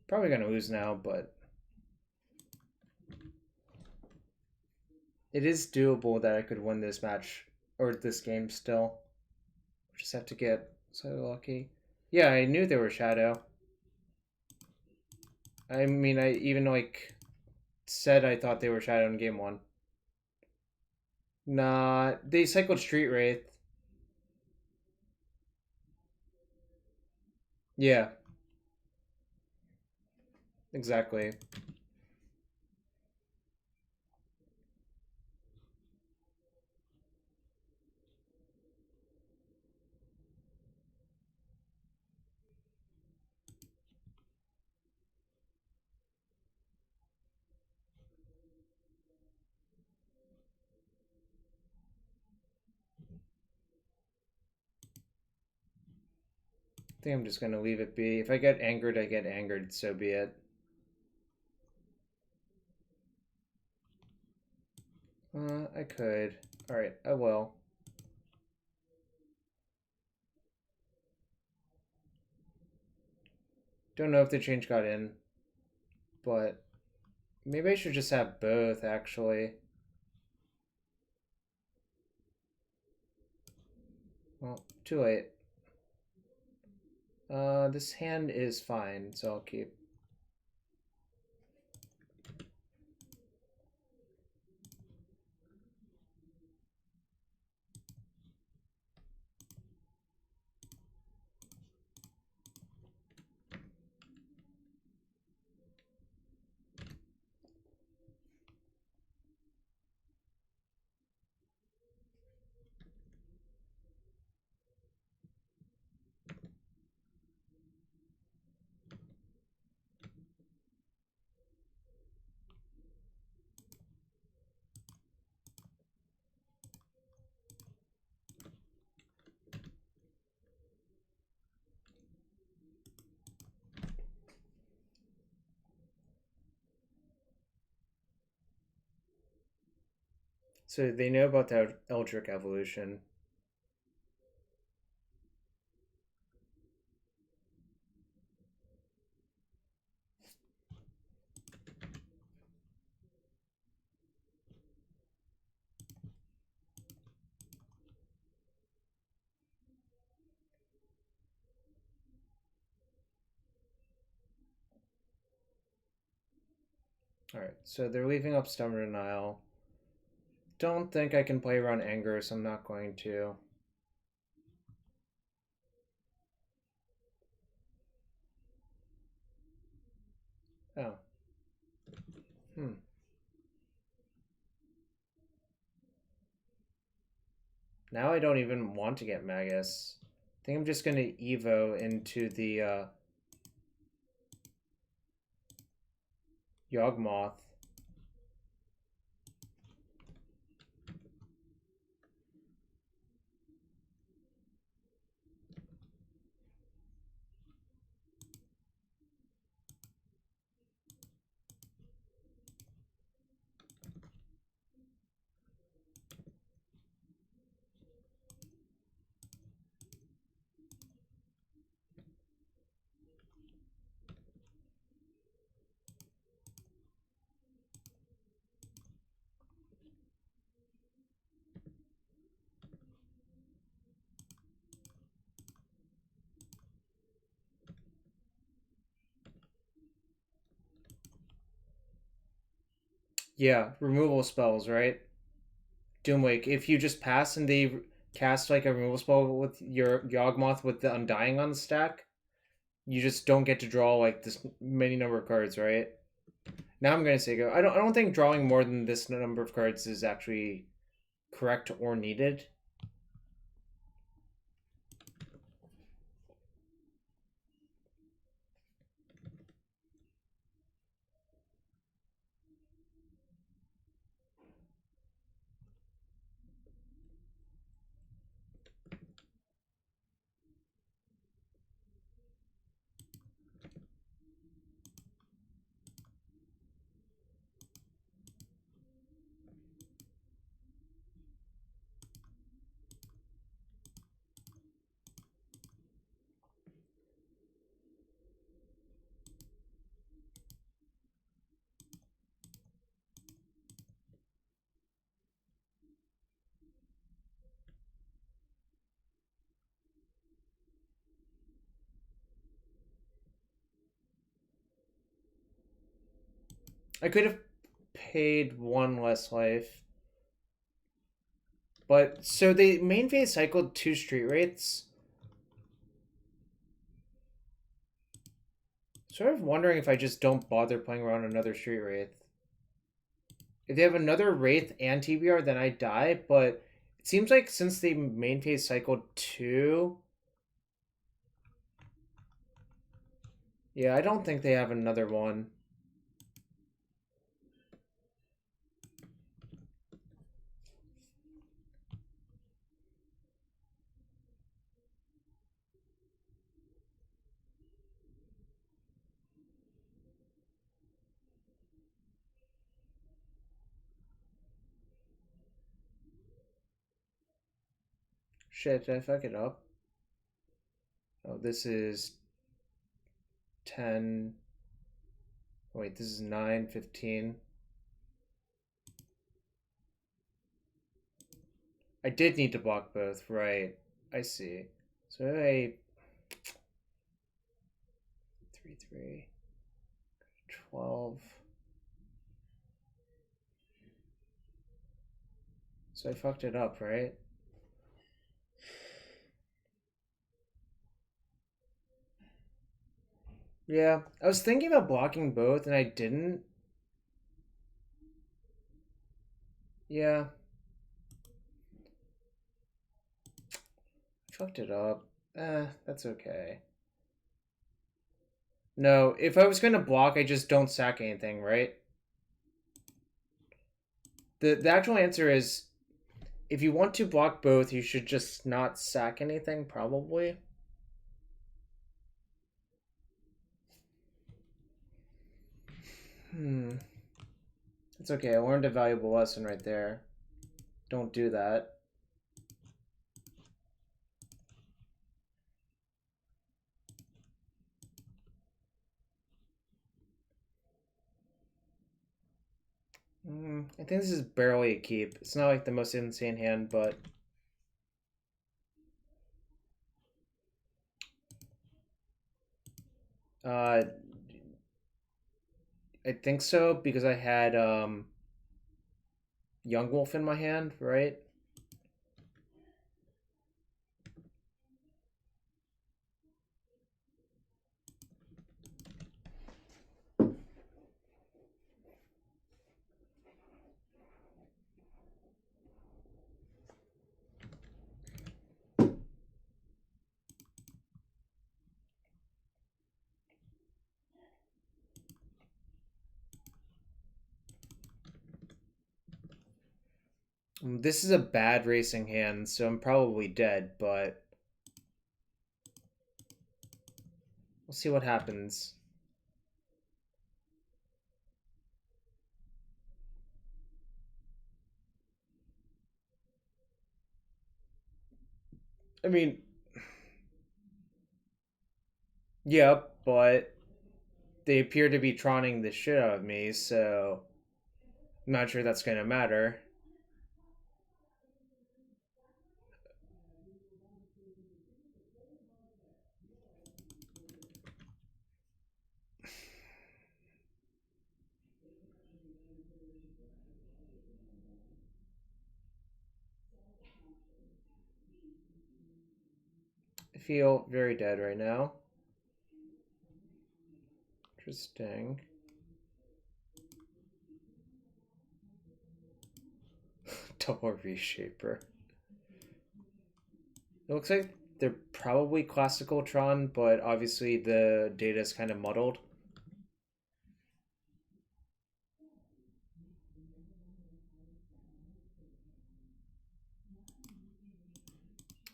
Probably going to lose now, but it is doable that I could win this match, or this game still. Just have to get so lucky. Yeah, I knew they were Shadow. I mean, I even like said I thought they were Shadow in game 1. Nah, they cycled Street Wraith. Yeah. Exactly. I think I'm just gonna leave it be. If I get angered, I get angered, so be it. I could. Alright, I will. Don't know if the change got in, but maybe I should just have both, actually. Well, too late. This hand is fine, so I'll keep. So they know about the Eldritch Evolution. Alright, so they're leaving up Stubborn Denial. Don't think I can play around Anger, so I'm not going to. Oh. Now I don't even want to get Magus. I think I'm just going to Evo into the Yawgmoth. Yeah, removal spells, right? Doomwake, if you just pass and they cast like a removal spell with your Yawgmoth with the Undying on the stack, you just don't get to draw like this many number of cards, right? Now I'm gonna say go. I don't think drawing more than this number of cards is actually correct or needed. I could have paid one less life. But, so they main phase cycled 2 Street Wraiths. Sort of wondering if I just don't bother playing around another Street Wraith. If they have another Wraith and TBR, then I die, but it seems like since they main phase cycled 2... Yeah, I don't think they have another one. Shit, did I fuck it up? Oh, this is 10. Wait, this is 9, 15. I did need to block both, right. I see. So I... 3, 3. 12. So I fucked it up, right? Yeah, I was thinking about blocking both and I didn't. Yeah. Fucked it up. That's okay. No, if I was gonna block, I just don't sack anything, right? The actual answer is, if you want to block both, you should just not sack anything, probably. It's okay, I learned a valuable lesson right there. Don't do that. I think this is barely a keep. It's not like the most insane hand, but... I think so, because I had Yawgmoth in my hand, right? This is a bad racing hand, so I'm probably dead, but... we'll see what happens. I mean... yep, but... they appear to be troning the shit out of me, so... I'm not sure that's gonna matter. I feel very dead right now. Interesting. Double Reshaper. It looks like they're probably classical Tron, but obviously the data is kind of muddled.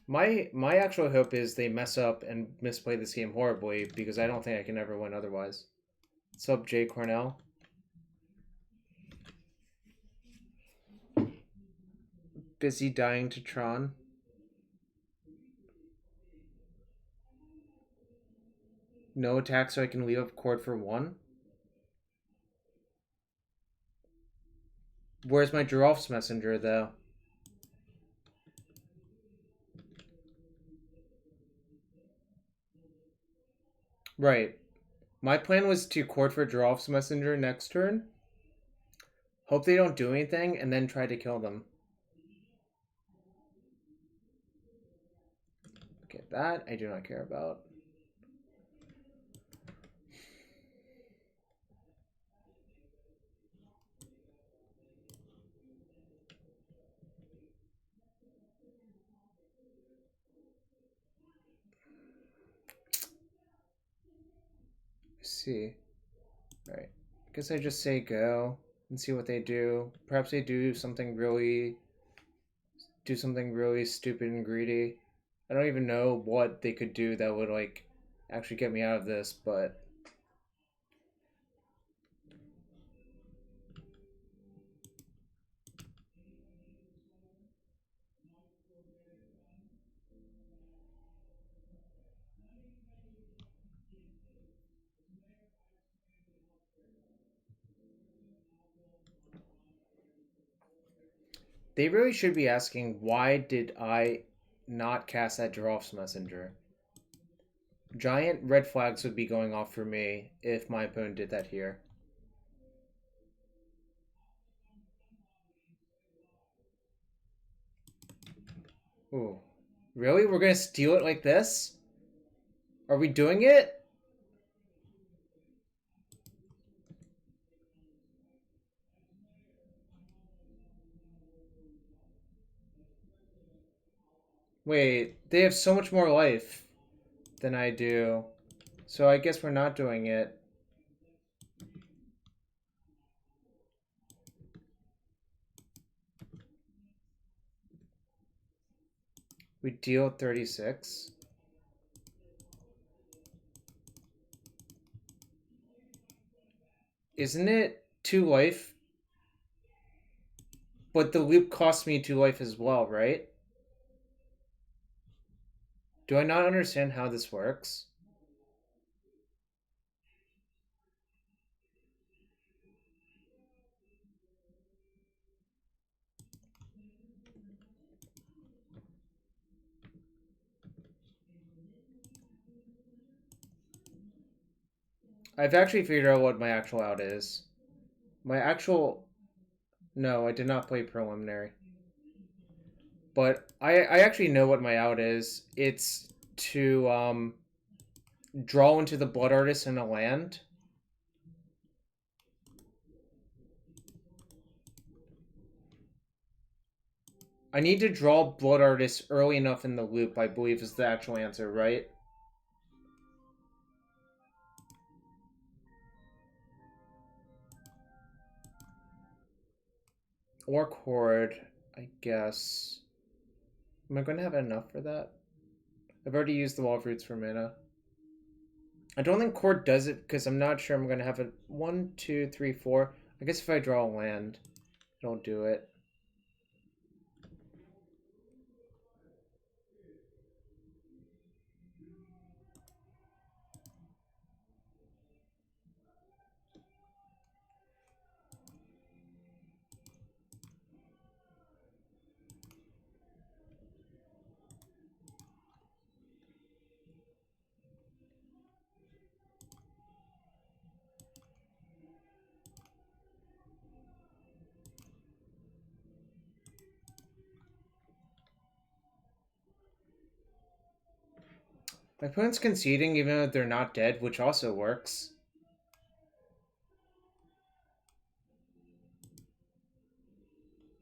My actual hope is they mess up and misplay this game horribly, because I don't think I can ever win otherwise. What's up, Jay Cornell? Busy dying to Tron. No attack so I can leave up Chord for 1. Where's my Geralf's Messenger, though? Right. My plan was to Chord for Geralf's Messenger next turn, hope they don't do anything, and then try to kill them. Okay, that I do not care about. See. Alright. Guess I just say go and see what they do. Perhaps they do something really stupid and greedy. I don't even know what they could do that would like actually get me out of this, but they really should be asking, why did I not cast that Geralf's Messenger? Giant red flags would be going off for me if my opponent did that here. Ooh. Really? We're gonna steal it like this? Are we doing it? Wait, they have so much more life than I do. So I guess we're not doing it. We deal 36. Isn't it 2 life? But the loop costs me 2 life as well, right? Do I not understand how this works? I've actually figured out what my actual out is. My actual... No, I did not play preliminary. But I actually know what my out is. It's to draw into the Blood Artist in a land. I need to draw Blood Artist early enough in the loop, I believe is the actual answer, right? Or Chord, I guess. Am I going to have enough for that? I've already used the Wall of Roots for mana. I don't think Chord does it because I'm not sure I'm going to have it. 1, 2, 3, 4. I guess if I draw a land, it'll do it. My opponent's conceding even though they're not dead, which also works.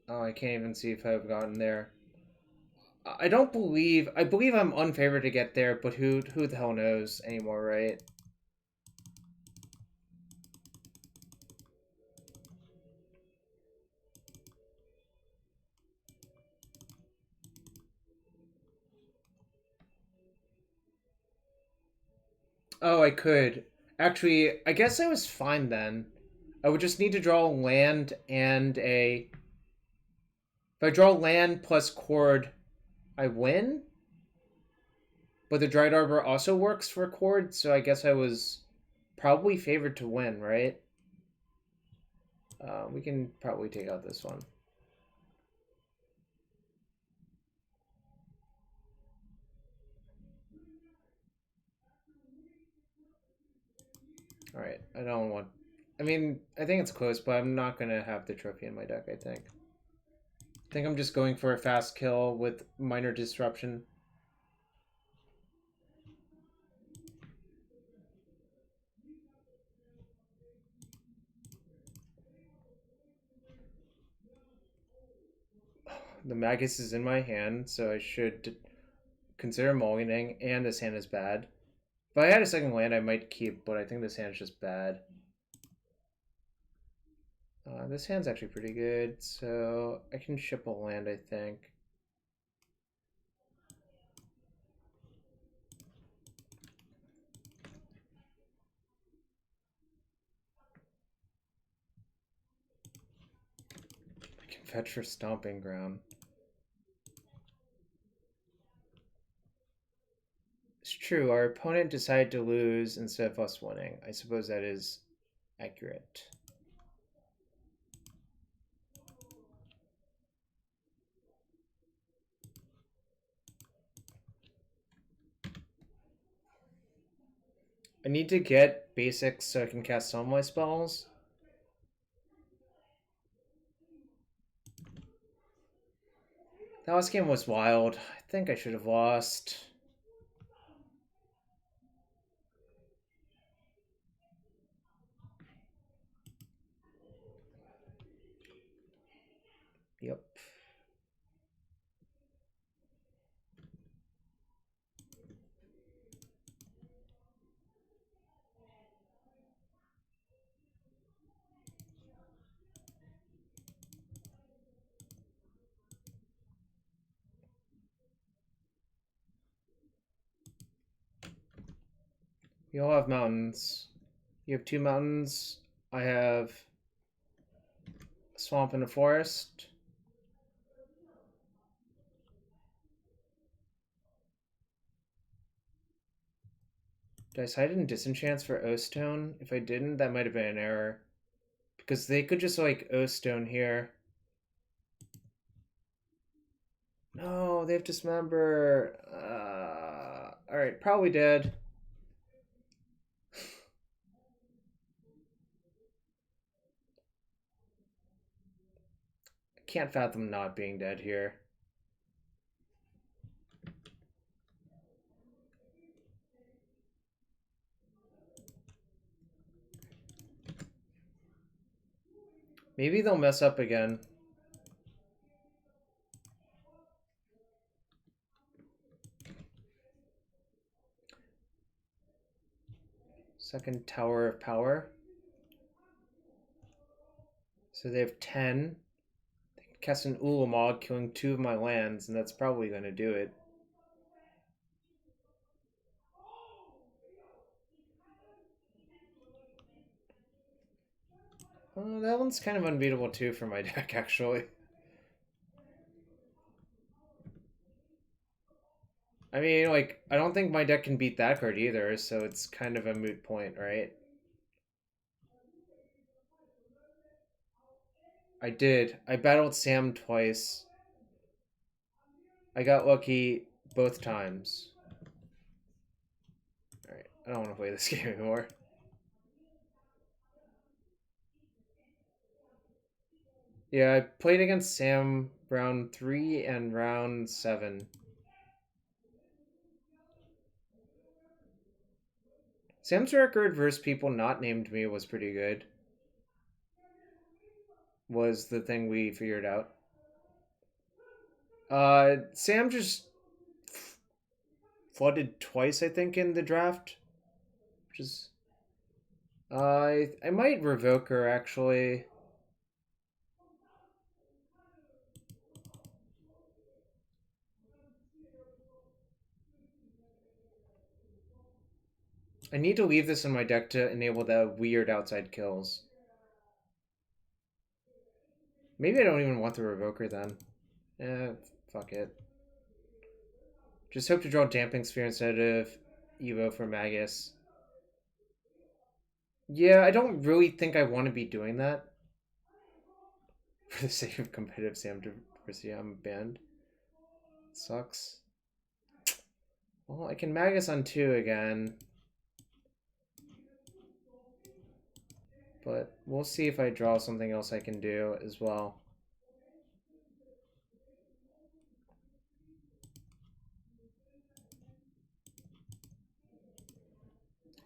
Oh, I can't even see if I've gotten there. I don't believe... I believe I'm unfavored to get there, but who the hell knows anymore, right? Oh, I could. Actually, I guess I was fine then. I would just need to draw land and a... If I draw land plus Chord, I win? But the Dryad Arbor also works for Chord, so I guess I was probably favored to win, right? We can probably take out this one. Alright, I don't want... I mean, I think it's close, but I'm not going to have the trophy in my deck, I think. I think I'm just going for a fast kill with minor disruption. The Magus is in my hand, so I should consider mulliganing, and this hand is bad. If I had a second land, I might keep, but I think this hand is just bad. This hand's actually pretty good, so I can ship a land, I think. I can fetch for Stomping Ground. It's true, our opponent decided to lose instead of us winning. I suppose that is accurate. I need to get basics so I can cast some of my spells. That last game was wild. I think I should have lost. Yep. You all have mountains. You have 2 mountains. I have a swamp and a forest. Did I decide in disenchants for O-Stone? If I didn't, that might have been an error. Because they could just like O-Stone here. No, they have Dismember. Alright, probably dead. I can't fathom not being dead here. Maybe they'll mess up again. Second Tower of Power. So they have 10. They can cast an Ulamog, killing 2 of my lands, and that's probably going to do it. That one's kind of unbeatable too for my deck, actually. I mean, like, I don't think my deck can beat that card either, so it's kind of a moot point, right? I did. I battled Sam twice. I got lucky both times. Alright, I don't want to play this game anymore. Yeah, I played against Sam round 3 and round 7. Sam's record versus people not named me was pretty good. Was the thing we figured out. Sam just flooded twice, I think, in the draft. Which is... I might Revoker, actually. I need to leave this in my deck to enable the weird outside kills. Maybe I don't even want the Revoker then. Fuck it. Just hope to draw Damping Sphere instead of Evo for Magus. Yeah, I don't really think I want to be doing that. For the sake of competitive Sam diversity, I'm banned. Sucks. Well, I can Magus on 2 again. But we'll see if I draw something else I can do as well.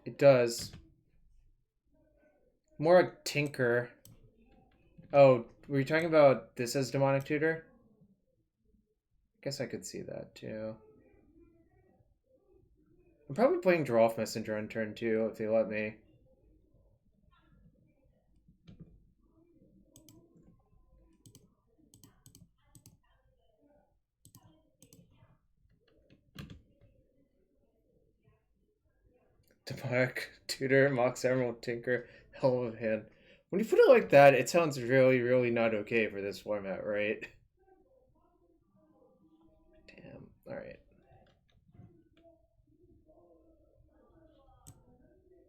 It does. More a tinker. Oh, were you talking about this as Demonic Tutor? Guess I could see that too. I'm probably playing Geralf Messenger on turn 2 if they let me. Demonic Tutor, Mox Emerald, Tinker, hell of a hand. When you put it like that, it sounds really, really not okay for this format, right? Damn. Alright.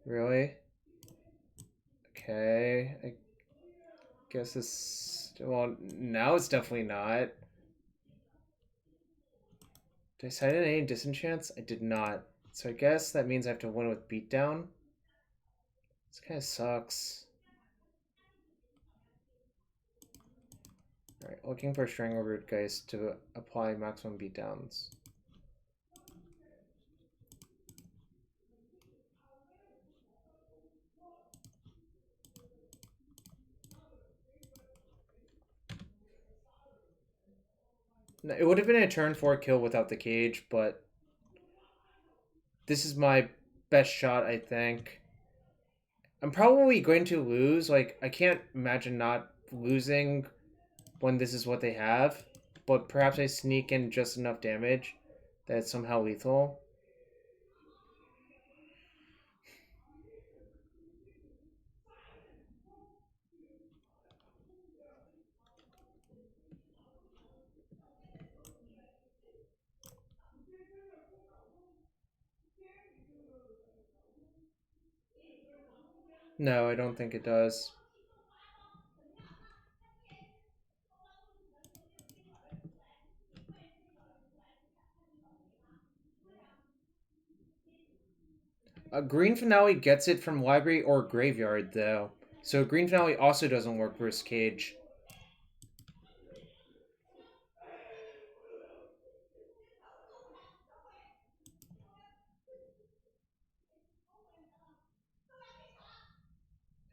Really? Okay. I guess this... Well, now it's definitely not. Did I cite any disenchants? I did not. So I guess that means I have to win with Beatdown. This kind of sucks. Alright, looking for Strangleroot Geist to apply maximum beatdowns. It would have been a turn 4 kill without the cage, but this is my best shot, I think. I'm probably going to lose. Like, I can't imagine not losing when this is what they have, but perhaps I sneak in just enough damage that it's somehow lethal. No, I don't think it does. Green Finale gets it from library or graveyard, though. So Green Finale also doesn't work versus cage.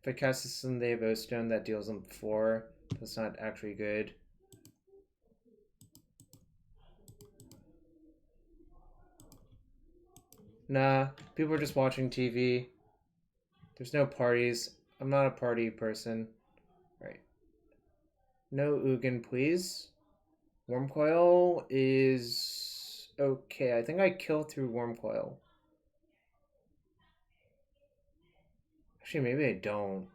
If I cast this in the Evo Stone, that deals them 4. That's not actually good. Nah, people are just watching TV. There's no parties. I'm not a party person. Right. No Ugin, please. Wormcoil is okay. I think I kill through Wormcoil. Actually, maybe I don't.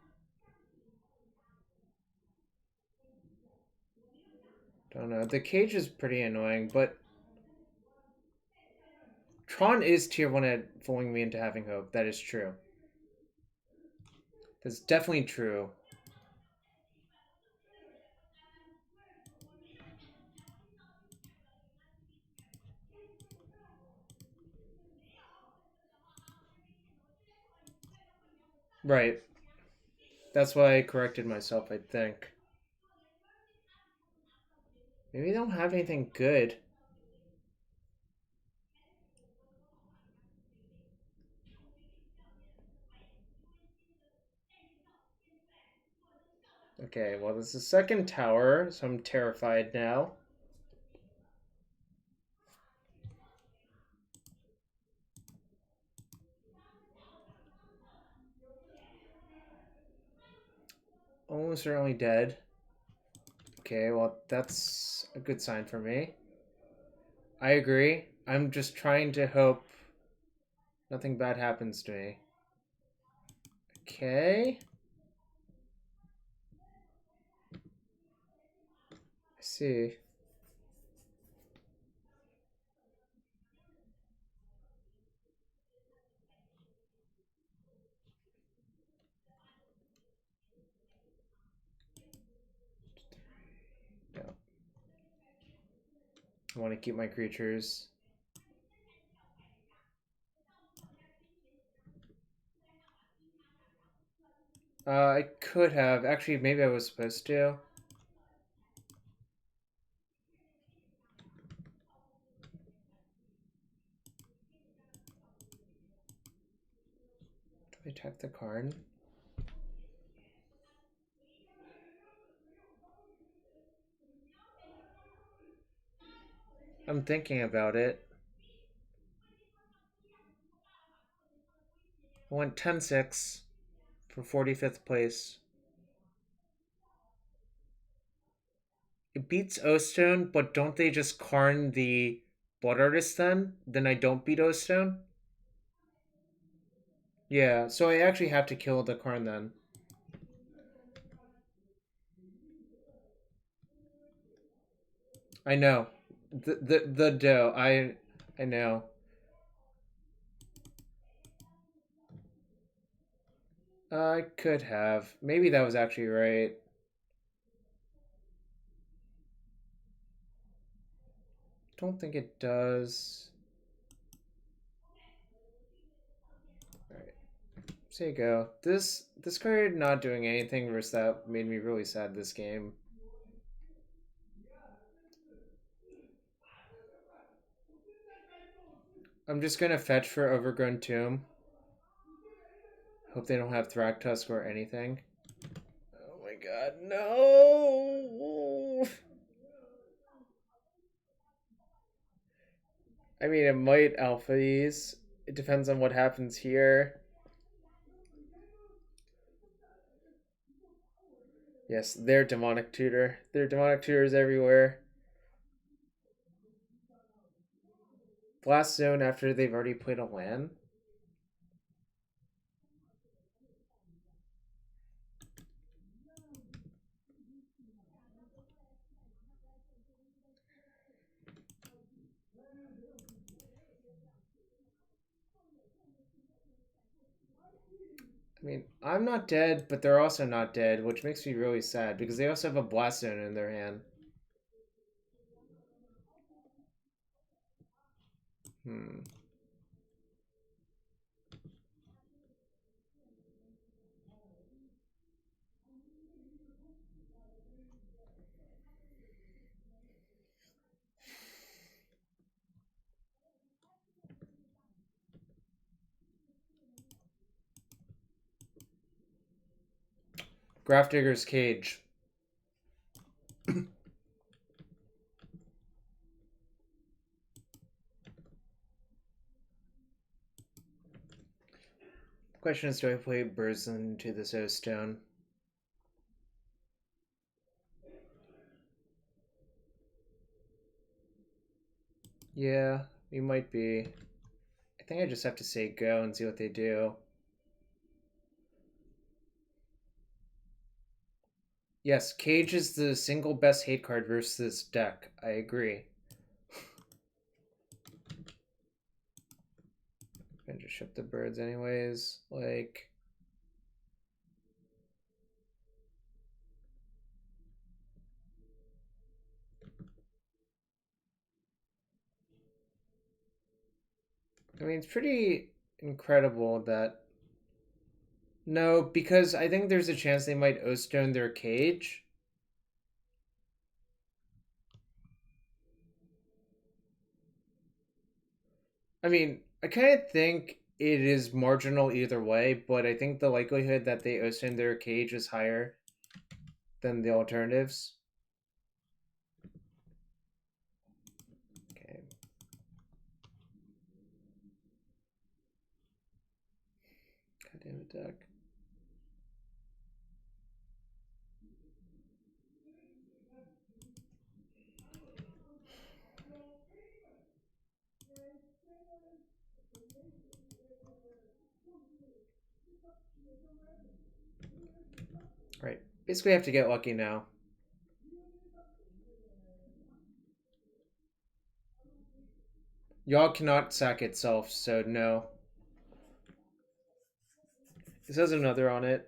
Don't know. The cage is pretty annoying, but Tron is tier 1 at fooling me into having hope. That is true. That's definitely true. Right. That's why I corrected myself, I think. Maybe they don't have anything good. Okay, well, this is the second tower, so I'm terrified now. Almost certainly dead. Okay, well, that's a good sign for me. I agree. I'm just trying to hope nothing bad happens to me. Okay. I see. Yeah. I want to keep my creatures. I could have. Actually, maybe I was supposed to. Do I attack the card? I'm thinking about it. I went 10-6 for 45th place. It beats O-Stone, but don't they just Karn the Blood Artist then? Then I don't beat O-Stone? Yeah, so I actually have to kill the Karn then. I know. The dough. I know. I could have. Maybe that was actually right. Don't think it does. Alright. Say go. This card not doing anything versus that made me really sad this game. I'm just gonna fetch for Overgrown Tomb. Hope they don't have Thragtusk or anything. Oh my god, no! I mean, it might alpha these. It depends on what happens here. Yes, they're Demonic Tutor. There are Demonic Tutors everywhere. Blast Zone after they've already played a land? I mean, I'm not dead, but they're also not dead, which makes me really sad because they also have a Blast Zone in their hand. Hmm. Grafdigger's Cage. Question is, do I play Birds into this O-Stone? Yeah, we might be. I think I just have to say go and see what they do. Yes, Cage is the single best hate card versus this deck. I agree. I just ship the birds anyways. Like, I mean, it's pretty incredible that. No, because I think there's a chance they might O-Stone their Cage. I mean, I kind of think it is marginal either way, but I think the likelihood that they O-Stone their Cage is higher than the alternatives. Okay. God damn it, deck. Right. Basically, I have to get lucky now. Y'all cannot sack itself, so no. This has another on it.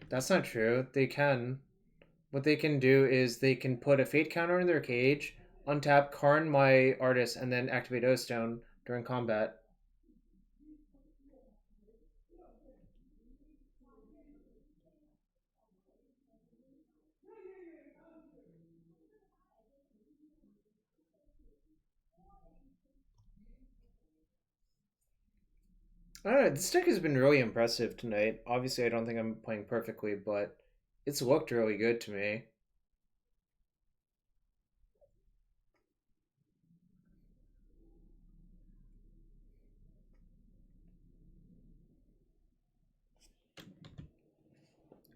That's not true. They can. What they can do is they can put a fate counter in their cage, untap Karn my artist, and then activate O-Stone during combat. I don't know, this deck has been really impressive tonight. Obviously, I don't think I'm playing perfectly, but it's looked really good to me.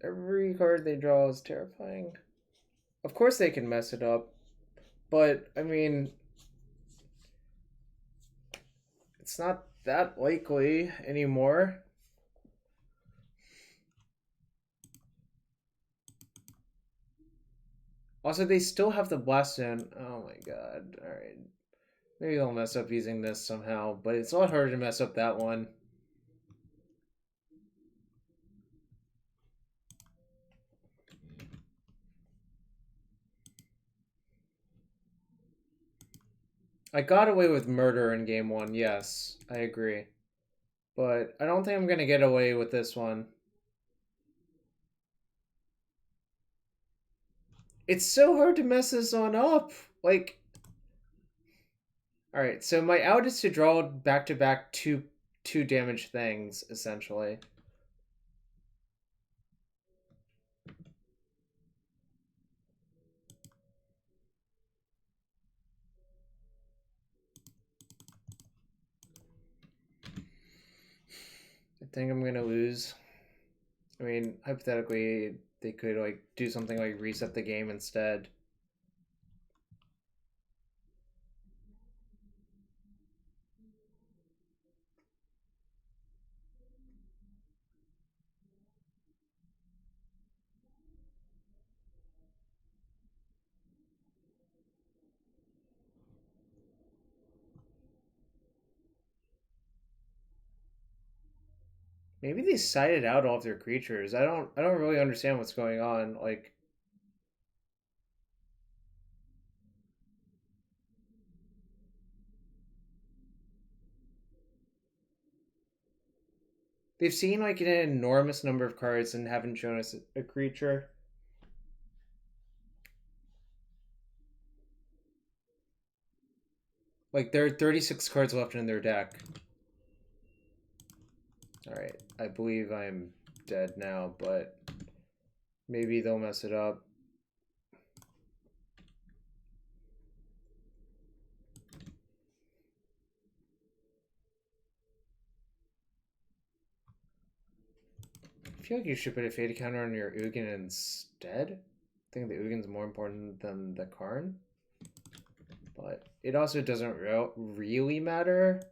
Every card they draw is terrifying. Of course they can mess it up, but, I mean, it's not that likely anymore. Also, they still have the blast in. Oh my god. Alright. Maybe they'll mess up using this somehow, but it's a lot harder to mess up that one. I got away with murder in game one, yes. I agree. But I don't think I'm going to get away with this one. It's so hard to mess this one up. Like, alright, so my out is to draw back-to-back two damage things, essentially. I think I'm going to lose. I mean, hypothetically, they could, like, do something like reset the game instead. Maybe they sided out all of their creatures. I don't really understand what's going on. Like, they've seen like an enormous number of cards and haven't shown us a creature. Like, there are 36 cards left in their deck. Alright, I believe I'm dead now, but maybe they'll mess it up. I feel like you should put a fate counter on your Ugin instead. I think the Ugin's more important than the Karn. But it also doesn't really matter.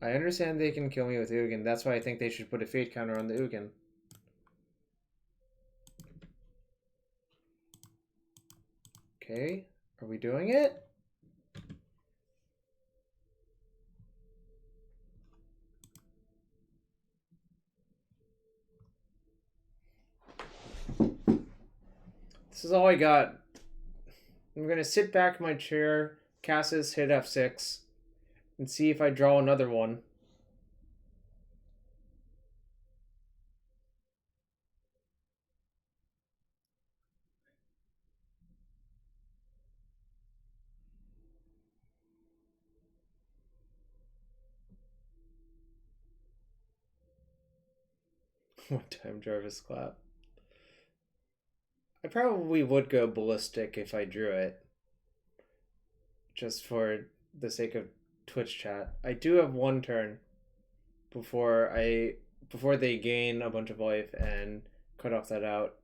I understand they can kill me with Ugin. That's why I think they should put a fate counter on the Ugin. Okay, are we doing it? This is all I got. I'm gonna sit back in my chair, cast this, hit F6, and see if I draw another one. One time Jarvis clap. I probably would go ballistic if I drew it. Just for the sake of Twitch chat. I do have one turn before they gain a bunch of life and cut off that out.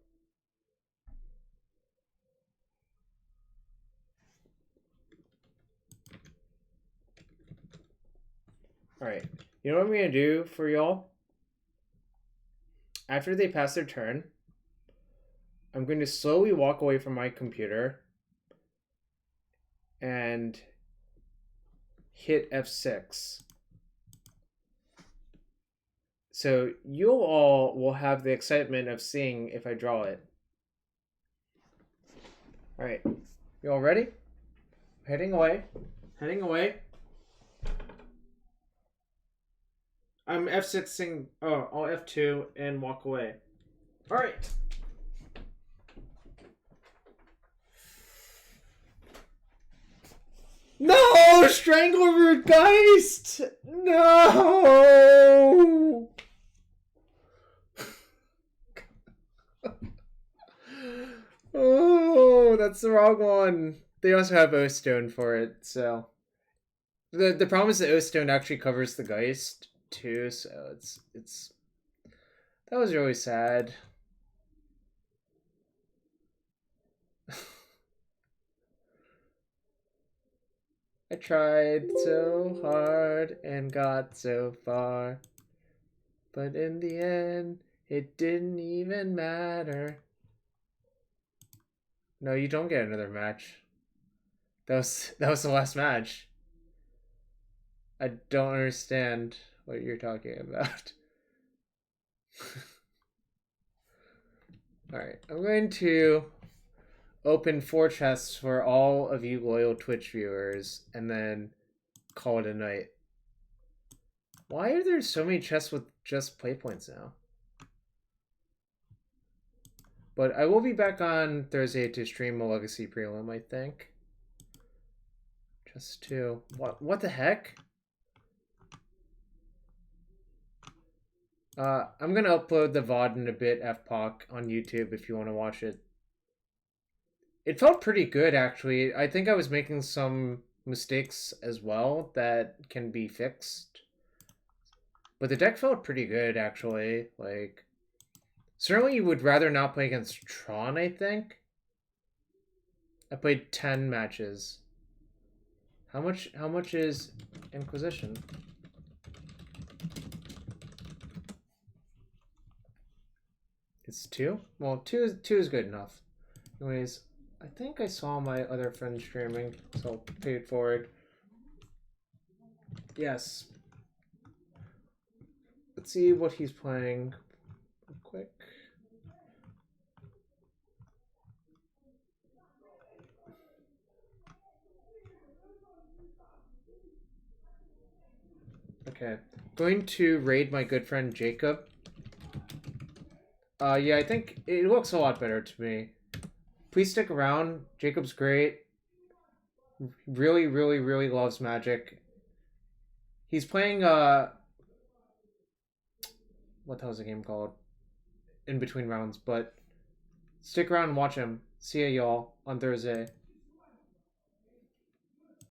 Alright. You know what I'm gonna do for y'all? After they pass their turn, I'm going to slowly walk away from my computer and hit F6. So you all will have the excitement of seeing if I draw it. Alright, you all ready? Heading away. Heading away. I'm F6ing, oh, I'll F2 and walk away. Alright. No! Strangleroot Geist! No! Oh, that's the wrong one. They also have O-Stone for it, so... The problem is that O-Stone actually covers the Geist, too, so it's... That was really sad. I tried so hard and got so far, but in the end, it didn't even matter. No, you don't get another match. That was the last match. I don't understand what you're talking about. Alright, I'm going to open 4 chests for all of you loyal Twitch viewers and then call it a night. Why are there so many chests with just play points now? But I will be back on Thursday to stream a Legacy prelim, I think. Just 2. What the heck? I'm gonna upload the VOD in a bit, FPOC, on YouTube if you want to watch it. It felt pretty good, actually. I think I was making some mistakes as well that can be fixed. But the deck felt pretty good, actually. Like, certainly you would rather not play against Tron, I think. I played 10 matches. How much is Inquisition? It's 2? Well, 2 is good enough. Anyways, I think I saw my other friend streaming, so I'll pay it forward. Yes. Let's see what he's playing real quick. Okay. Going to raid my good friend Jacob. Yeah, I think it looks a lot better to me. Please stick around. Jacob's great. Really, really, really loves Magic. He's playing, what the hell is the game called? In between rounds, but stick around and watch him. See ya, y'all, on Thursday.